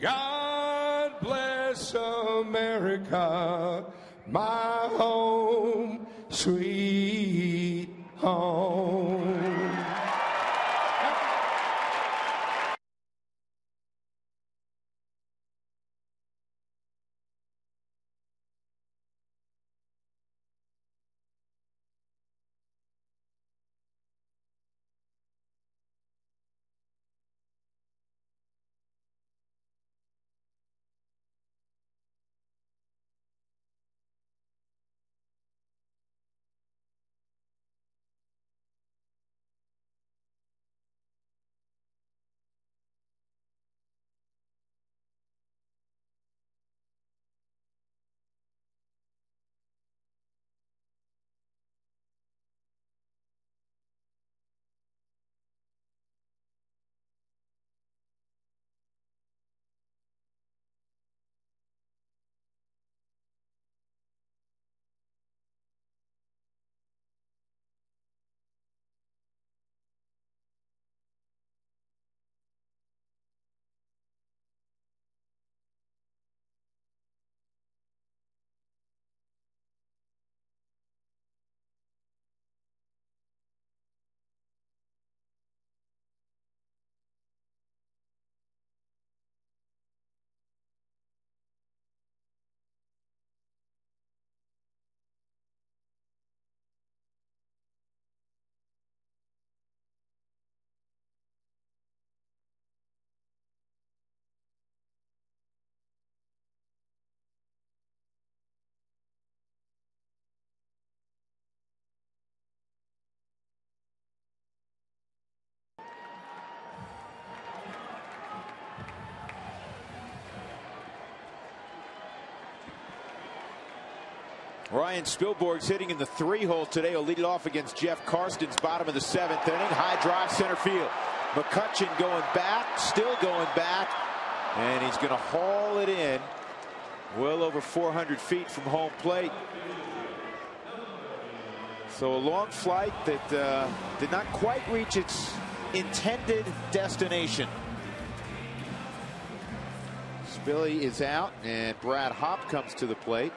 God bless America, my home, sweet home. Ryan Spilborgh's hitting in the 3-hole today. He'll lead it off against Jeff Karsten's bottom of the 7th inning. High drive center field. McCutchen going back, still going back, and he's going to haul it in well over 400 feet from home plate. So a long flight that did not quite reach its intended destination. Spilly is out, and Brad Hopp comes to the plate.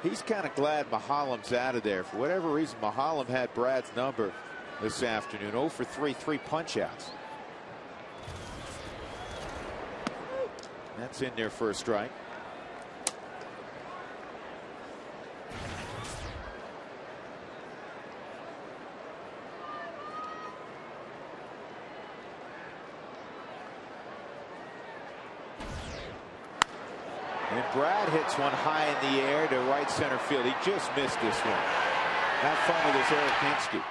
He's kind of glad Mahalam's out of there. For whatever reason, Mahalam had Brad's number this afternoon. 0 for 3, 3 punch-outs. That's in there for a strike. And Brad hits one high in the air to right center field. He just missed this one. Have fun with his Eric Hinsky.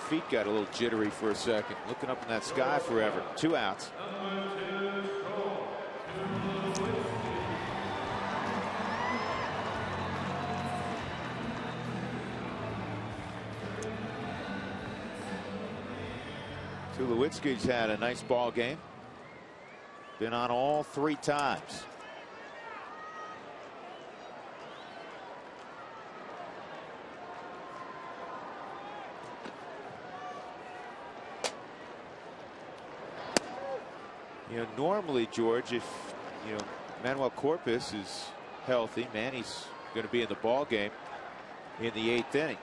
Feet got a little jittery for a second. Looking up in that sky forever. 2 outs. Tulowitzki's had a nice ball game. Been on all 3 times. You know, normally, George, if Manuel Corpus is healthy, Manny's going to be in the ball game in the 8th inning.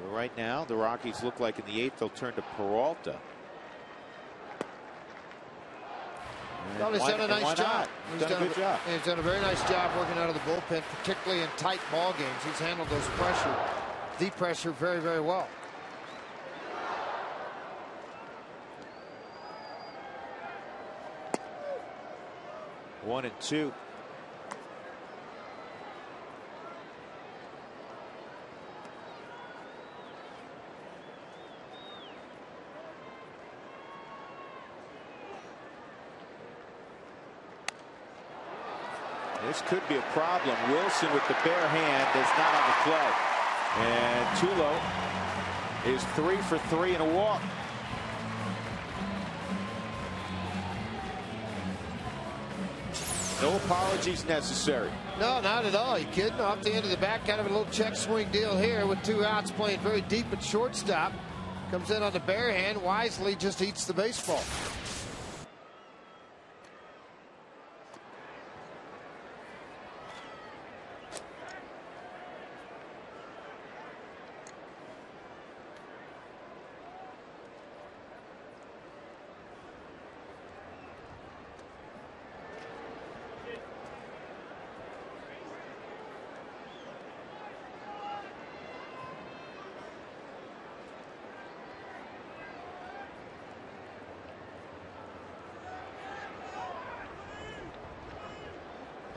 Well, right now, the Rockies look like in the 8th they'll turn to Peralta. Well, he's done a nice job. He's done a good job. He's done a very nice job working out of the bullpen, particularly in tight ball games. He's handled the pressure very, very well. One and 2. This could be a problem. Wilson with the bare hand is not on the play. And Tulo is 3 for 3 and a walk. No apologies necessary. No, not at all. You kidding? Off the end of the bat, kind of a little check swing deal here with 2 outs, playing very deep at shortstop. Comes in on the bare hand, wisely just eats the baseball.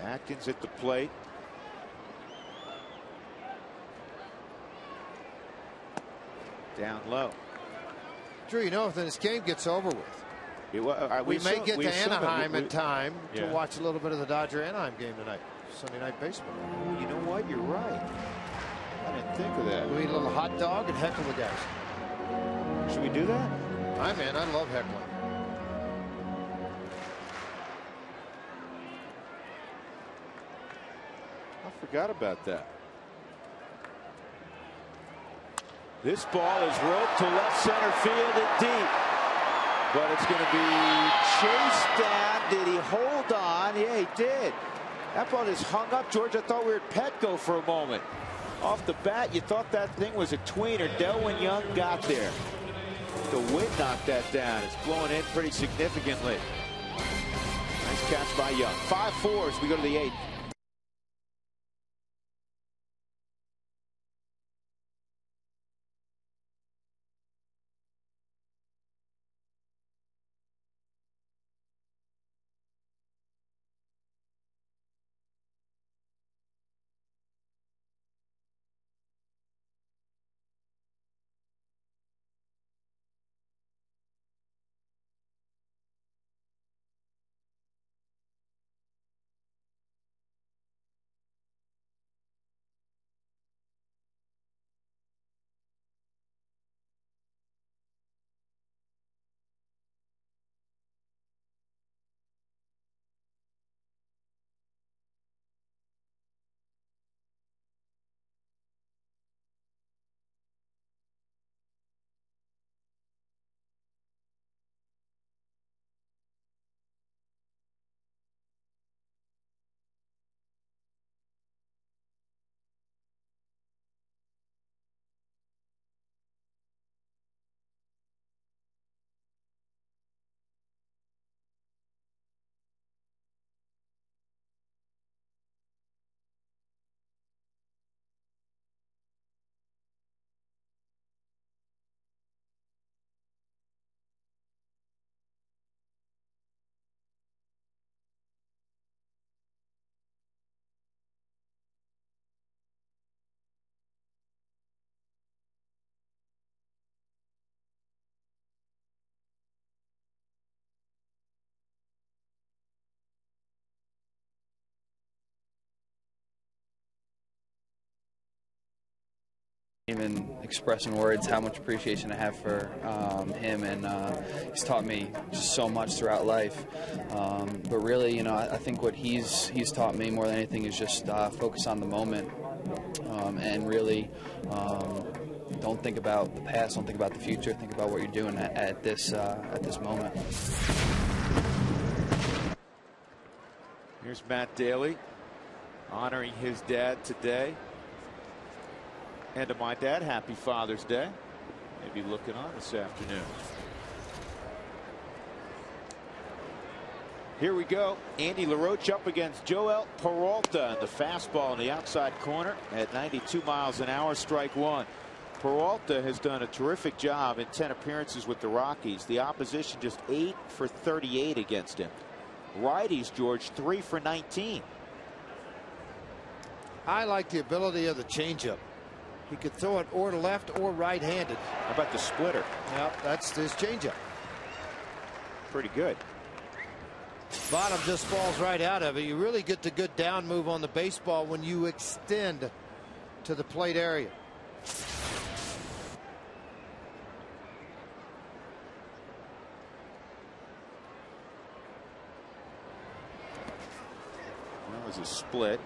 Atkins at the plate. Down low. Drew, you know, if this game gets over with, we may get to Anaheim in time to watch a little bit of the Dodger-Anaheim game tonight. Sunday Night Baseball. You know what? You're right. I didn't think of that. We eat a little hot dog and heckle the guys. Should we do that? I love heckling. I forgot about that. This ball is roped to left center field and deep. But it's going to be chased down. Did he hold on? Yeah, he did. That ball just hung up, George. I thought we were at Petco for a moment. Off the bat, you thought that thing was a tweener. Delwyn Young got there. The wind knocked that down. It's blowing in pretty significantly. Nice catch by Young. 5-4 as we go to the 8th. Even express in words how much appreciation I have for him, and he's taught me just so much throughout life. But really, you know, I think what he's taught me more than anything is just focus on the moment, and really don't think about the past, don't think about the future, think about what you're doing at this moment. Here's Matt Daly honoring his dad today. And to my dad, happy Father's Day. Maybe looking on this afternoon. Here we go. Andy LaRoche up against Joel Peralta, and the fastball in the outside corner at 92 miles an hour, strike one. Peralta has done a terrific job in 10 appearances with the Rockies. The opposition just 8 for 38 against him. Righties, George, 3 for 19. I like the ability of the changeup. He could throw it or left or right-handed. How about the splitter? Yep, that's his changeup. Pretty good. Bottom just falls right out of it. You really get the good down move on the baseball when you extend to the plate area. That was a split.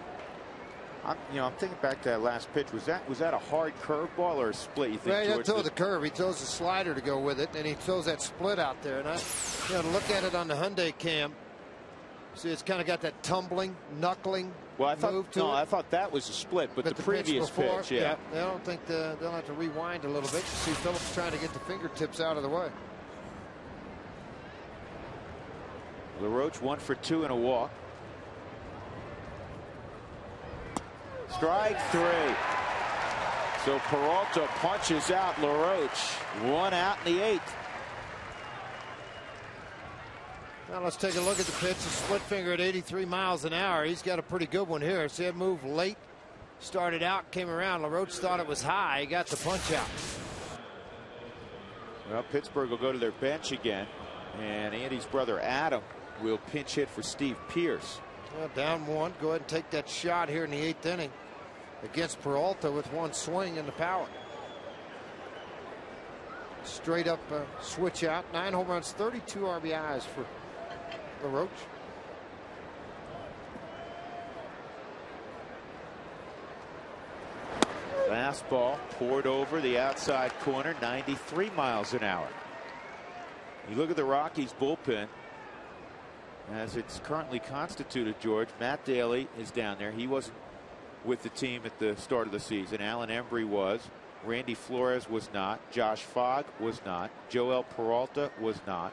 I'm thinking back to that last pitch. Was that a hard curveball or a split? You think? Well, he doesn't throw the curve. He throws a slider to go with it, and he throws that split out there. And to look at it on the Hyundai cam, see, it's kind of got that tumbling, knuckling move to it. I thought that was a split, but the previous pitch, yeah. I don't think they'll have to rewind a little bit. You see, Phillips trying to get the fingertips out of the way. LaRoche 1 for 2 and a walk. Strike 3. So Peralta punches out LaRoche. 1 out in the 8th. Now let's take a look at the pitch. A split finger at 83 miles an hour. He's got a pretty good one here. See that move late. Started out, came around. LaRoche thought it was high. He got the punch out. Well, Pittsburgh will go to their bench again. And Andy's brother Adam will pinch hit for Steve Pearce. Well, down 1. Go ahead and take that shot here in the 8th inning against Peralta with 1 swing in the power. Straight up switch out. 9 home runs, 32 RBIs for LaRoche. Fastball poured over the outside corner, 93 miles an hour. You look at the Rockies bullpen as it's currently constituted, George. Matt Daly is down there. He wasn't with the team at the start of the season. Alan Embry was. Randy Flores was not. Josh Fogg was not. Joel Peralta was not.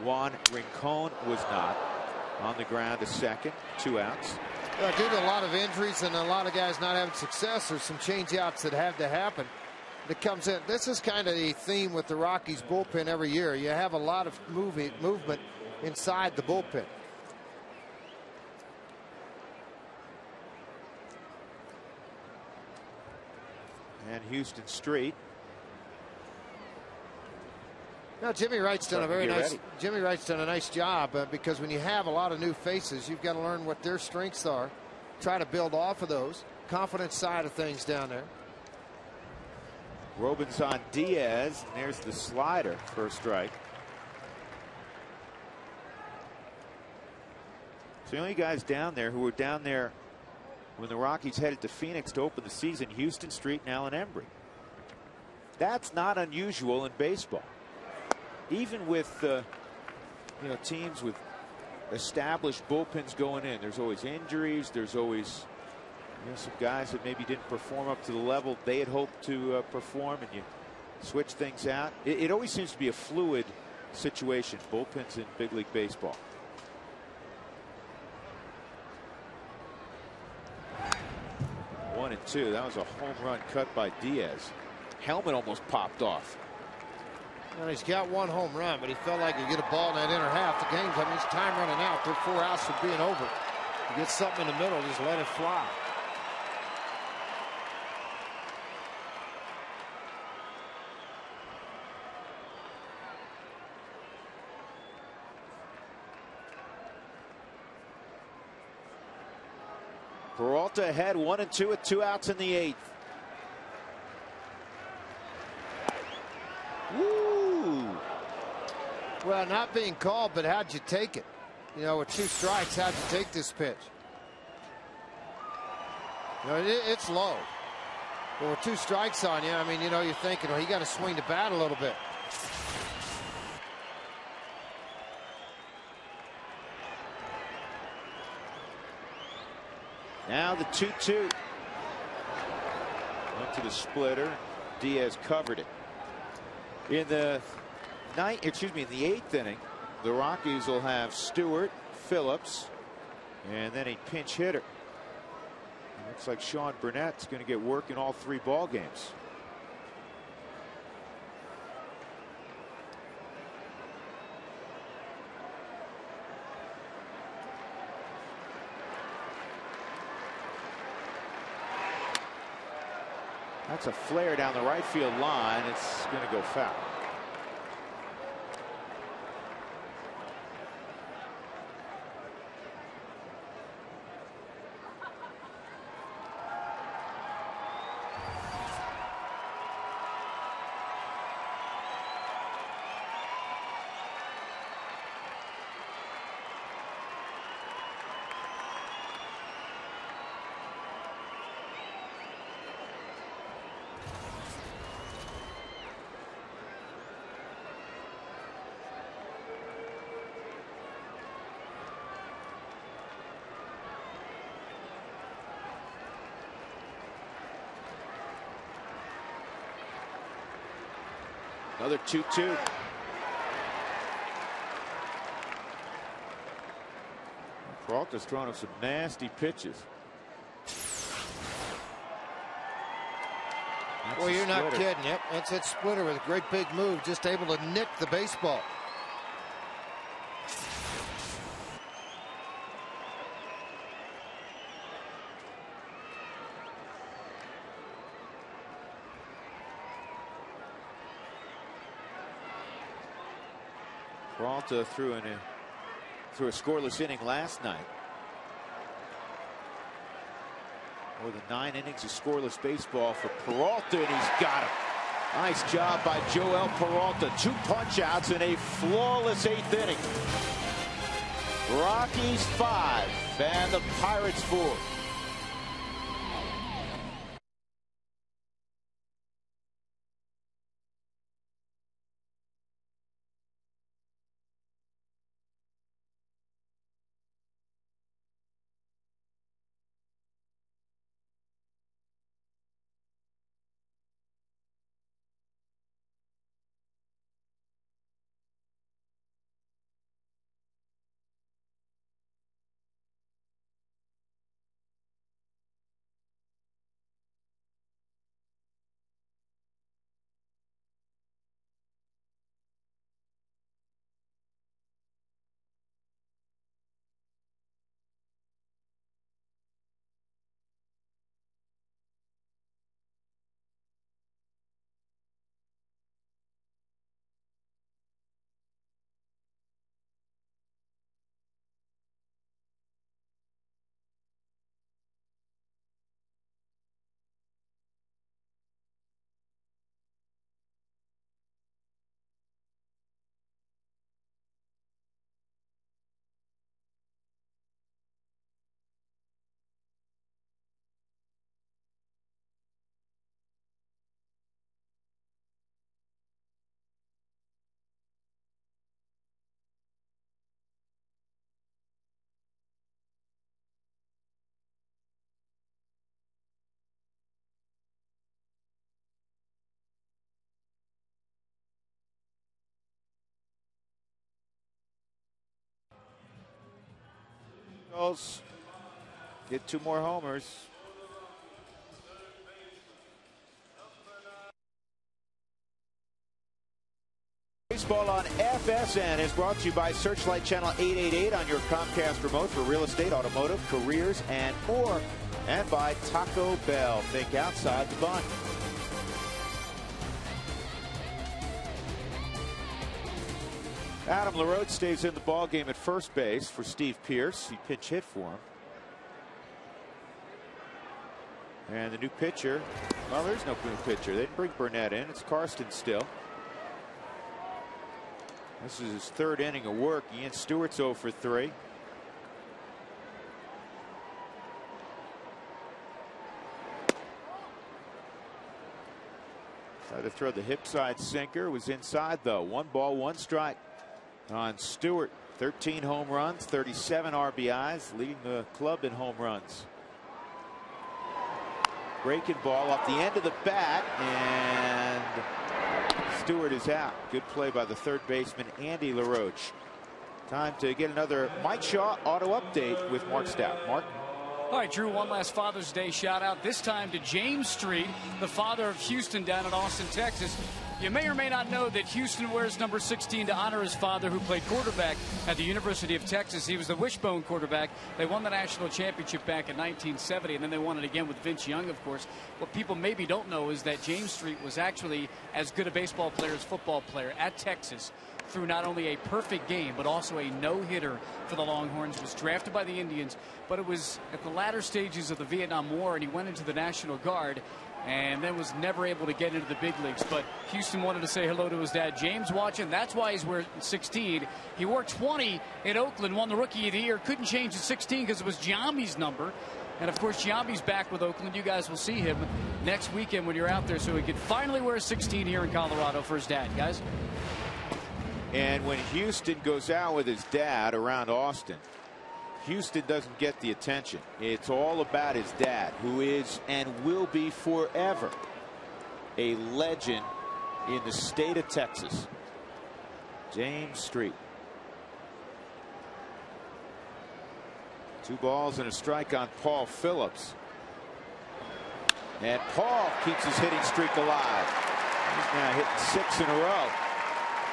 Juan Rincon was not. On the ground to second. 2 outs. Due to a lot of injuries and a lot of guys not having success, there's some change outs that have to happen. That comes in. This is kind of a theme with the Rockies bullpen every year. You have a lot of movement inside the bullpen. And Houston Street. Now Jimmy Wright's done a nice job because when you have a lot of new faces, you've got to learn what their strengths are, try to build off of those. Confidence side of things down there. Robinson Diaz, and there's the slider for a strike. So the only guys down there who were down there when the Rockies headed to Phoenix to open the season, Houston Street and Alan Embry. That's not unusual in baseball. Even with teams with established bullpens going in, there's always injuries. There's always some guys that maybe didn't perform up to the level they had hoped to perform, and you switch things out. It always seems to be a fluid situation, bullpens in big league baseball. One and 2. That was a home run cut by Diaz. Helmet almost popped off. Well, he's got 1 home run, but he felt like he'd get a ball in that inner half. The game's, I mean, it's time running out. They're 4 outs from being over. You get something in the middle, just let it fly. Peralta ahead 1 and 2 with 2 outs in the 8th. Well, not being called, but how'd you take it? You know, with 2 strikes, how'd you take this pitch? You know, it's low. But with 2 strikes on you, I mean, you know, you're thinking, well, he got to swing the bat a little bit. Now the 2-2. Went to the splitter. Diaz covered it. In the 8th inning, the Rockies will have Stewart, Phillips, and then a pinch hitter. It looks like Sean Burnett's going to get work in all 3 ball games. That's a flare down the right field line. It's going to go foul. Another 2-2. Peralta's thrown up some nasty pitches. Well, you're not kidding. Yep, that's that splitter with a great big move, just able to nick the baseball. Peralta threw a scoreless inning last night. More than 9 innings of scoreless baseball for Peralta, and he's got him. Nice job by Joel Peralta. 2 punch-outs in a flawless 8th inning. Rockies 5 and the Pirates 4. Get 2 more homers. Baseball on FSN is brought to you by Searchlight Channel 888 on your Comcast remote for real estate, automotive, careers, and more. And by Taco Bell. Think outside the bun. Adam LaRoche stays in the ballgame at first base for Steve Pearce. He pinch hit for him. And the new pitcher, well, there's no new pitcher. They didn't bring Burnett in. It's Karsten still. This is his third inning of work. Ian Stewart's 0 for 3. Tried to throw the hip side sinker. Was inside though. 1 ball, 1 strike on Stewart. 13 home runs, 37 RBIs, leading the club in home runs. Breaking ball off the end of the bat, and Stewart is out. Good play by the third baseman, Andy LaRoche. Time to get another Mike Shaw auto update with Mark Stout. Mark? All right, Drew, one last Father's Day shout out, this time to James Street, the father of Houston down in Austin, Texas. You may or may not know that Houston wears number 16 to honor his father, who played quarterback at the University of Texas. He was the wishbone quarterback. They won the national championship back in 1970, and then they won it again with Vince Young, of course. What people maybe don't know is that James Street was actually as good a baseball player as football player at Texas, through not only a perfect game but also a no-hitter for the Longhorns. Was drafted by the Indians, but it was at the latter stages of the Vietnam War, and he went into the National Guard and then was never able to get into the big leagues. But Houston wanted to say hello to his dad. James watching, that's why he's wearing 16. He wore 20 in Oakland, won the Rookie of the Year, couldn't change to 16 because it was Giambi's number. And of course, Giambi's back with Oakland. You guys will see him next weekend when you're out there, so he could finally wear 16 here in Colorado for his dad, guys. And when Houston goes out with his dad around Austin, Houston doesn't get the attention. It's all about his dad, who is and will be forever a legend in the state of Texas. James Street. 2 balls and a strike on Paul Phillips. And Paul keeps his hitting streak alive. He's now hitting 6 in a row.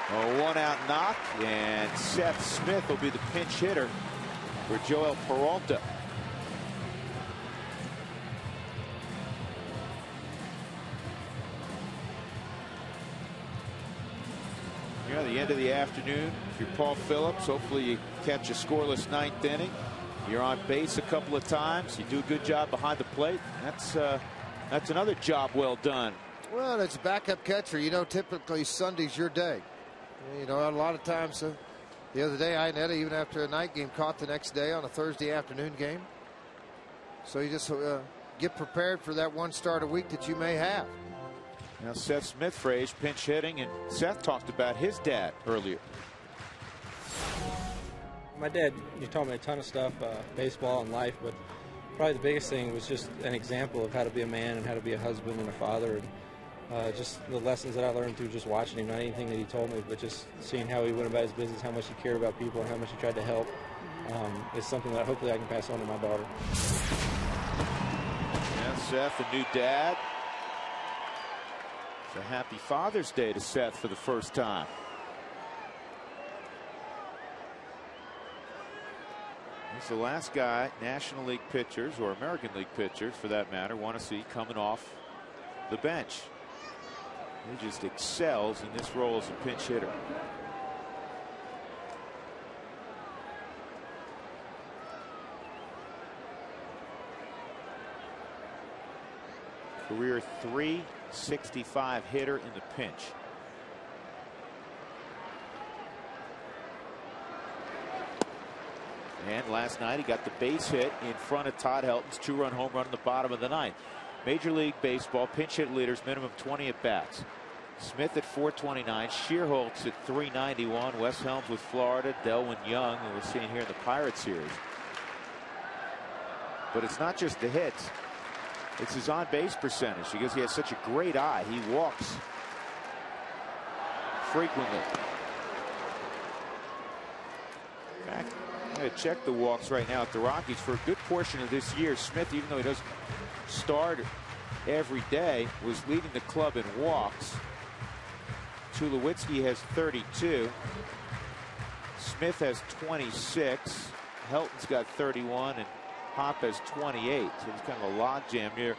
A 1-out knock, and Seth Smith will be the pinch hitter for Joel Peralta. Yeah, the end of the afternoon. If you're Paul Phillips, hopefully you catch a scoreless 9th inning. You're on base a couple of times. You do a good job behind the plate. That's another job well done. Well, it's backup catcher. You know, typically Sunday's your day. You know, a lot of times, the other day, Iannetta, even after a night game, caught the next day on a Thursday afternoon game. So you just get prepared for that one start a week that you may have. Now Seth Smith for age pinch hitting, and Seth talked about his dad earlier. My dad, he taught me a ton of stuff, baseball and life, but probably the biggest thing was just an example of how to be a man and how to be a husband and a father. And, just the lessons that I learned through just watching him, not anything that he told me, but just seeing how he went about his business, how much he cared about people, and how much he tried to help. Is something that hopefully I can pass on to my daughter. Yeah, Seth, a new dad. It's a happy Father's Day to Seth for the first time. He's the last guy National League pitchers, or American League pitchers for that matter, want to see coming off the bench. He just excels in this role as a pinch hitter. Career .365 hitter in the pinch. And last night he got the base hit in front of Todd Helton's 2-run home run in the bottom of the 9th. Major League Baseball pinch hit leaders, minimum 20 at bats. Smith at 429, Shearholtz at 391, Wes Helms with Florida, Delwyn Young, who we're seeing here in the Pirates series. But it's not just the hits, it's his on-base percentage, because he has such a great eye. He walks frequently. In fact, I'm going to check the walks right now at the Rockies. For a good portion of this year, Smith, even though he doesn't start every day, was leading the club in walks. Tulowitzki has 32. Smith has 26. Helton's got 31, and Hop has 28. So it's kind of a logjam near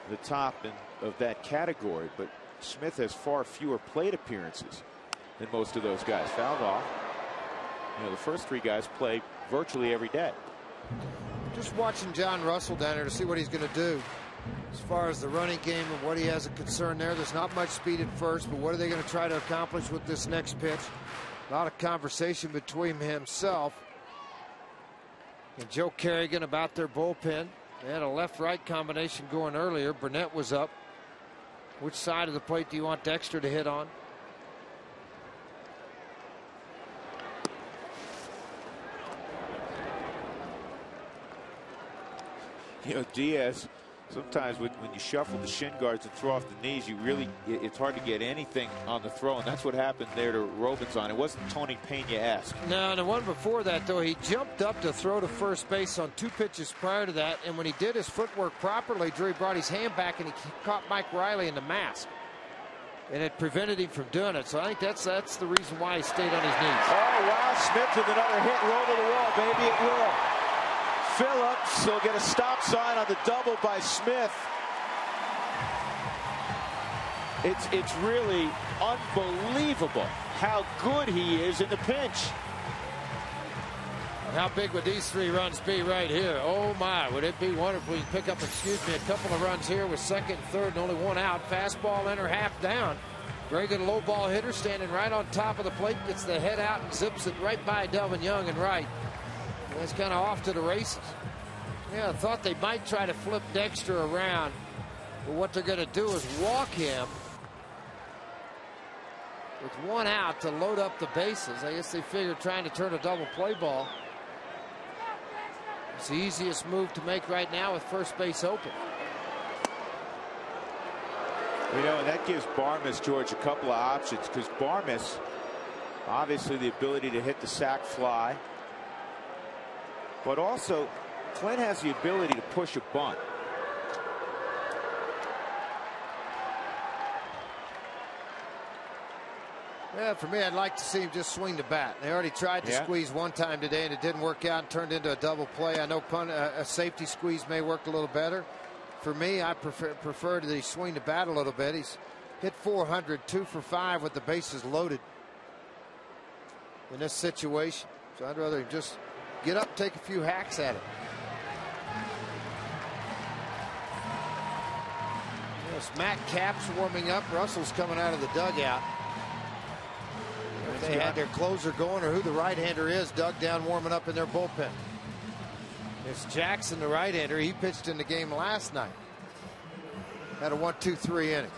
the top of that category. But Smith has far fewer plate appearances than most of those guys. Fouled off. You know, the first 3 guys play virtually every day. Just watching John Russell down there to see what he's going to do as far as the running game and what he has a concern there. There's not much speed at first, but what are they going to try to accomplish with this next pitch? A lot of conversation between himself and Joe Kerrigan about their bullpen. They had a left-right combination going earlier. Burnett was up. Which side of the plate do you want Dexter to hit on? You know, Diaz, sometimes when you shuffle the shin guards and throw off the knees, it's hard to get anything on the throw, and that's what happened there to Robinson. It wasn't Tony Pena-esque. No, the one before that, though, he jumped up to throw to first base on 2 pitches prior to that, and when he did his footwork properly, Drew brought his hand back and he caught Mike Riley in the mask. And it prevented him from doing it. So I think that's the reason why he stayed on his knees. Oh, wow, Smith with another hit, roll to the wall, baby, it will. Phillips will get a stop sign on the double by Smith. It's really unbelievable how good he is in the pinch. How big would these 3 runs be right here? Oh my, would it be wonderful? You pick up, a couple of runs here with second and third and only 1 out. Fastball in or half down. Very good low ball hitter standing right on top of the plate. Gets the head out and zips it right by Delvin Young and right. That's kind of off to the races. Yeah, I thought they might try to flip Dexter around. But what they're going to do is walk him with 1 out to load up the bases. I guess they figured trying to turn a double play ball. It's the easiest move to make right now with first base open. You know, and that gives Barmes, George, a couple of options, because Barmes, obviously the ability to hit the sac fly. But also, Clint has the ability to push a bunt. Yeah, for me, I'd like to see him just swing the bat. They already tried to squeeze one time today, and it didn't work out and turned into a double play. I know a safety squeeze may work a little better. For me, I prefer that he swing the bat a little bit. He's hit 400, 2 for 5 with the bases loaded in this situation. So I'd rather just get up, take a few hacks at it. Yes, Matt Capps warming up. Russell's coming out of the dugout. If they had their closer going, or who the right-hander is, dug down warming up in their bullpen. It's Jackson, the right-hander. He pitched in the game last night. Had a 1-2-3 inning.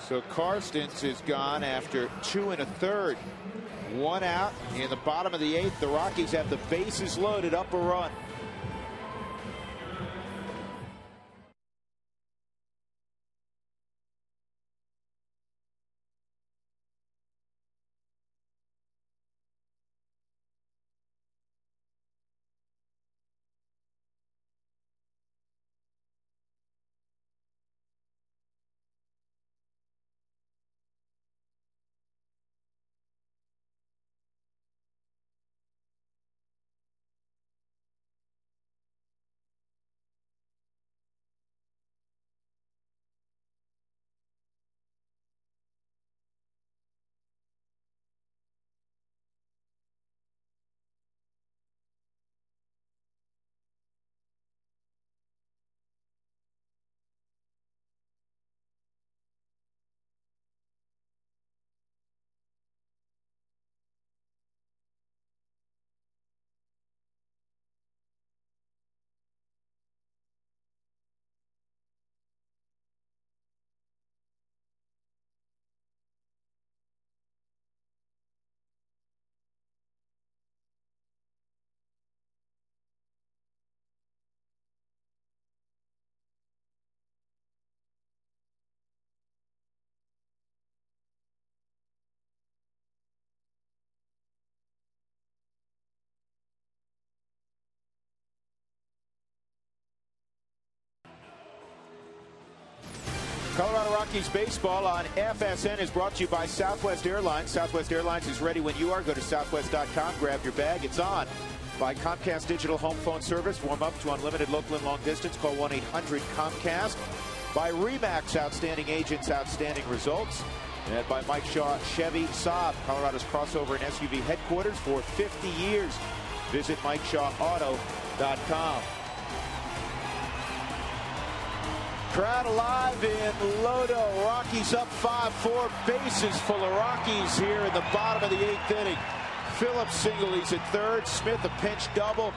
So Karstens is gone after 2 1/3. 1 out in the bottom of the 8th. The Rockies have the bases loaded, up a run. Colorado Rockies baseball on FSN is brought to you by Southwest Airlines. Southwest Airlines is ready when you are. Go to southwest.com, grab your bag. It's on. By Comcast Digital Home Phone Service. Warm up to unlimited local and long distance. Call 1-800-COMCAST. By RE/MAX, outstanding agents, outstanding results. And by Mike Shaw Chevy Saab, Colorado's crossover and SUV headquarters for 50 years. Visit MikeShawAuto.com. Crowd alive in Lodo. Rockies up 5-4. Bases full of Rockies here in the bottom of the 8th inning. Phillips single. He's at third. Smith a pinch double.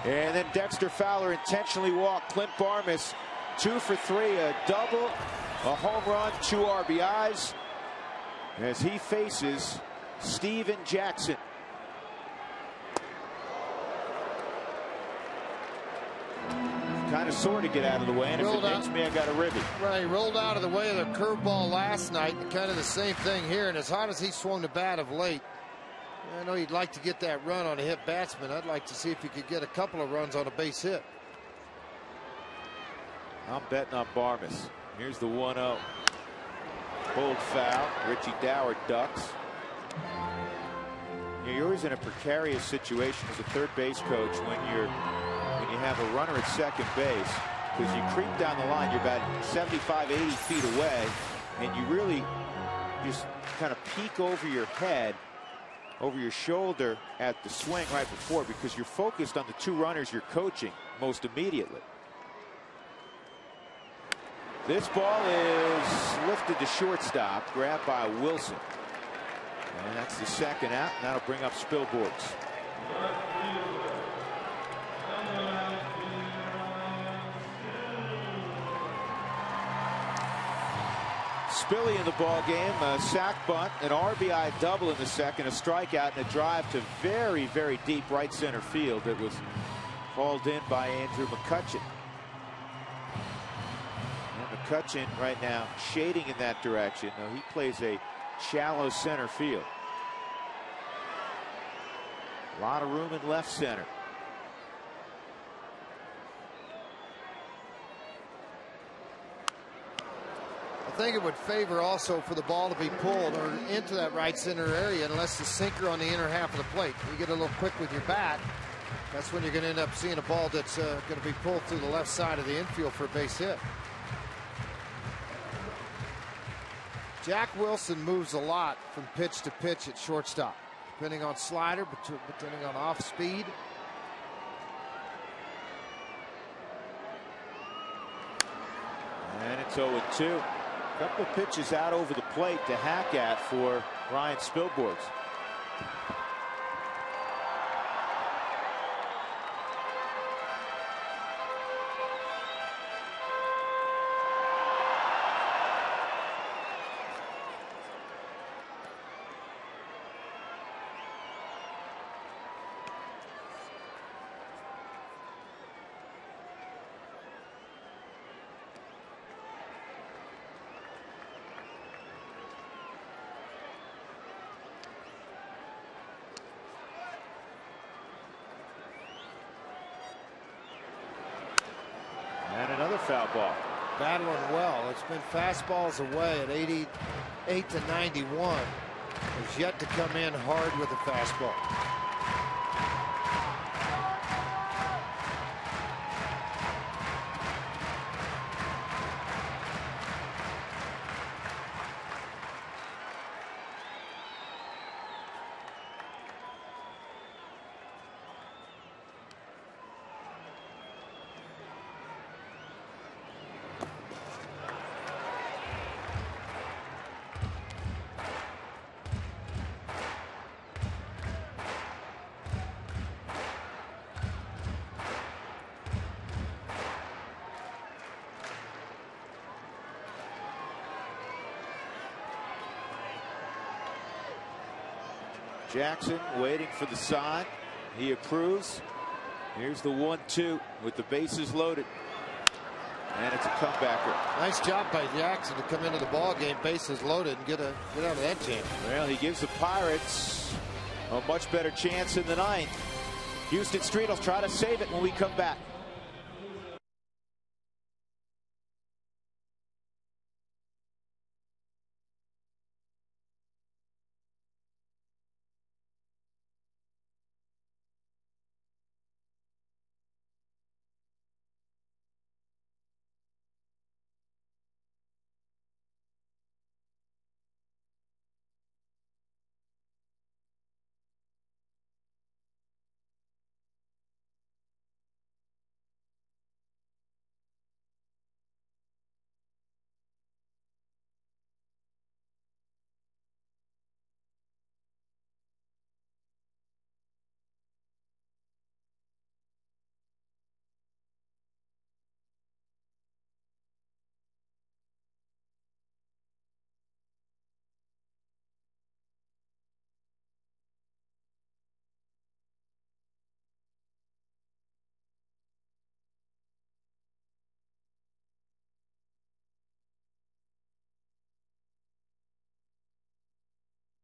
And then Dexter Fowler intentionally walked Clint Barmas. 2 for 3. A double, a home run, 2 RBIs. As he faces Steven Jackson. Kind of sore to get out of the way, and if it makes me, I got a ribby. Right, he rolled out of the way of the curveball last night, and kind of the same thing here. And as hot as he swung the bat of late, I know he'd like to get that run on a hit batsman. I'd like to see if he could get a couple of runs on a base hit. I'm betting on Barmas. Here's the 1-0. Pulled foul. Richie Dower ducks. You're always in a precarious situation as a third base coach when you have a runner at second base, because you creep down the line, you're about 75, 80 feet away, and you really just kind of peek over your head, over your shoulder at the swing right before, because you're focused on the 2 runners you're coaching most immediately. This ball is lifted to shortstop, grabbed by Wilson. And that's the second out, and that'll bring up Spilborghs. Spilly in the ball game, a sac bunt, an RBI double in the second, a strikeout, and a drive to very, very deep right center field that was hauled in by Andrew McCutchen. And McCutchen right now shading in that direction. Now he plays a shallow center field. A lot of room in left center. I think it would favor also for the ball to be pulled or into that right center area unless the sinker on the inner half of the plate. You get a little quick with your bat, that's when you're going to end up seeing a ball that's going to be pulled through the left side of the infield for a base hit. Jack Wilson moves a lot from pitch to pitch at shortstop, depending on slider, depending on off speed. And it's 0-2. Couple of pitches out over the plate to hack at for Ryan Spilborghs. And another foul ball. Battling well. It's been fastballs away at 88 to 91. Has yet to come in hard with a fastball. Jackson waiting for the sign. He approves. Here's the 1-2 with the bases loaded. And it's a comebacker. Nice job by Jackson to come into the ball game, bases loaded, and get out of that jam. Well, he gives the Pirates a much better chance in the ninth. Houston Street will try to save it when we come back.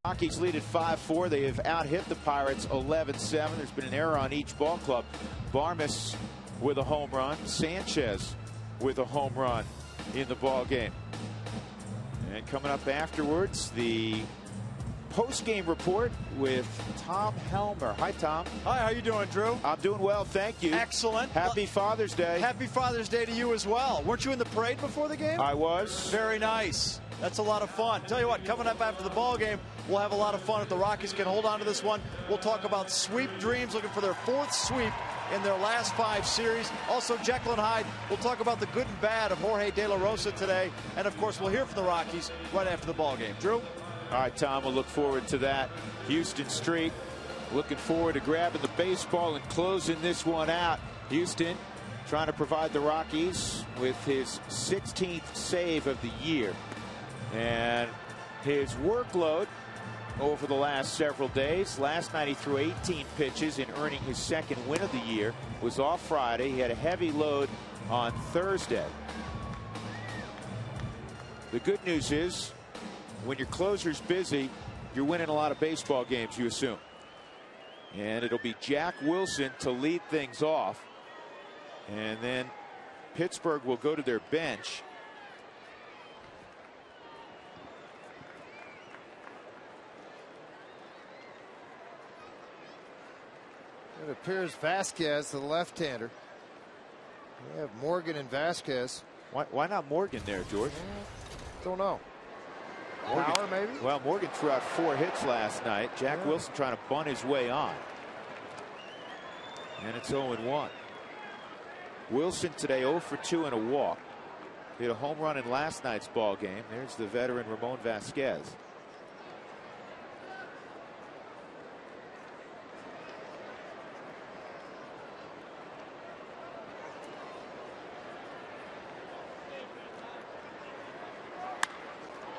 Rockies lead at 5-4. They have out-hit the Pirates 11-7. There's been an error on each ball club. Barmes with a home run. Sanchez with a home run in the ball game. And coming up afterwards, the post-game report with Tom Helmer. Hi, Tom. Hi, how you doing, Drew? I'm doing well, thank you. Excellent. Happy Father's Day. Happy Father's Day to you as well. Weren't you in the parade before the game? I was. Very nice. That's a lot of fun. Tell you what, coming up after the ball game, we'll have a lot of fun if the Rockies can hold on to this one. We'll talk about sweep dreams, looking for their 4th sweep in their last 5 series. Also, Jekyll and Hyde. We'll talk about the good and bad of Jorge De La Rosa today. And, of course, we'll hear from the Rockies right after the ball game. Drew? All right, Tom, we'll look forward to that. Houston Street looking forward to grabbing the baseball and closing this one out. Houston trying to provide the Rockies with his 16th save of the year. And his workload over the last several days. Last night he threw 18 pitches in earning his 2nd win of the year. Was off Friday. He had a heavy load on Thursday. The good news is when your closer's busy, you're winning a lot of baseball games, you assume. And it'll be Jack Wilson to lead things off. And then Pittsburgh will go to their bench. It appears Vasquez, the left-hander. We have Morgan and Vasquez. Why not Morgan there, George? Don't know. Morgan, Power, maybe? Well, Morgan threw out 4 hits last night. Jack Wilson trying to bunt his way on. And it's 0-1. Wilson today 0 for 2 and a walk. He had a home run in last night's ball game. There's the veteran Ramon Vasquez.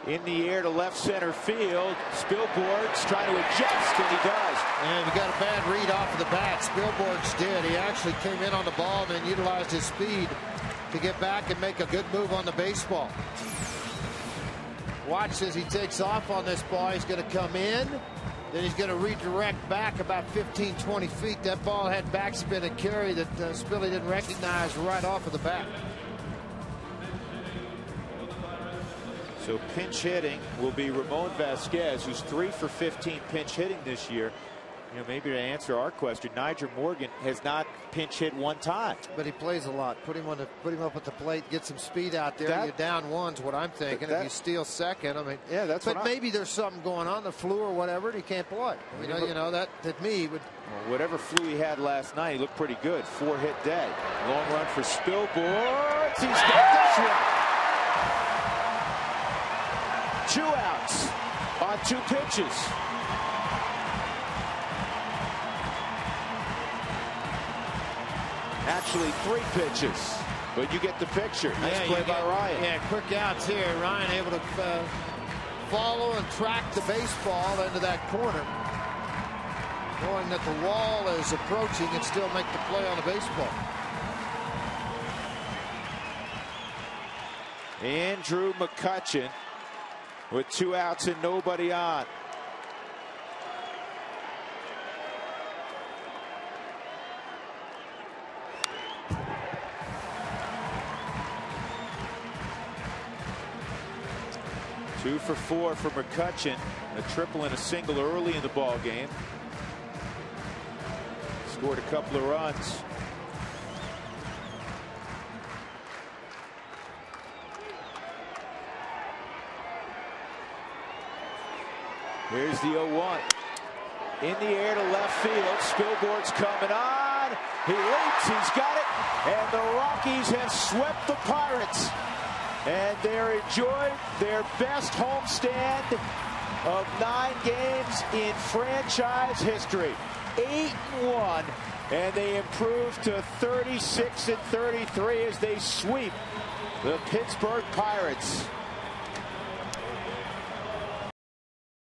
In the air to left center field. Spilborgh's trying to adjust, and he does. And he got a bad read off of the bat. Spilborgh's did. He actually came in on the ball and then utilized his speed to get back and make a good move on the baseball. Watch as he takes off on this ball. He's going to come in. Then he's going to redirect back about 15, 20 feet. That ball had backspin and carry that Spilly didn't recognize right off of the bat. So pinch hitting will be Ramon Vasquez, who's 3 for 15 pinch hitting this year. You know, maybe to answer our question, Nyjer Morgan has not pinch hit 1 time. But he plays a lot. Put him up at the plate, get some speed out there. You're down 1's what I'm thinking. If you steal 2nd, I mean, yeah, that's. But maybe there's something going on, the flu or whatever, and he can't play. You know that me would. Well, whatever flu he had last night, he looked pretty good. 4-hit day. Long run for Spilborghs. He's got this one. 2 outs on 2 pitches. Actually 3 pitches, but you get the picture. Nice play by Ryan. Yeah, quick outs here. Ryan able to follow and track the baseball into that corner, knowing that the wall is approaching and still make the play on the baseball. Andrew McCutchen with 2 outs and nobody on. Two for 4 for McCutchen. A triple and a single early in the ball game. Scored a couple of runs. Here's the 0-1. In the air to left field. Spilborgh's coming on. He leaps. He's got it. And the Rockies have swept the Pirates. And they're enjoying their best homestand of 9 games in franchise history. 8-1. And they improve to 36-33 as they sweep the Pittsburgh Pirates.